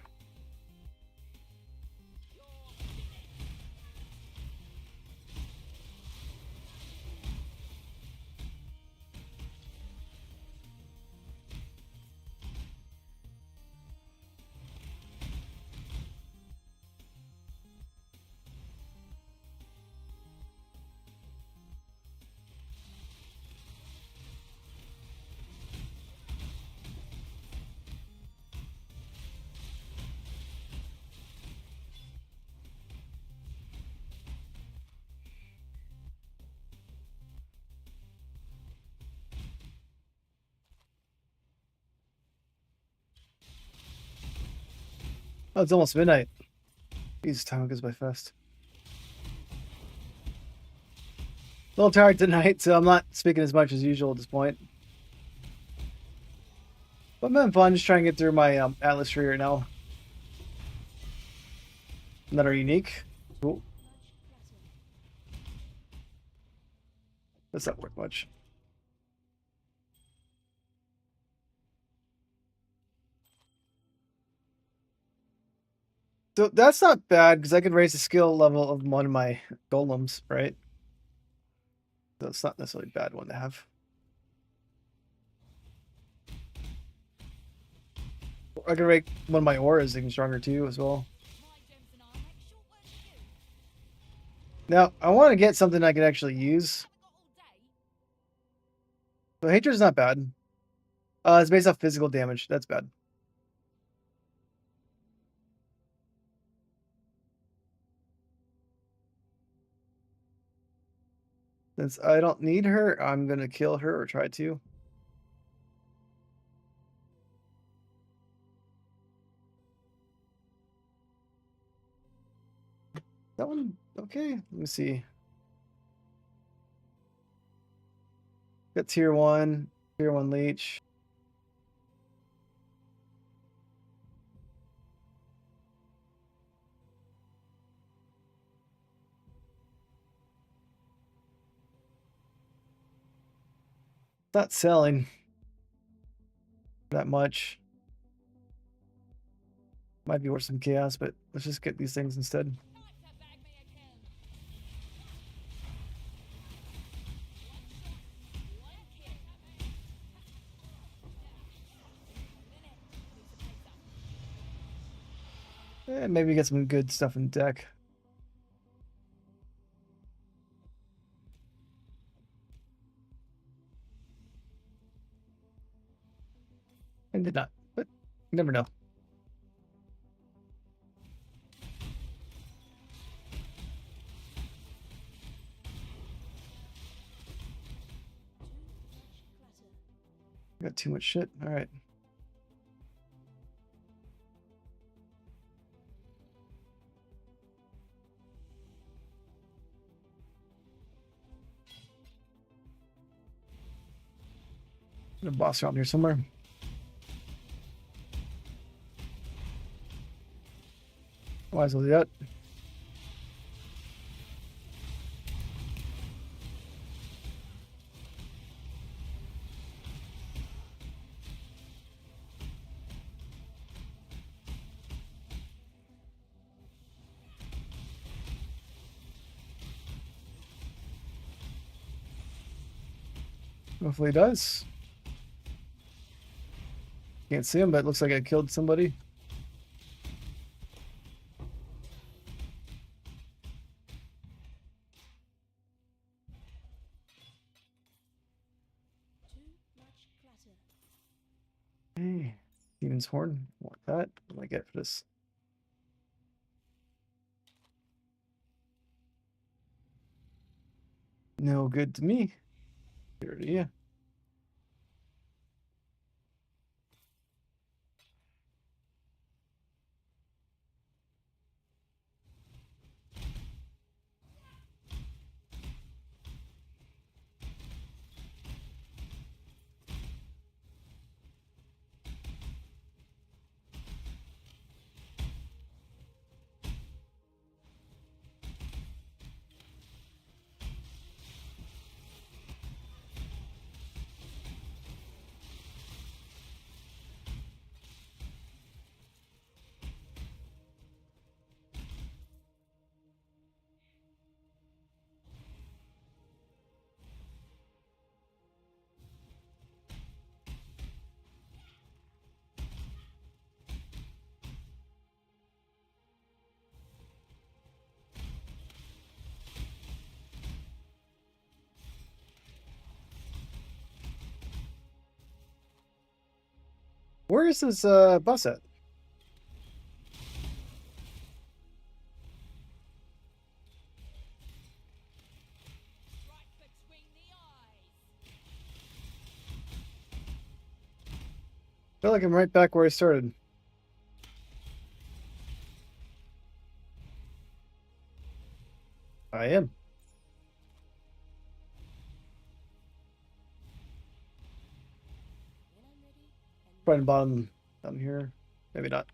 Oh, it's almost midnight. Jesus, time goes by fast. A little tired tonight, so I'm not speaking as much as usual at this point. But I'm having fun just trying to get through my Atlas tree right now. That are unique. Cool. That's not worth much. So that's not bad because I could raise the skill level of one of my golems, right? That's not necessarily a bad one to have. I could make one of my auras even stronger too as well. My gems and I make short work of you. Now, I want to get something I can actually use. Haven't got all day. So Hatred's not bad. It's based off physical damage. That's bad. Since I don't need her, I'm going to kill her or try to. That one, okay. Let me see. Got tier 1 leech. Not selling that much. Might be worth some chaos, but let's just get these things instead. Time to bag me a kill. One kill. Minute. Piece of paper. And maybe get some good stuff in deck. And did not, but you never know. Got too much shit. All right. A boss around here somewhere. Might as well do that. Hopefully it does. Can't see him, but it looks like I killed somebody. Too much clutter. Hey, Demon's Horn. Want that? What do I get for this? No good to me. Here to you. Where is this bus at? Right between the eyes. I feel like I'm right back where I started. I am. When I'm ready, and Right in the bottom down here. Maybe not.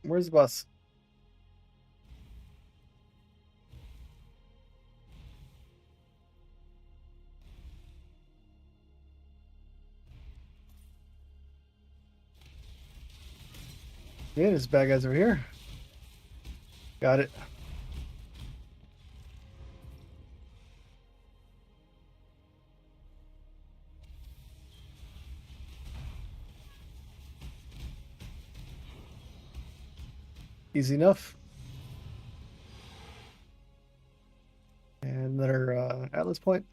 Where's the bus? Yeah, there's bad guys over here. Got it. Easy enough. And another Atlas point.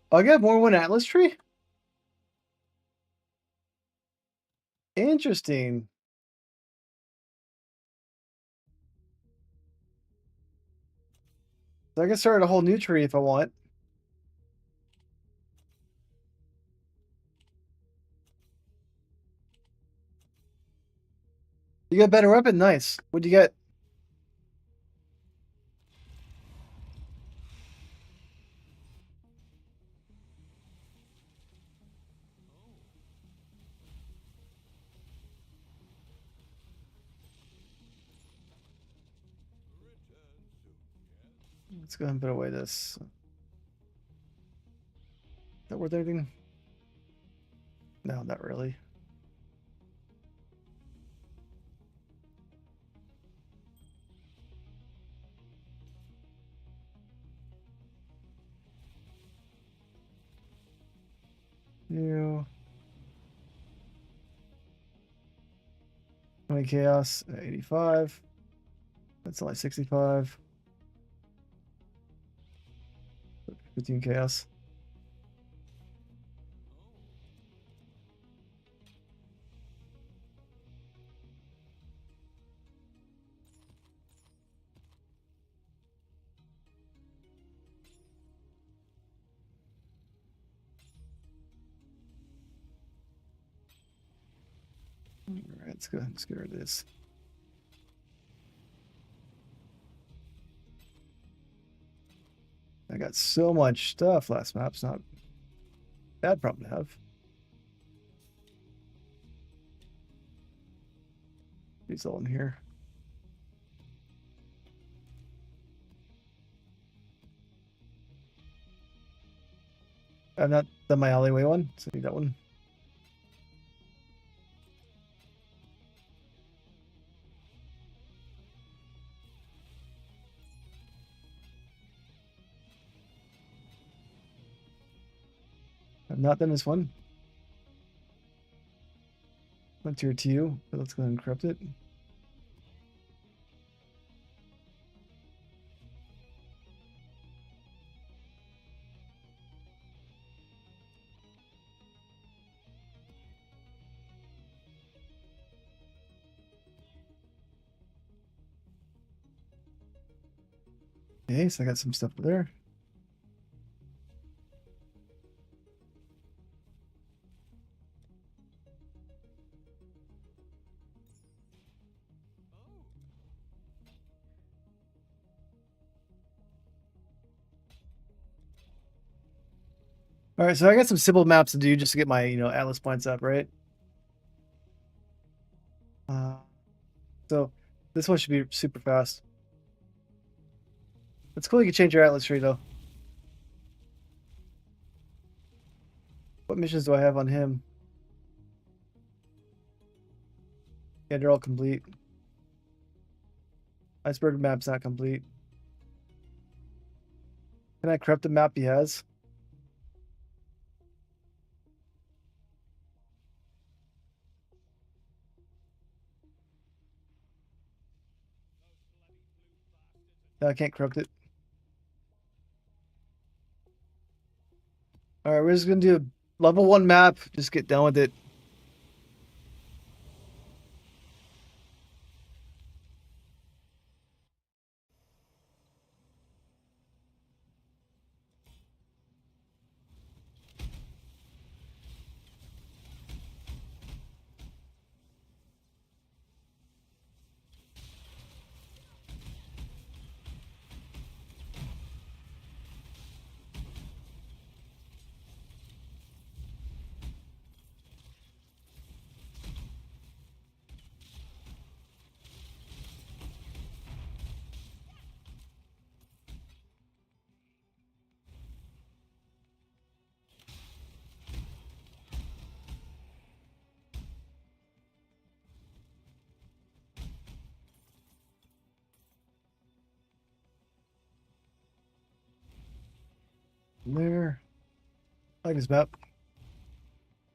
Oh, I got more than one Atlas tree? Interesting. So I can start a whole new tree if I want. You got a better weapon? Nice. What'd you get? Return soon, yes? Let's go ahead and put away this. Is that worth anything? No, not really. You. 20 chaos, 85. That's only 65. 15 chaos. All right, let's go ahead and let's get rid of this. I got so much stuff last map. It's not a bad problem to have. These all in here. I've not done my alleyway one, so I need that one. I've not done this one. Went tier 2, but let's go ahead and corrupt it. Okay, so I got some stuff there. All right, so I got some simple maps to do just to get my, Atlas points up, right? So this one should be super fast. It's cool you can change your Atlas tree though. What missions do I have on him? Yeah, they're all complete. Iceberg map's not complete. Can I corrupt the map he has? No, I can't corrupt it. All right, we're just gonna do a level 1 map. Just get done with it. There. I like this map.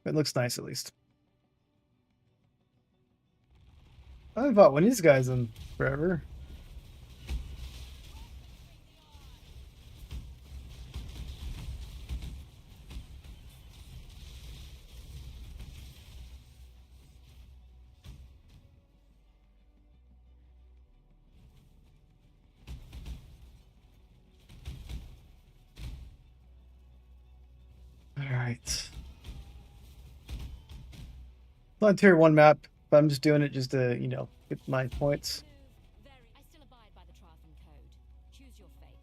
It looks nice at least. I haven't fought one of these guys in forever. All right. It's on tier 1 map, but I'm just doing it just to, get my points. I still abide by the Triathlon code. Choose your fate.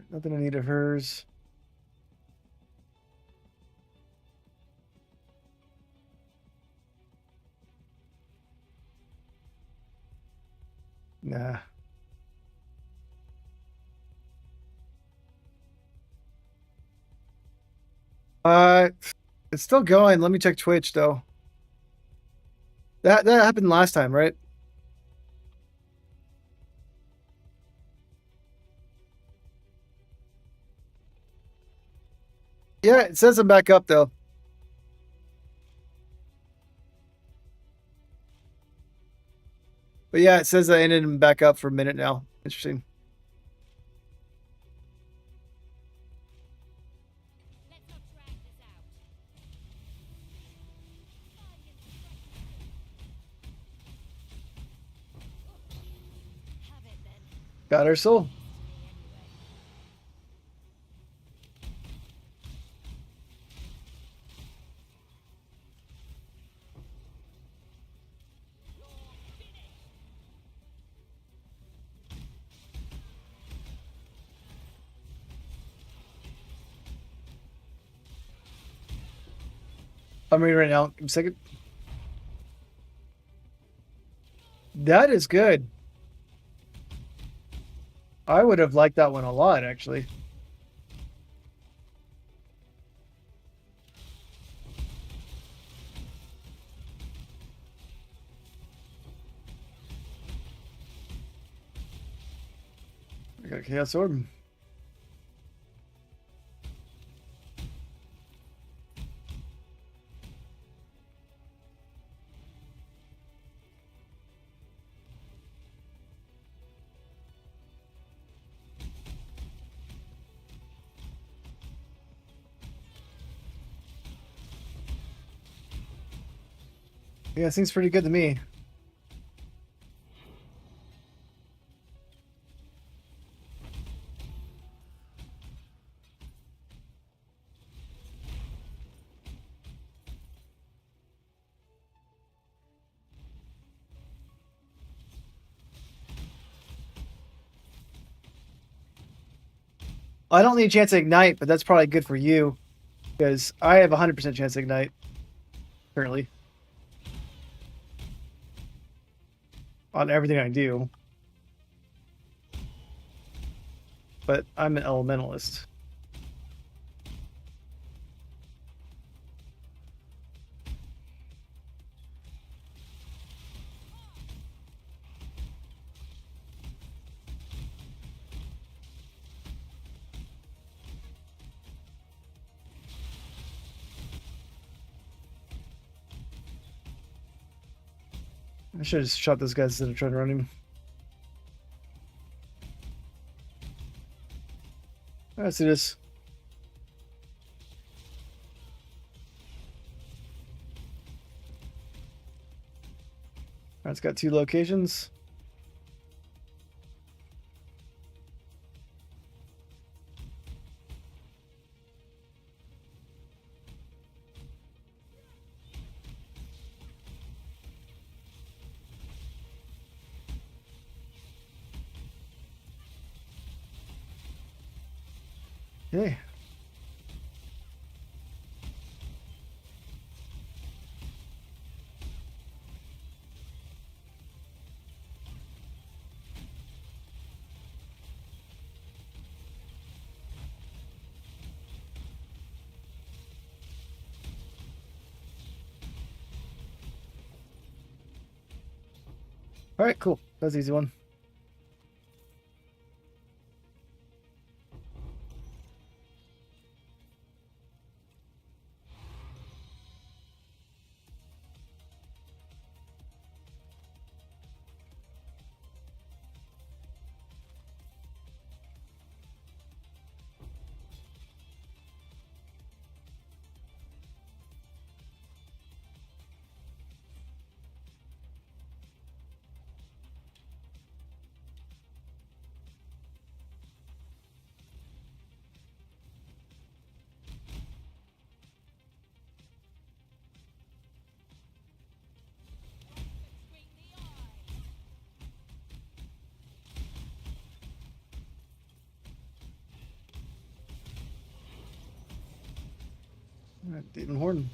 Nothing I need of hers. Nah. It's still going. Let me check Twitch though. That happened last time, right? Yeah, it says I'm back up though. But yeah, it says I ended him back up for a minute now. Interesting. Let's not drag this out. Got her soul. I'm reading right now. Give me a second. That is good. I would have liked that one a lot, actually. I got a Chaos Orb. Yeah, it seems pretty good to me. I don't need a chance to ignite, but that's probably good for you because I have 100% chance to ignite currently on everything I do. But I'm an elementalist. I should have just shot those guys instead of trying to run him. Let's do this. Alright, it's got 2 locations. Okay. Alright, cool. That's an easy one. Alright, Demon Horn.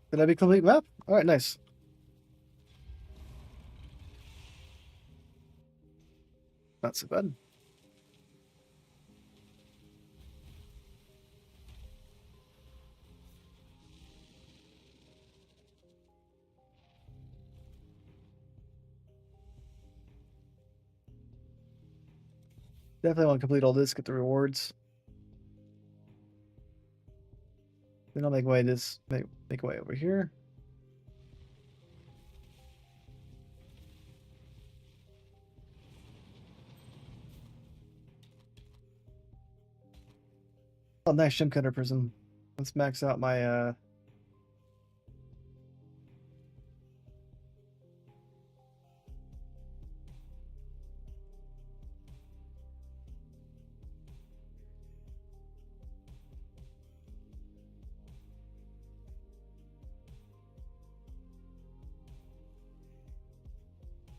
Did I be complete map? Alright, nice. Not so bad. Definitely want to complete all this, get the rewards. Then I'll make way this make way over here. Oh, nice Shim Cutter Prism. Let's max out my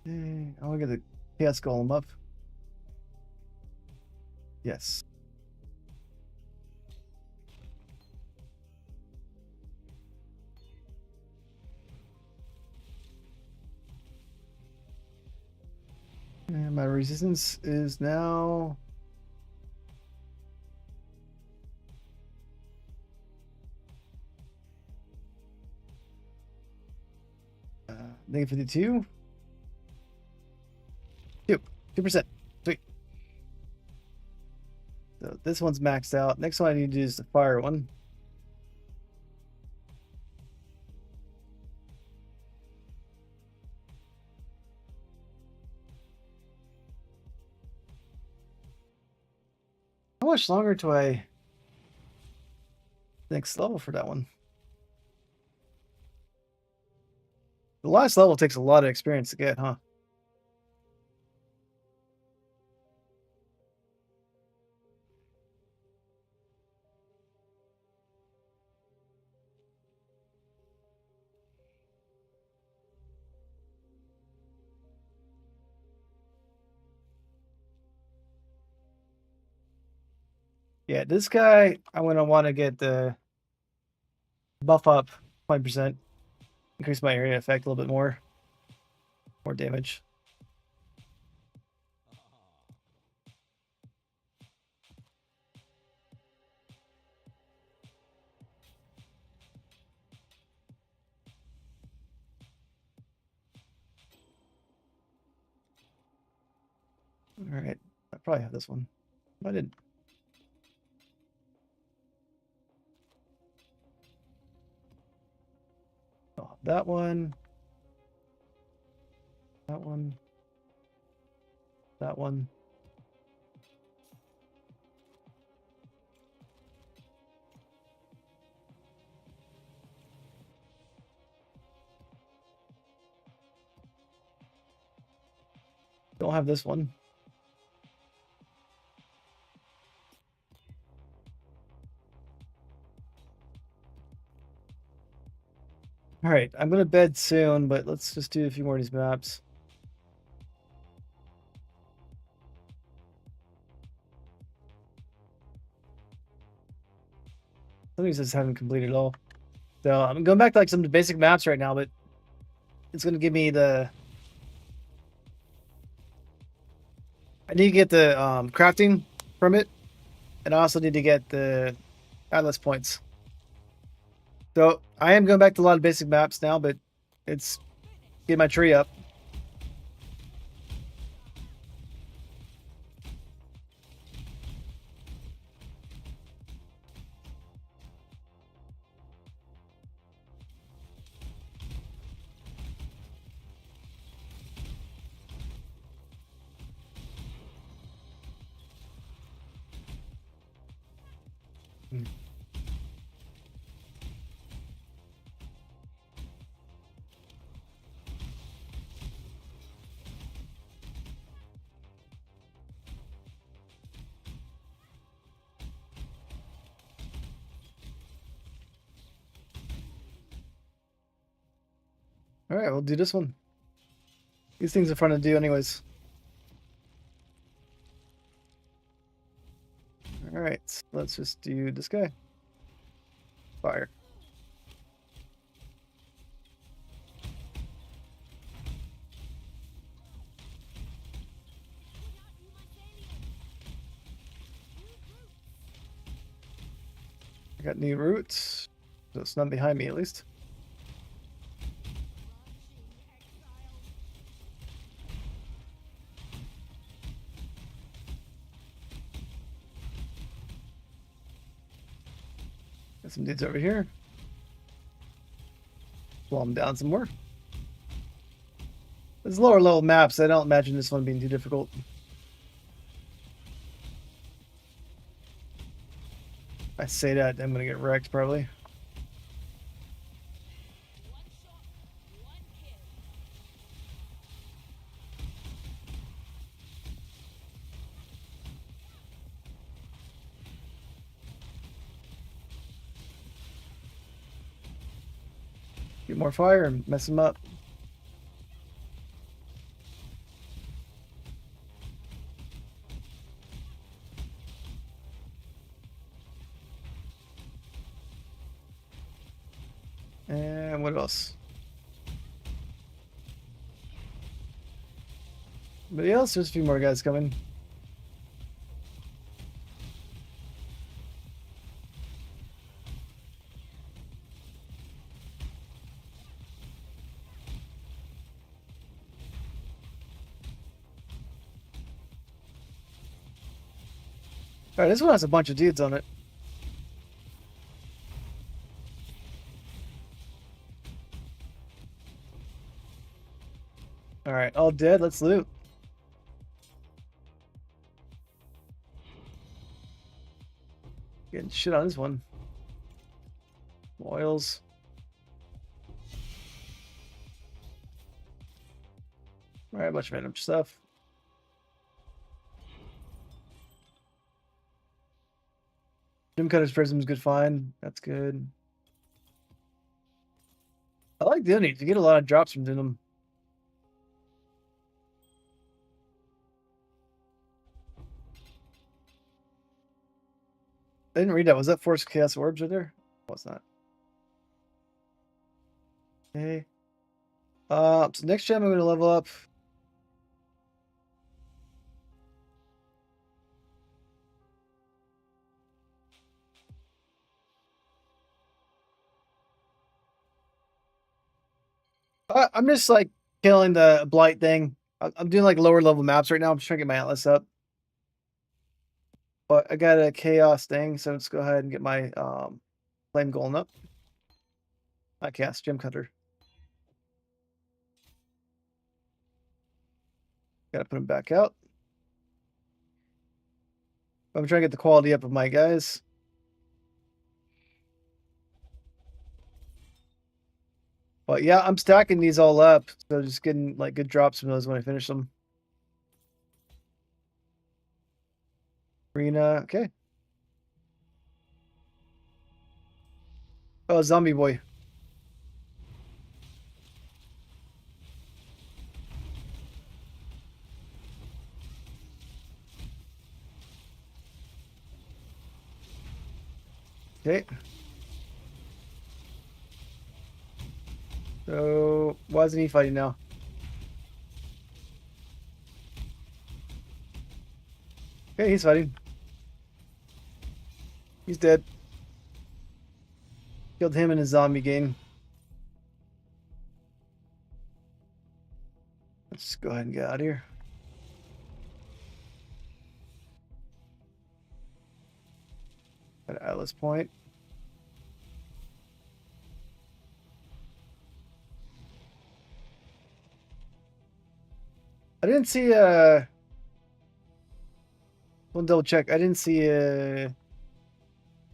I want to get the Chaos Golem up. Yes. And my resistance is now -52. 2%. Sweet. So this one's maxed out. Next one I need to do is the fire one. How much longer do I next level for that one? The last level takes a lot of experience to get, huh? Yeah, this guy, I'm going to want to get the buff up 20%, increase my area effect a little bit more damage. All right, I probably have this one. I didn't. I'll have that one. That one. That one. Don't have this one. All right, I'm gonna bed soon, but let's just do a few more of these maps. Some of these just haven't completed at all. So I'm going back to like some of the basic maps right now, but it's gonna give me the. I need to get the crafting from it, and I also need to get the atlas points. So I am going back to a lot of basic maps now, but it's get my tree up. All right, we'll do this one. These things are fun to do anyways. All right, let's just do this guy. Fire. I got new roots, so it's not behind me at least. Got some dudes over here. Slow them down some more. There's lower level maps. I don't imagine this one being too difficult. I say that, I'm gonna get wrecked probably. Get more fire and mess them up. And what else? Anybody else? There's a few more guys coming. Alright, this one has a bunch of dudes on it. Alright, all dead. Let's loot. Getting shit on this one. Oils. Alright, a bunch of random stuff. Gem Cutter's Prism's good find. That's good. I like doing it. You get a lot of drops from doing them. I didn't read that. Was that Force Chaos Orbs right there? No, it's not. Okay. So next gem I'm going to level up. I'm just like killing the blight thing. I'm doing like lower level maps right now. I'm just trying to get my atlas up. But I got a chaos thing, so let's go ahead and get my flame golem up. I cast gem cutter. Gotta put him back out. I'm trying to get the quality up of my guys. But yeah, I'm stacking these all up, so just getting like good drops from those when I finish them. Arena, okay. Oh, zombie boy. Okay. So why isn't he fighting now? Okay, he's fighting. He's dead. Killed him in his zombie game. Let's go ahead and get out of here. At Atlas Point. I didn't see we'll double check. I didn't see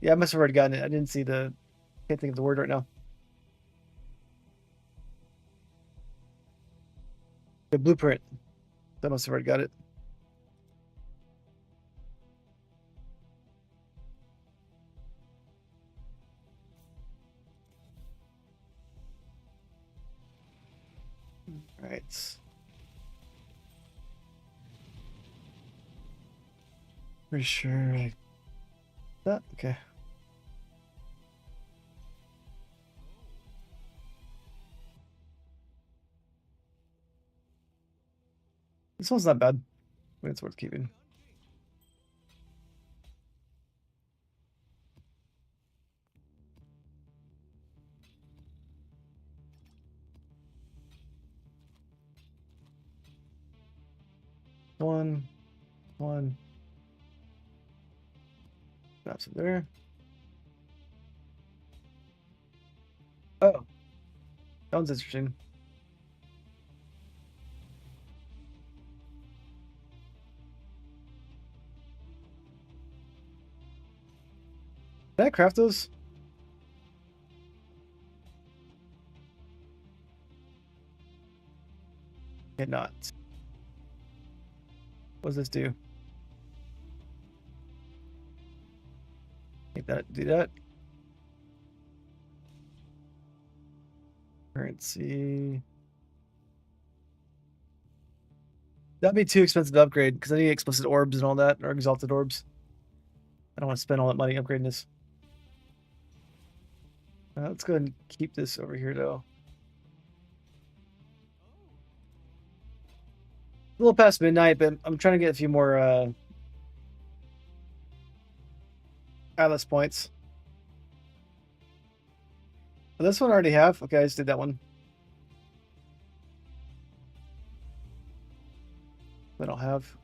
yeah, I must have already gotten it. I didn't see the can't think of the word right now. The blueprint. I must have already got it. All right. Pretty sure I that okay. This one's not bad. I mean, it's worth keeping. One. That's it there. Oh, that one's interesting. Can I craft those? Cannot. What does this do? Make that do that. Currency. That'd be too expensive to upgrade because I need explicit orbs and all that, or exalted orbs. I don't want to spend all that money upgrading this. Let's go ahead and keep this over here, though. A little past midnight, but I'm trying to get a few more Atlas points. Oh, this one I already have. Okay, I just did that one. I don't have.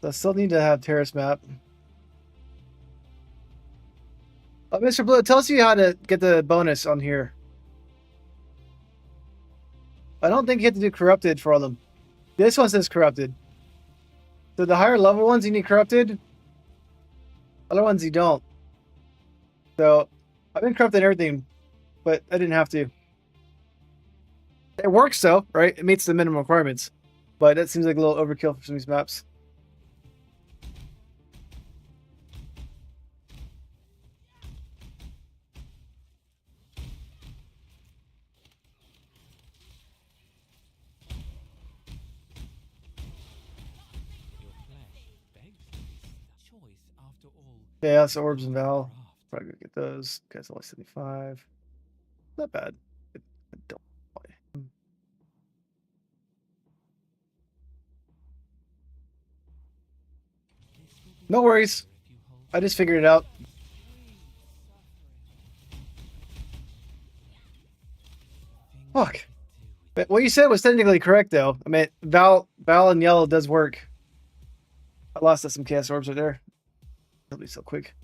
So I still need to have terrace map. Oh, Mr. Blue, tell us you how to get the bonus on here. I don't think you have to do corrupted for all of them. This one says corrupted. So the higher level ones you need corrupted. Other ones you don't. So I've been corrupting everything, but I didn't have to. It works though, right? It meets the minimum requirements. But that seems like a little overkill for some of these maps. Your flesh begs this choice after all. Chaos Orbs and Val. Probably gonna get those. Guys, only 75. Not bad. I don't play. No worries. I just figured it out. Fuck. But what you said was technically correct, though. I mean, Val and yellow does work. I lost some chaos orbs right there. It'll be so quick.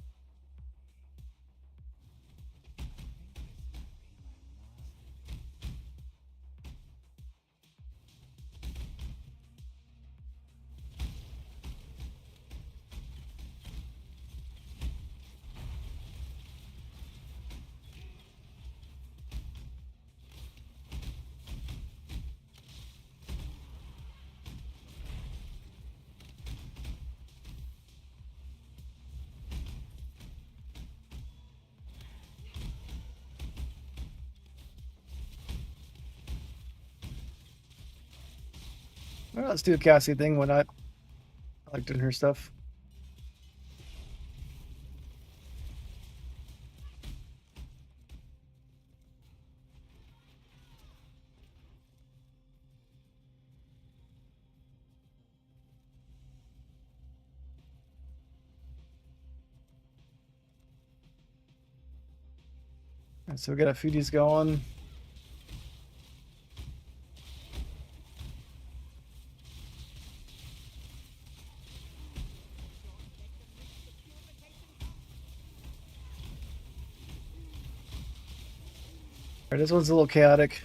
Well, let's do a Cassie thing. Why not? I like doing her stuff. Alright, so we got a few of these going. Alright, this one's a little chaotic.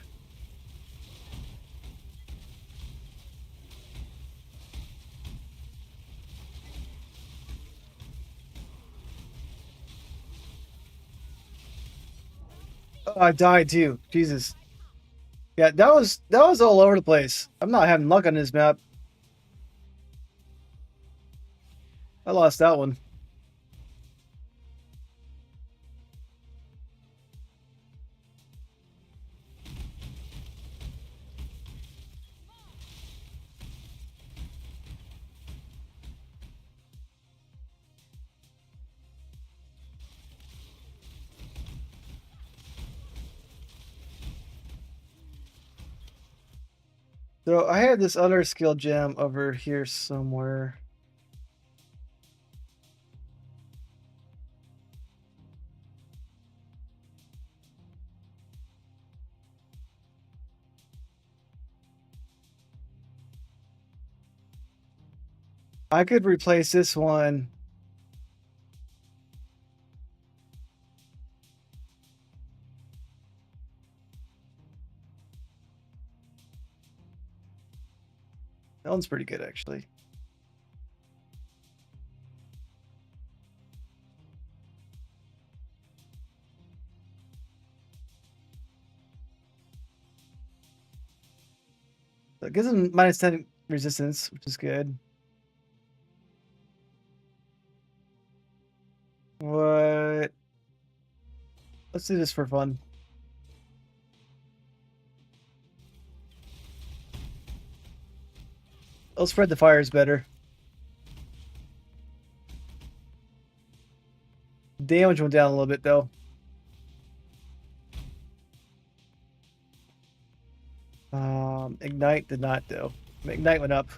Oh, I died too. Jesus. Yeah, that was all over the place. I'm not having luck on this map. I lost that one. So I had this other skill gem over here somewhere. I could replace this one. That one's pretty good, actually. So it gives him minus 10 resistance, which is good. What? Let's do this for fun. I'll spread the fires better. Damage went down a little bit though. Ignite did not though. Ignite went up.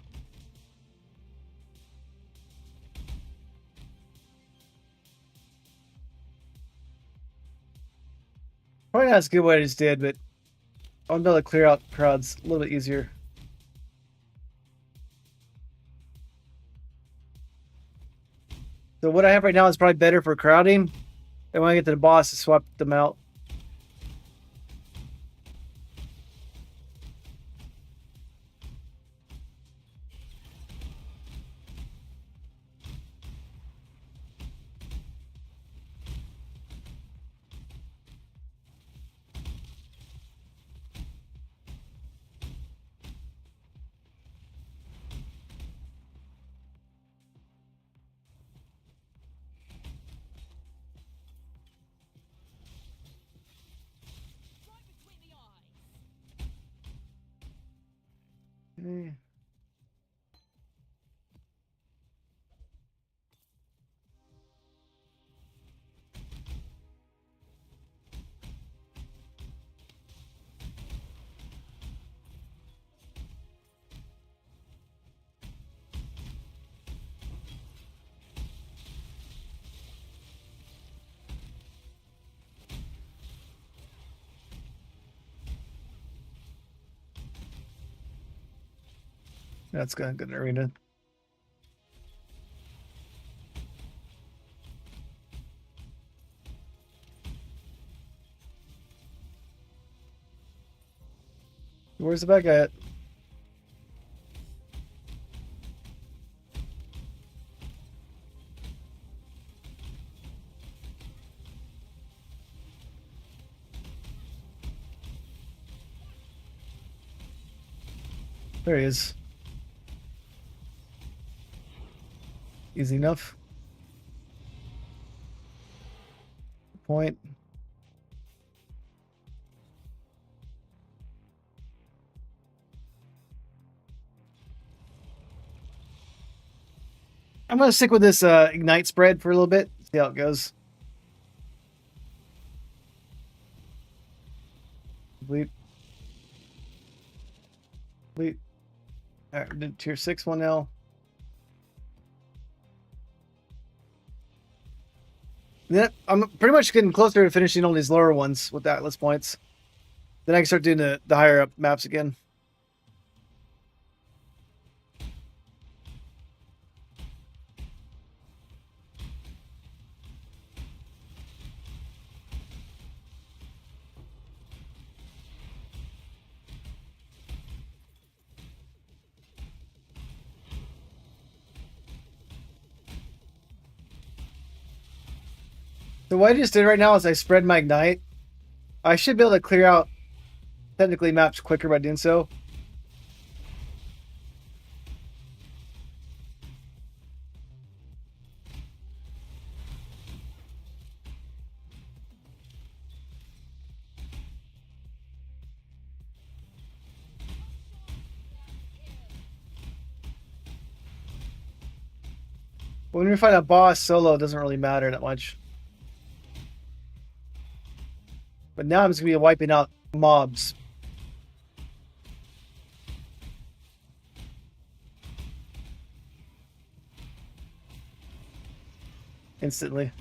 Probably not as good what I just did, but I'll be able to clear out crowds a little bit easier. So what I have right now is probably better for crowding. And when I get to the boss, to swap them out. Okay. That's gonna go to arena. Where's the bad guy at? There he is. Easy enough. Point. I'm gonna stick with this ignite spread for a little bit. See how it goes. Complete. Complete. All right, did tier 6 one now. Then I'm pretty much getting closer to finishing all these lower ones with the Atlas points. Then I can start doing the higher up maps again. So what I just did right now is I spread my ignite. I should be able to clear out technically maps quicker by doing so. When we fight a boss solo, it doesn't really matter that much. But now I'm just gonna be wiping out mobs. Instantly.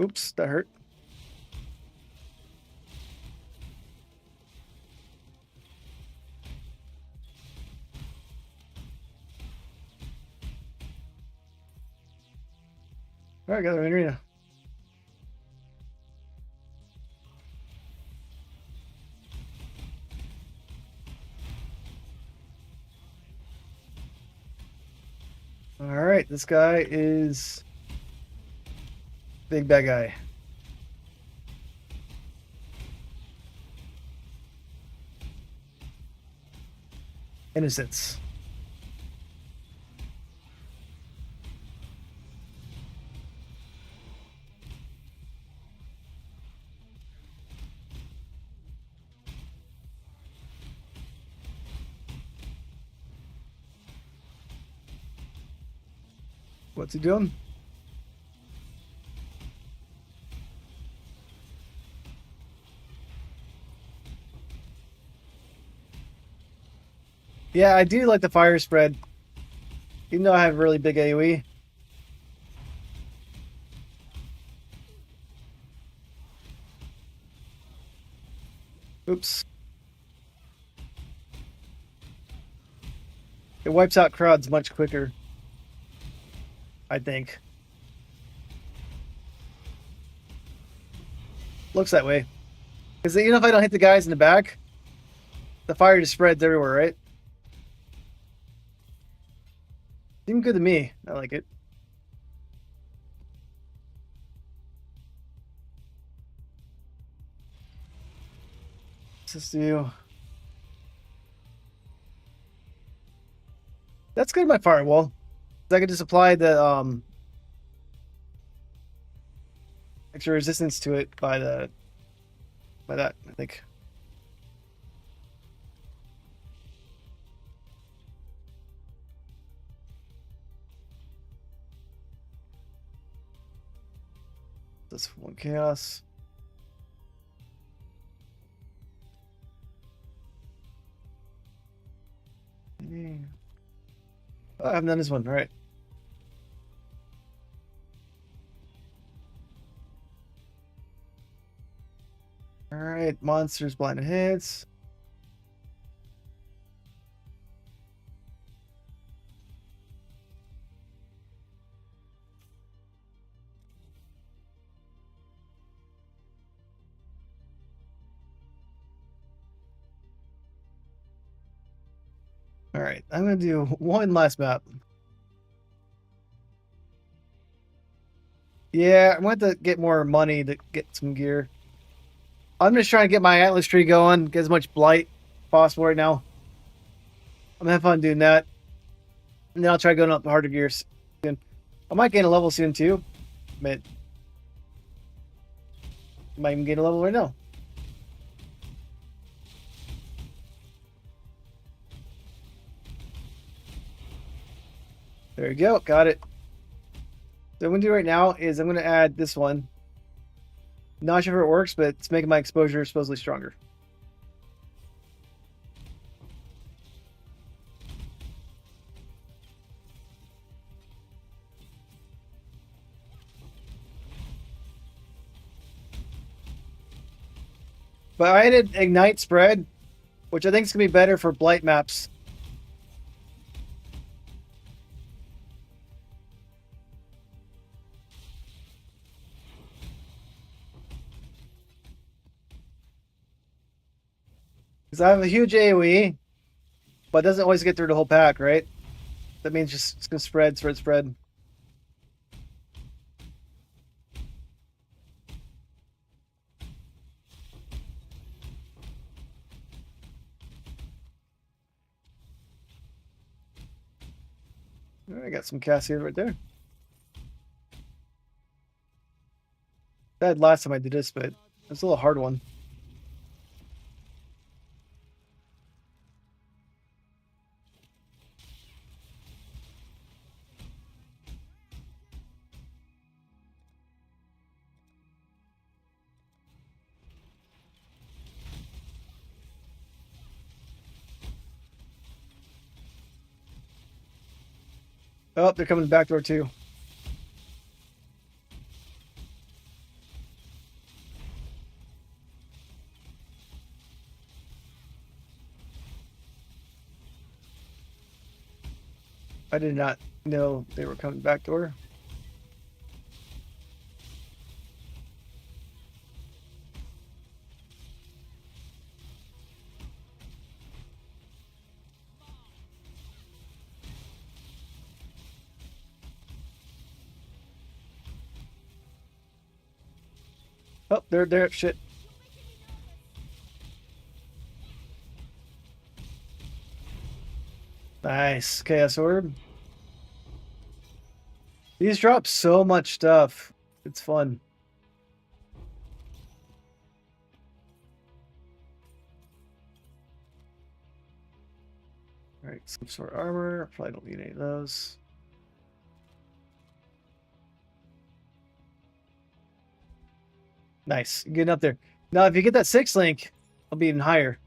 Oops, that hurt. Alright, got an arena. Alright, this guy is big bad guy. Innocence. What's he doing? Yeah, I do like the fire spread. Even though I have really big AoE. Oops. It wipes out crowds much quicker, I think. Looks that way. Because even if I don't hit the guys in the back, the fire just spreads everywhere, right? Seemed good to me. I like it. Let's do. That's good. My firewall. I could just apply the extra resistance to it by that. I think. That's one chaos. Oh, I haven't done this one. All right. All right. Monsters, blind hits. All right. I'm gonna do one last map. Yeah, I'm going to get more money to get some gear. I'm just trying to get my Atlas tree going, get as much blight possible right now. I'm having fun doing that. And then I'll try going up the harder gears soon. I might gain a level soon too. But I might even gain a level right now. There you go. Got it. So what I'm going to do right now is I'm going to add this one. Not sure if it works, but it's making my exposure supposedly stronger. But I added Ignite Spread, which I think is going to be better for Blight maps. Because I have a huge AoE, but it doesn't always get through the whole pack, right? That means just it's going to spread, spread, spread. I got some Cassian right there. That last time I did this, but it's a little hard one. Oh, they're coming back door too. I did not know they were coming back door. Oh, they're there. Shit. Nice. Chaos Orb. These drop so much stuff. It's fun. All right, some sort of armor. Probably don't need any of those. Nice. Getting up there. Now, if you get that 6 link, I'll be even higher.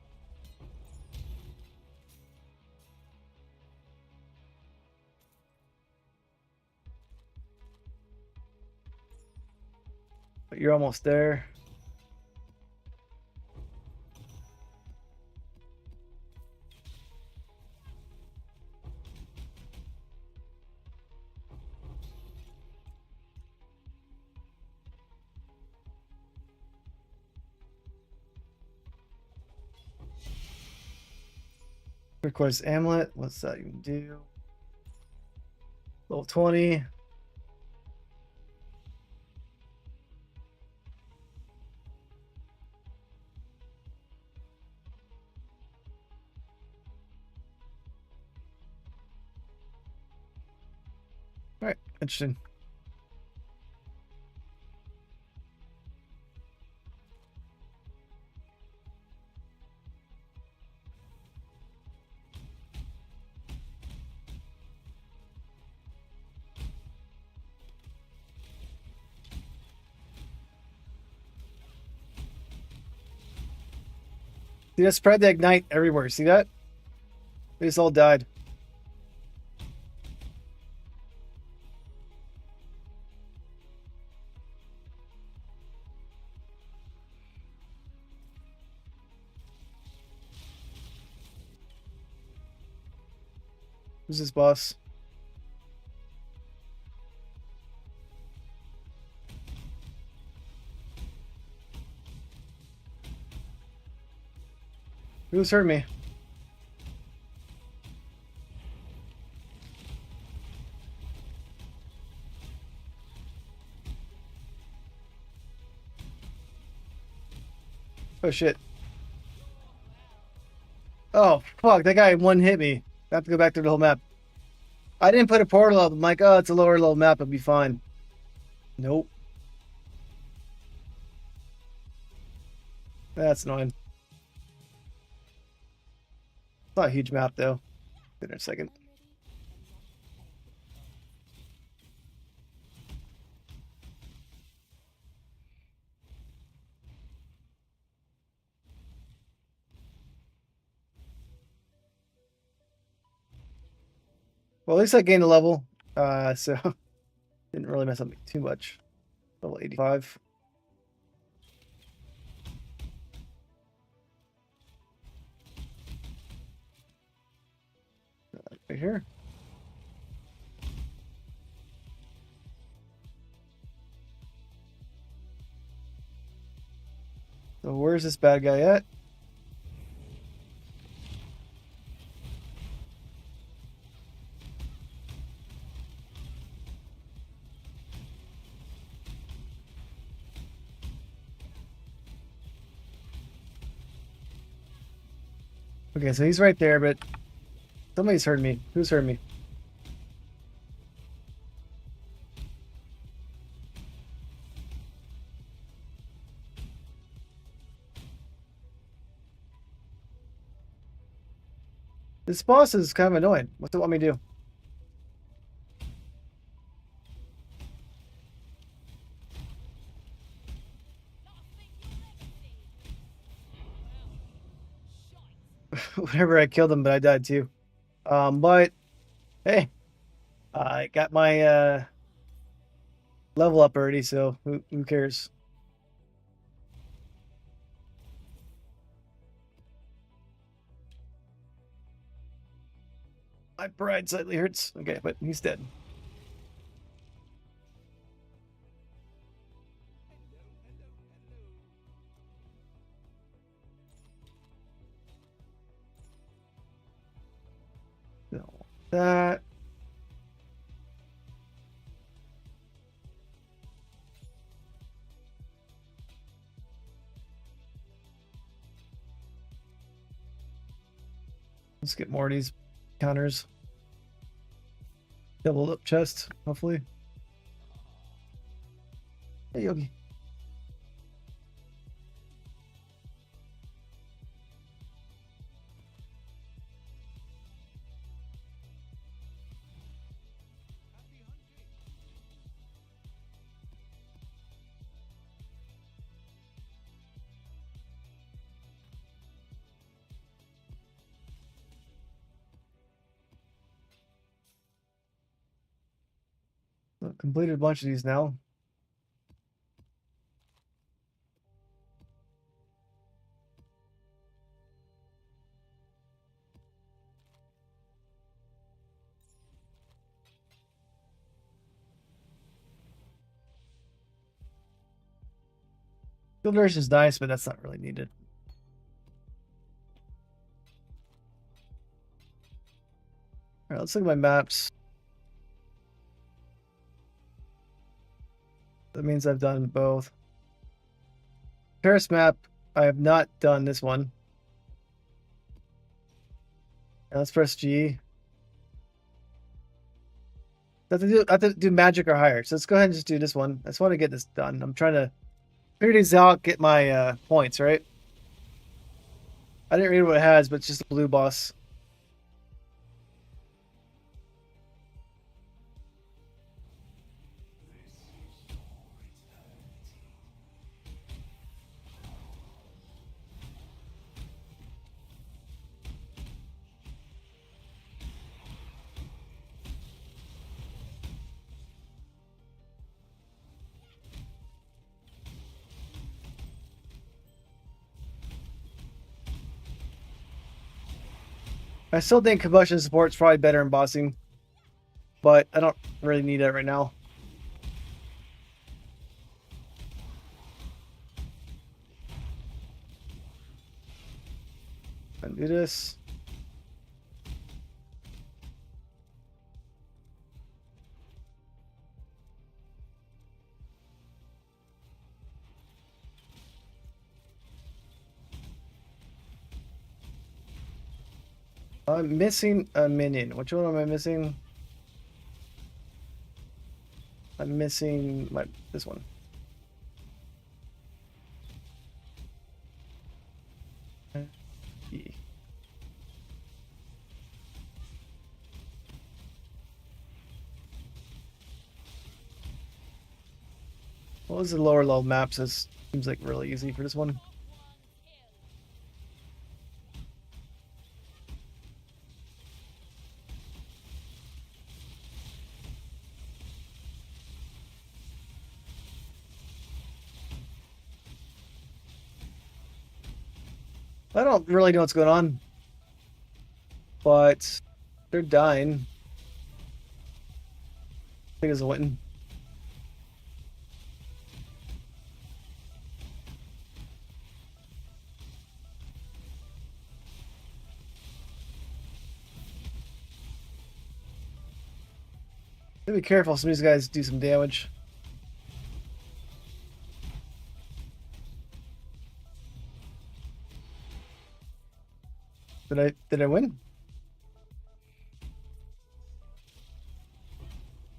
But you're almost there. Request amulet. What's that even do? Level 20. All right, interesting. See, that spread the ignite everywhere. See that? They just all died. Who's this boss? Who's hurt me? Oh shit. Oh fuck, that guy one hit me. I have to go back through the whole map. I didn't put a portal up. I'm like, oh, it's a lower level map. It'll be fine. Nope. That's annoying. It's not a huge map though. In a second. Well, at least I gained a level. So didn't really mess up too much. Level 85. Right here. So where's this bad guy at? Okay, so he's right there, but somebody's hurt me. Who's hurt me? This boss is kind of annoying. What's it want me to do? Whenever I killed him, but I died too. But hey, I got my level up already, so who cares? My pride slightly hurts. Okay, but he's dead. So that. Let's get more of these counters. Doubled up chest, hopefully. Hey, Yogi. I've completed a bunch of these now. Field nurse is nice, but that's not really needed. All right, let's look at my maps. That means I've done both. Paris map, I have not done this one. Now let's press G. I have to do magic or higher. So let's go ahead and just do this one. I just want to get this done. I'm trying to figure these out, get my points, right? I didn't read what it has, but it's just a blue boss. I still think combustion support's probably better in bossing, but I don't really need it right now. Undo this. I'm missing a minion. Which one am I missing? I'm missing this one. E. What was the lower level maps? This seems like really easy for this one. I don't really know what's going on, but they're dying. I think it's a win. Be careful, some of these guys do some damage. Did I win?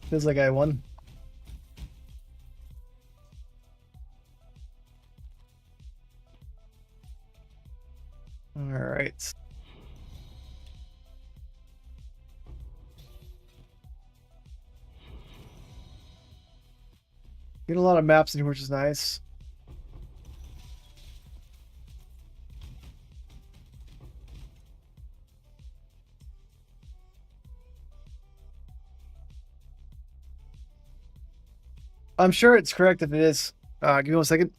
Feels like I won. All right. Get a lot of maps in here, which is nice. I'm sure it's correct if it is. Give me 1 second.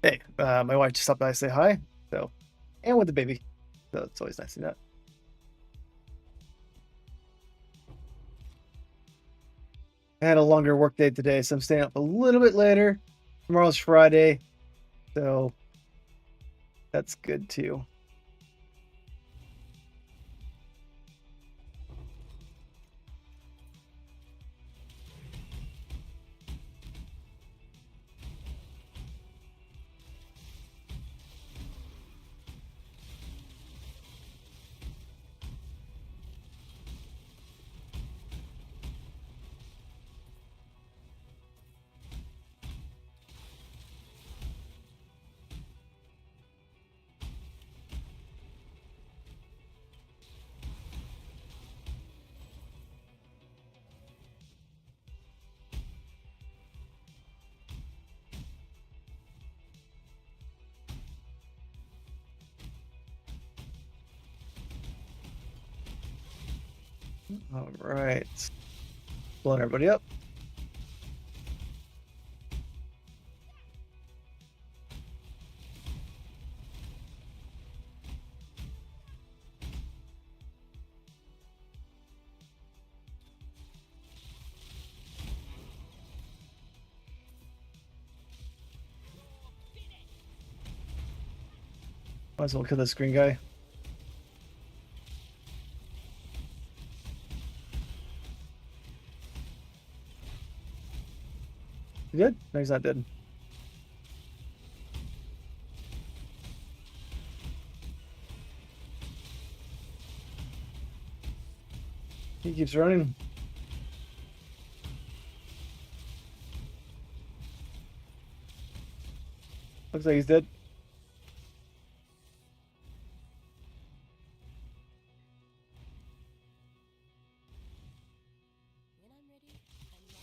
Hey, my wife just stopped by to say hi. So, and with the baby. So it's always nice to see that. I had a longer work day today, so I'm staying up a little bit later. Tomorrow's Friday, so that's good too. All right. Blowing everybody up. Might as well kill this green guy. You good? No, he's not dead. He keeps running. Looks like he's dead. When I'm ready, I'm not.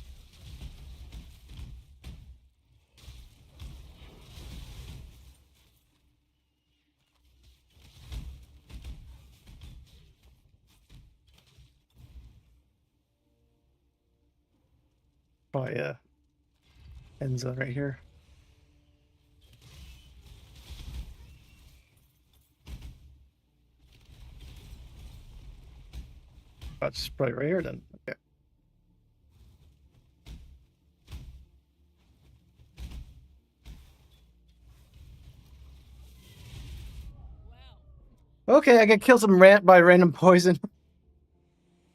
Probably end zone right here. That's probably right here then. Okay. Okay, I get killed by random poison.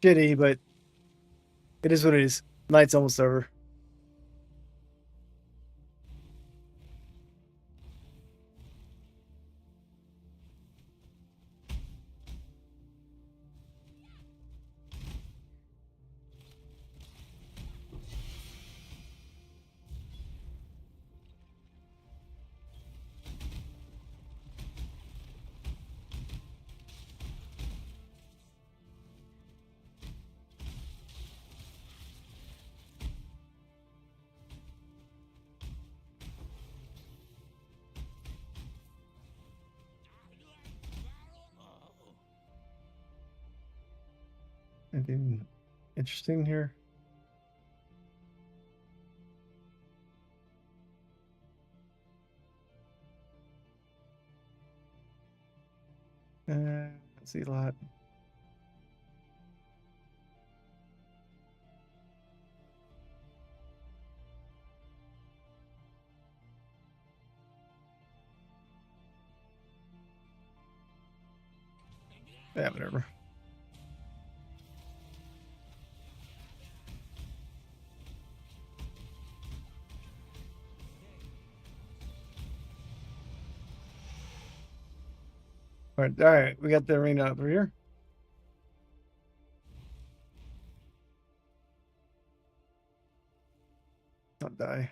Shitty, but it is what it is. Night's almost over. Anything interesting here? Let's see a lot. Yeah, whatever. All right, we got the arena over here. Not die.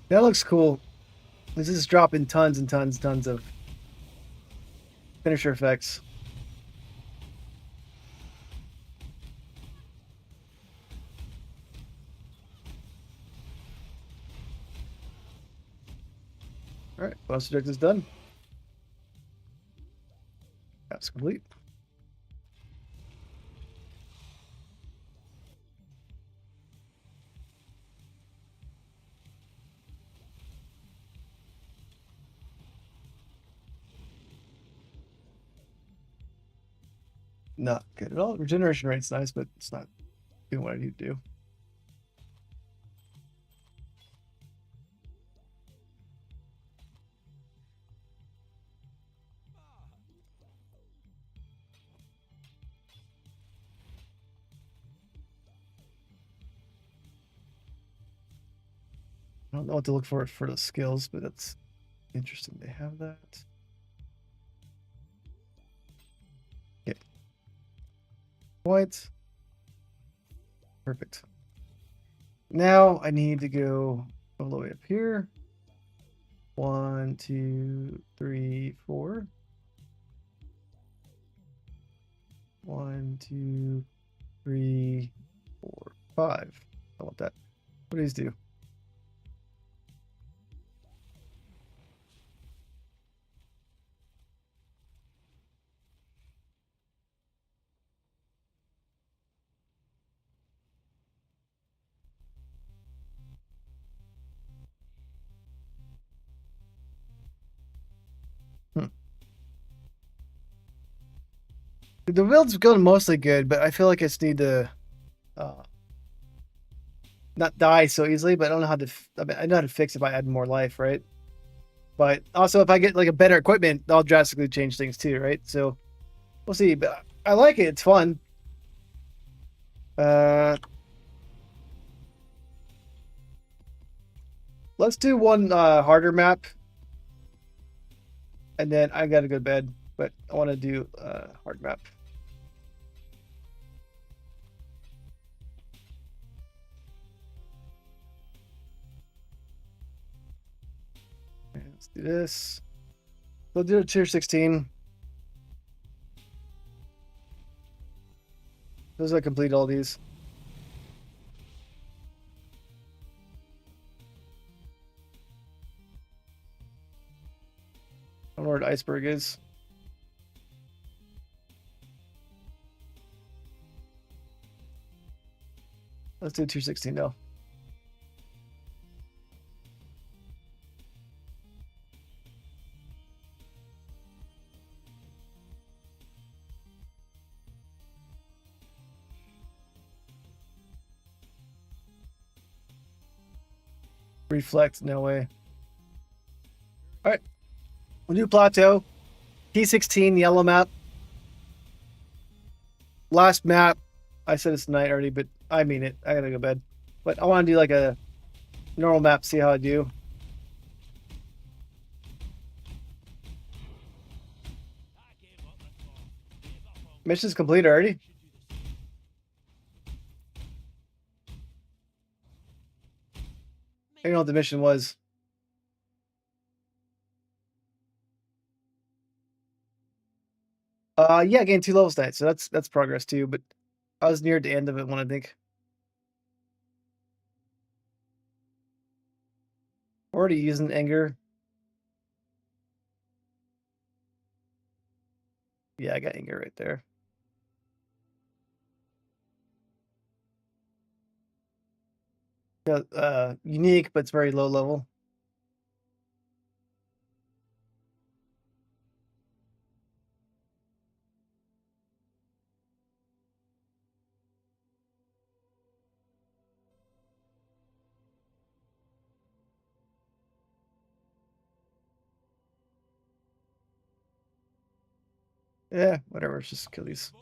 That looks cool. This is dropping tons and tons of finisher effects. All right, boss objective's done. Complete. Not good at all. Regeneration rate's nice, but it's not doing what I need to do. I don't know what to look for the skills, but that's interesting. They have that. Okay. White. Perfect. Now I need to go all the way up here. 1, 2, 3, 4. 1, 2, 3, 4, 5. I want that. What do these do? The build's going mostly good, but I feel like I just need to not die so easily. But I don't know how to. I mean, I know how to fix it by adding more life, right? But also, if I get like a better equipment, that'll drastically change things too, right? So we'll see. But I like it. It's fun. Let's do one harder map, and then I gotta go to bed. But I want to do hard map. Let's do this. We'll do a tier 16. Those I complete all these. I don't know where the iceberg is. Let's do tier 16 now. Reflect, no way. All right, we'll do plateau. T16 yellow map. Last map. I said it's night already, but I mean it. I gotta go to bed. But I want to do like a normal map, see how I do. Mission's complete already. I don't know what the mission was. Yeah, I gained 2 levels tonight, so that's progress too. But I was near the end of it when I think. Already using anger. Yeah, I got anger right there. Unique, but it's very low level. Yeah, whatever. Let's just kill these.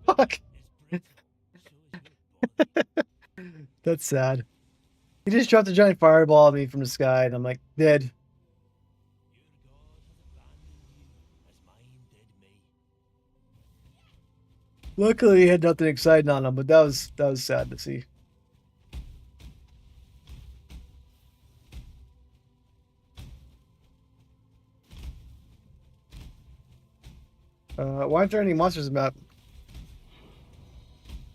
Fuck. That's sad. He just dropped a giant fireball at me from the sky, and I'm like, dead. Luckily, he had nothing exciting on him, but that was sad to see. Why aren't there any monsters in the map?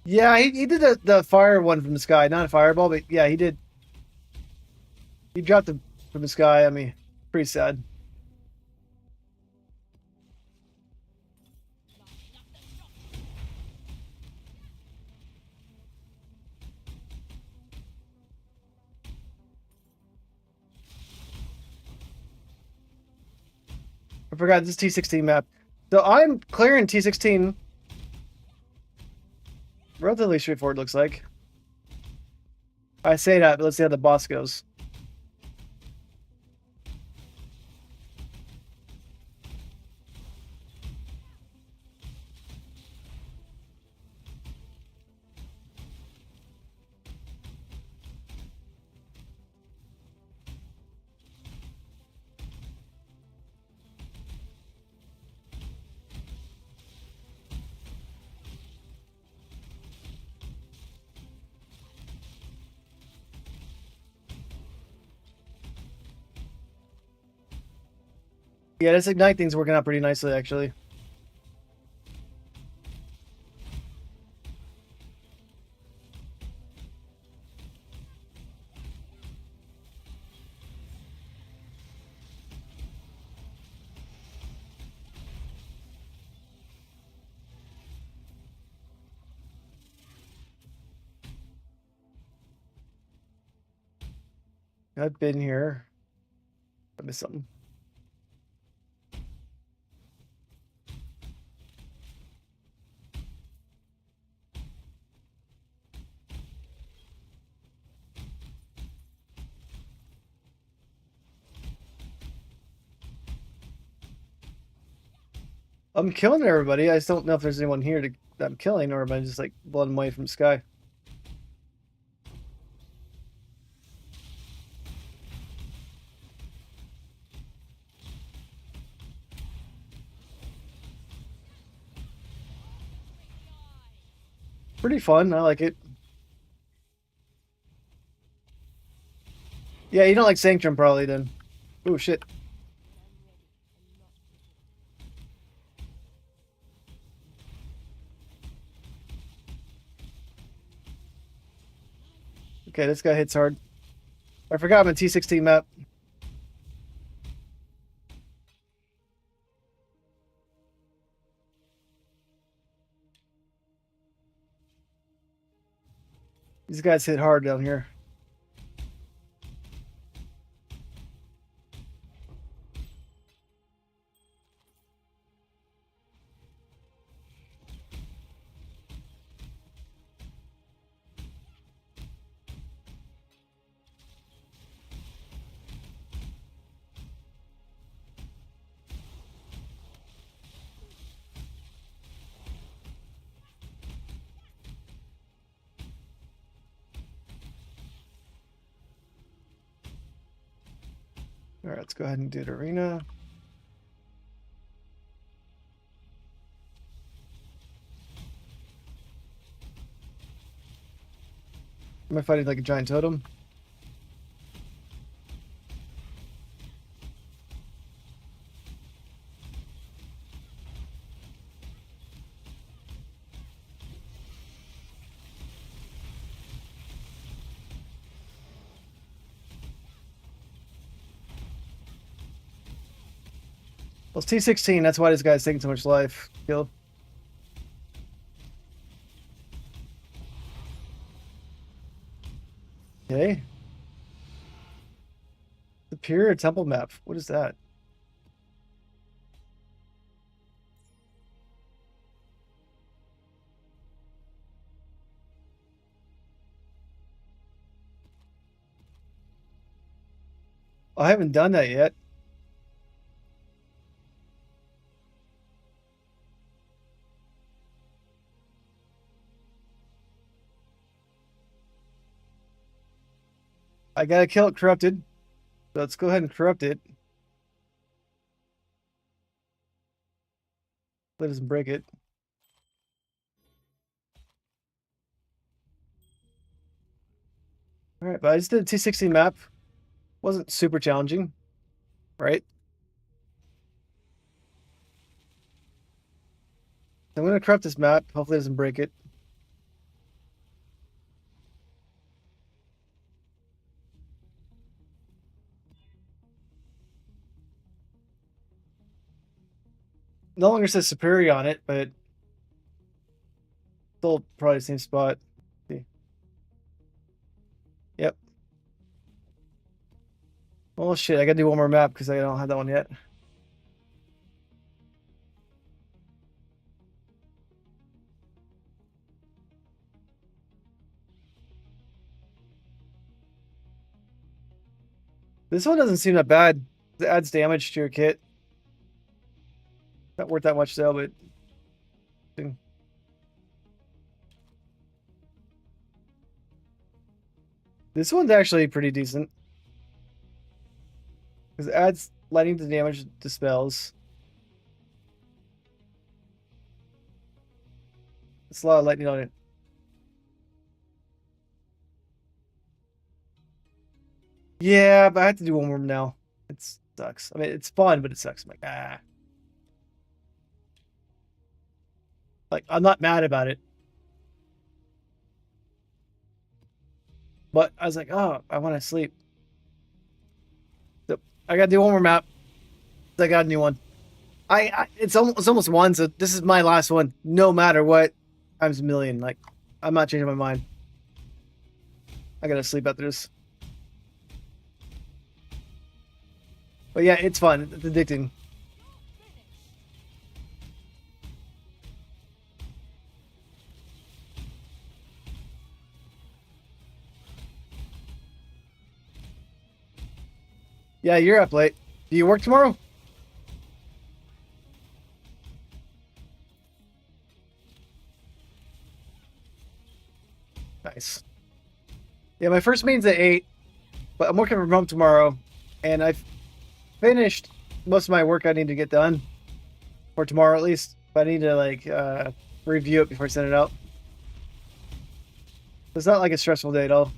Yeah, he did the fire one from the sky, not a fireball, but yeah, he did. He dropped from the sky. I mean, pretty sad. I forgot this T16 map. So I'm clearing T16. Relatively straightforward, looks like. I say that, but let's see how the boss goes. Yeah, this Ignite thing's working out pretty nicely, actually. I've been here. I missed something. I'm killing everybody. I just don't know if there's anyone here that I'm killing, or am I just like blowing them away from the sky? Pretty fun. I like it. Yeah, you don't like Sanctum probably then. Oh shit. Okay, this guy hits hard. I forgot my T16 map. These guys hit hard down here. All right, let's go ahead and do the arena. Am I fighting like a giant totem? Well, it's T16. That's why this guy's taking so much life. Kill. Okay. Superior temple map. What is that? I haven't done that yet. I gotta kill it corrupted. So let's go ahead and corrupt it. Let us break it. All right, but I just did a T16 map. Wasn't super challenging, right? I'm gonna corrupt this map. Hopefully it doesn't break it. No longer says superior on it, but still probably the same spot. See. Yep. Oh shit, I gotta do one more map because I don't have that one yet. This one doesn't seem that bad. It adds damage to your kit. Not worth that much though, but this one's actually pretty decent. Because it adds lightning to damage to spells. It's a lot of lightning on it. Yeah, but I have to do one more now. It sucks. I mean, it's fun, but it sucks. I'm like, ah. Like, I'm not mad about it. But I was like, oh, I want to sleep. So I gotta do one more map. I got a new one. It's almost one, so this is my last one. No matter what, times a million. Like, I'm not changing my mind. I gotta sleep after this. But yeah, it's fun. It's addicting. Yeah, you're up late. Do you work tomorrow? Nice. Yeah, my first meeting's at 8, but I'm working from home tomorrow, and I've finished most of my work I need to get done for tomorrow at least. But I need to like review it before I send it out. It's not like a stressful day at all.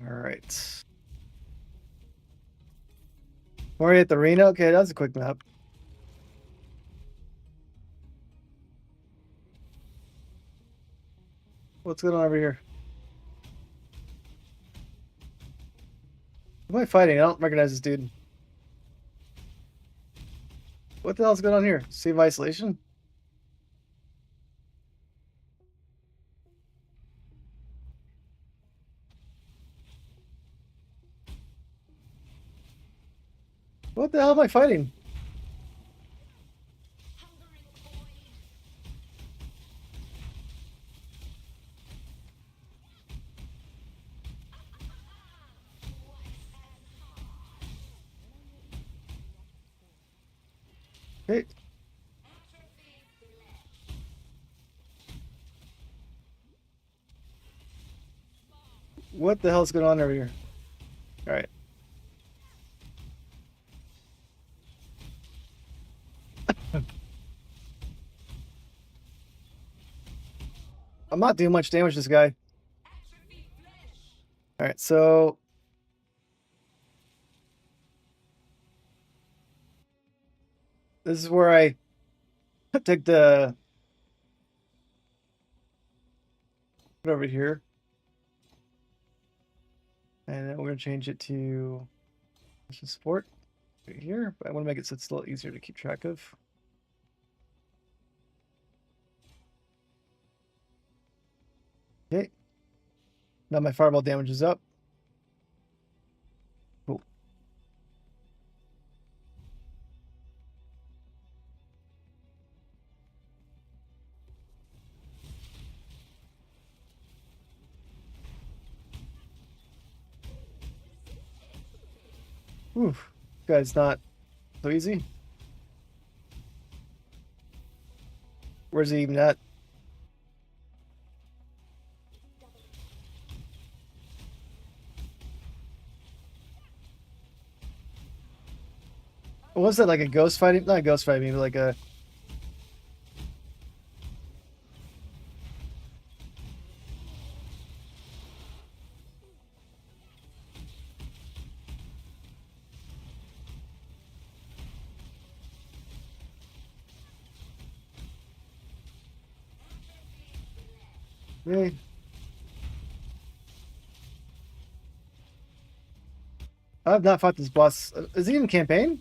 All right. We're at the arena. Okay, that's a quick map. What's going on over here? Who am I fighting? I don't recognize this dude. What the hell's going on here? Save isolation? What the hell am I fighting? Hey. What the hell's going on over here? All right. I'm not doing much damage to this guy. All right, so this is where I take the put over here, and then we're gonna change it to support right here. But I want to make it so it's a little easier to keep track of. Okay. Now my fireball damage is up. Cool. Oof. Guy's not so easy. Where's he even at? What was that, like a ghost fighting? Not a ghost fighting, maybe like a. Hey. I've not fought this boss. Is he in campaign?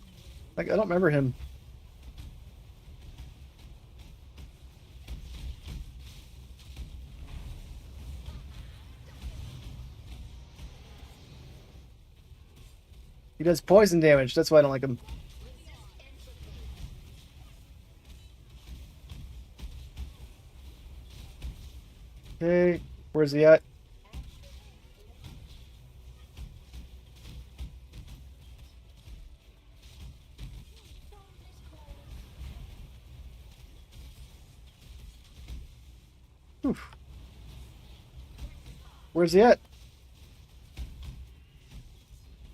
Like, I don't remember him. He does poison damage. That's why I don't like him. Okay, where's he at? Oof. Where's he at?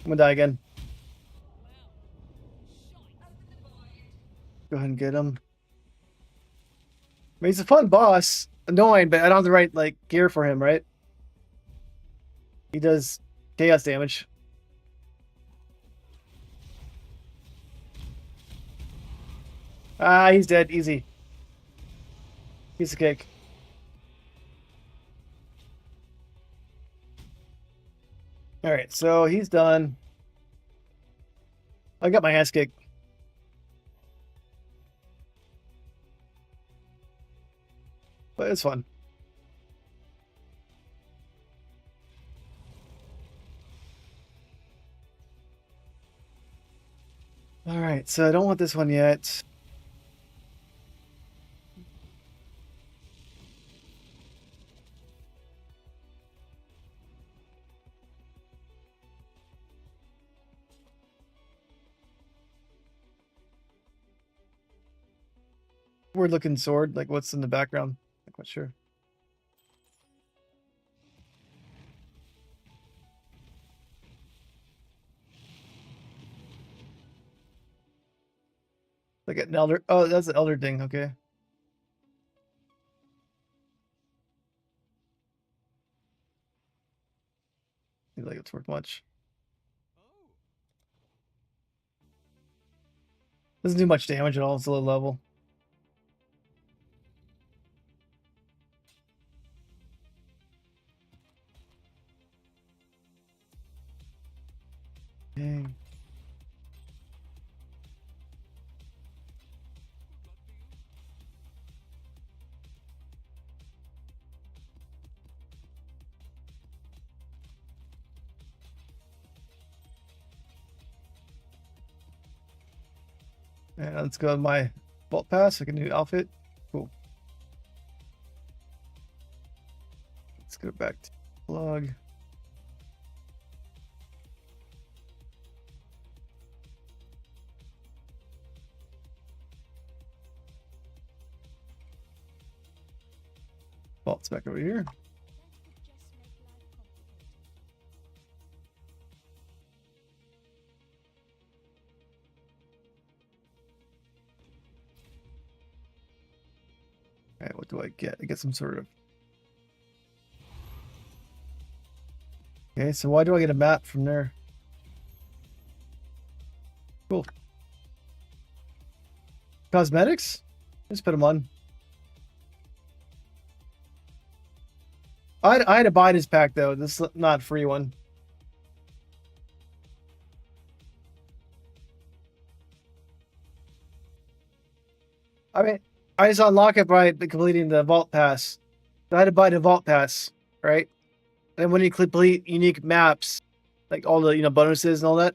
I'm gonna die again. Go ahead and get him. I mean, he's a fun boss. Annoying, but I don't have the right like gear for him, right? He does chaos damage. Ah, he's dead. Easy. Piece of cake. All right, so he's done. I got my ass kicked. But it's fun. All right, so I don't want this one yet. Weird looking sword. Like, what's in the background? Not quite sure. Like an elder. Oh, that's an elder thing. Okay. Seems like it's worth much. Doesn't do much damage at all. It's a low level. Dang. And let's go with my vault pass. I can do outfit. Cool. Let's go back to plug. Vault's back over here. All right, what do I get? I get some sort of. Okay, so why do I get a map from there? Cool. Cosmetics? Just put them on. I had to buy this pack though. This is not a free one. I mean, I just unlock it by completing the vault pass. So I had to buy the vault pass, right? And when you complete unique maps, like all the bonuses and all that.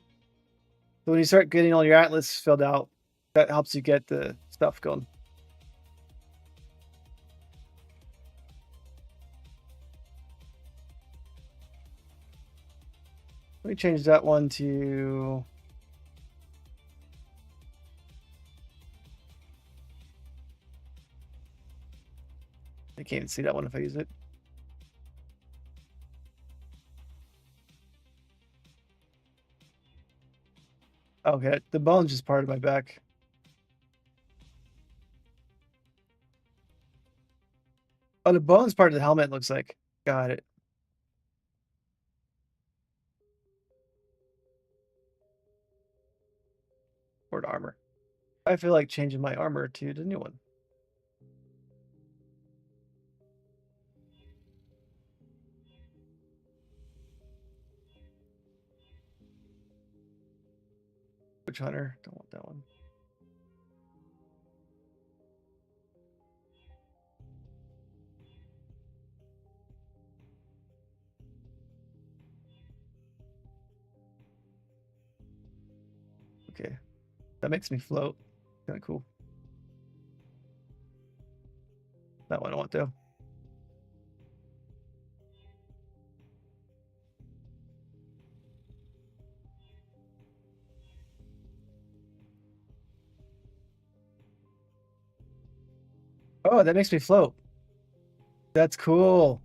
So when you start getting all your atlas filled out, that helps you get the stuff going. Let me change that one to. I can't even see that one if I use it. Okay, the bone's just part of my back. Oh, the bone's part of the helmet, looks like. Got it. Or armor. I feel like changing my armor to the new one. Witch Hunter, don't want that one. Okay, that makes me float. Kind of cool. That one I want though. Oh, that makes me float. That's cool.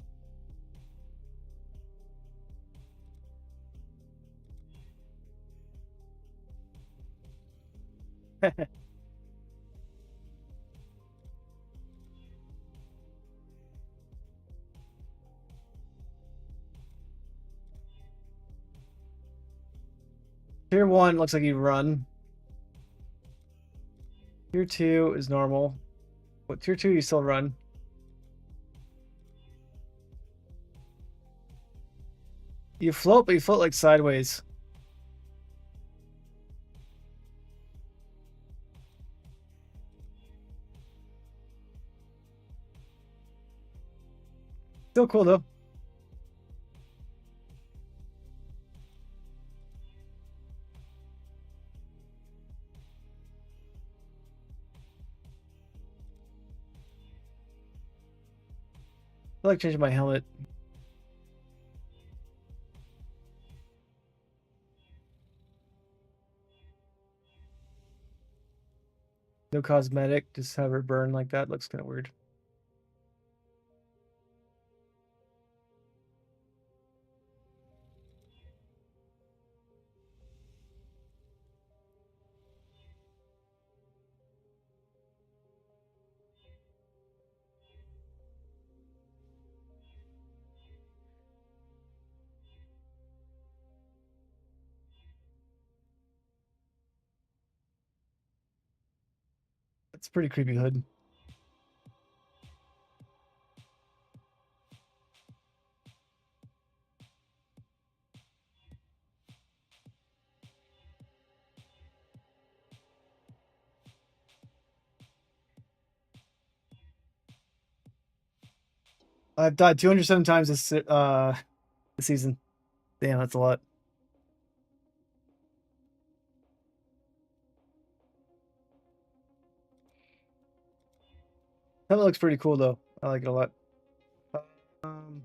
Tier 1 looks like you run. Tier 2 is normal. What tier 2 you still run? You float, but you float like sideways. Still cool though. I like changing my helmet. No cosmetic, just have her burn like that. Looks kind of weird. It's a pretty creepy hood. I've died 207 times this season. Damn, that's a lot. That looks pretty cool though. I like it a lot. Um,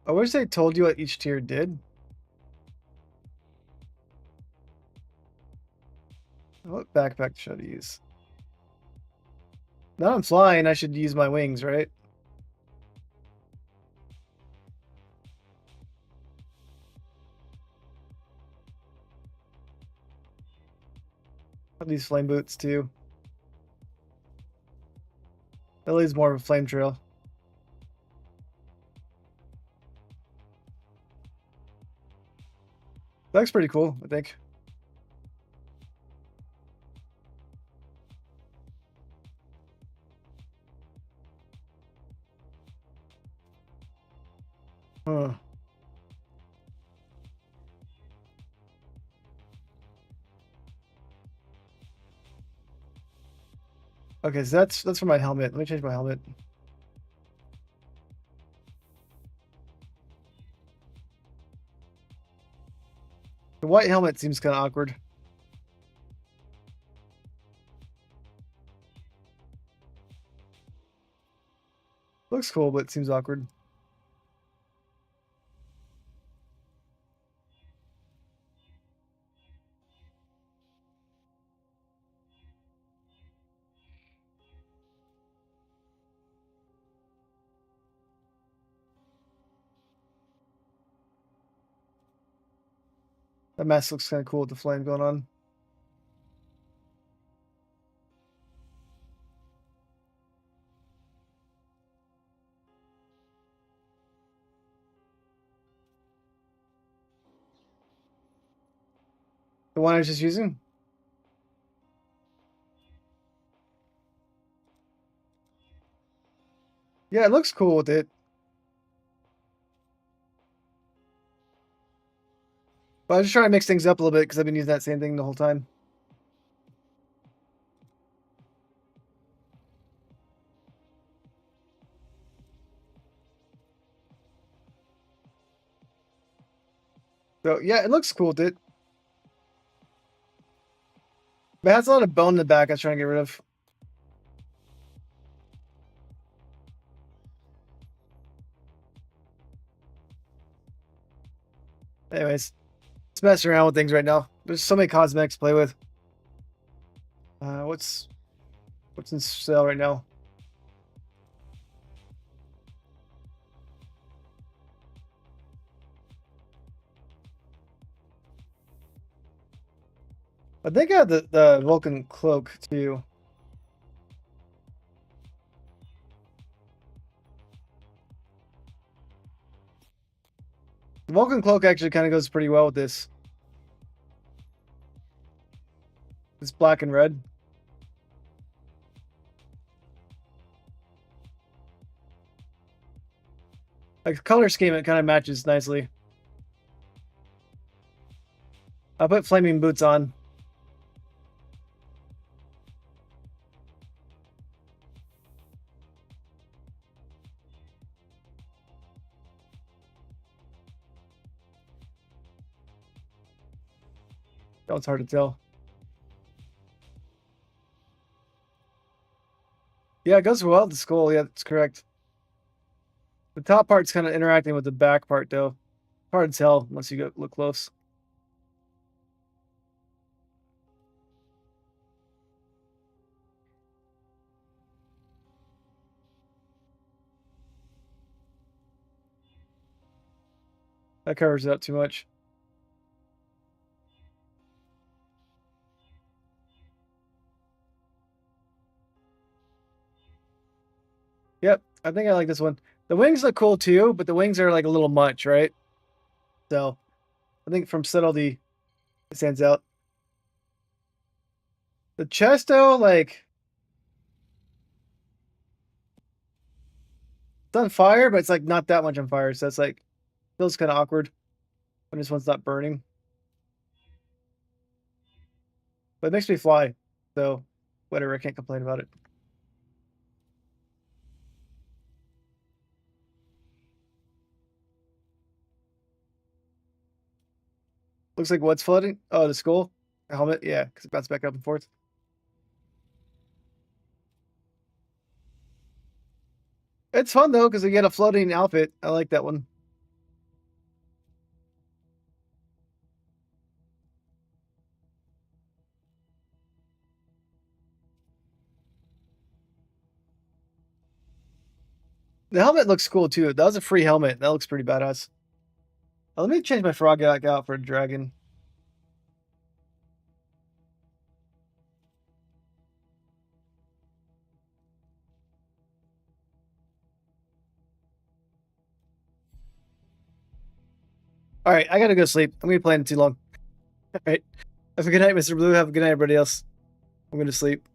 I wish they told you what each tier did. What backpack should I use? Now I'm flying, I should use my wings, right? These flame boots too. That leaves more of a flame trail. That looks pretty cool, I think. Huh. Okay, so that's for my helmet. Let me change my helmet. The white helmet seems kind of awkward. Looks cool, but it seems awkward. That mask looks kind of cool with the flame going on. The one I was just using? Yeah, it looks cool with it. But I was just trying to mix things up a little bit because I've been using that same thing the whole time. So yeah, it looks cool with it. But it has a lot of bone in the back I was trying to get rid of. Anyways, let's mess around with things right now. There's so many cosmetics to play with. What's in sale right now? I think I have the Vulcan cloak too. The Vulcan cloak actually kind of goes pretty well with this. It's black and red. Like the color scheme, it kind of matches nicely. I'll put flaming boots on. Oh, it's hard to tell. Yeah, it goes well with the skull. Yeah, that's correct. The top part's kind of interacting with the back part, though. Hard to tell unless you look close. That covers it up too much. Yep, I think I like this one. The wings look cool too, but the wings are like a little much, right? So I think from subtlety, it stands out. The chest, though, like it's on fire, but it's like not that much on fire. So it's like feels kind of awkward when this one's not burning. But it makes me fly, so whatever. I can't complain about it. Looks like what's floating? Oh, the skull, the helmet. Yeah, because it bounces back up and forth. It's fun though because we get a floating outfit. I like that one. The helmet looks cool too. That was a free helmet. That looks pretty badass. Let me change my frog out for a dragon. All right, I gotta go sleep. I'm gonna be playing too long. All right. Have a good night, Mr. Blue. Have a good night, everybody else. I'm gonna sleep.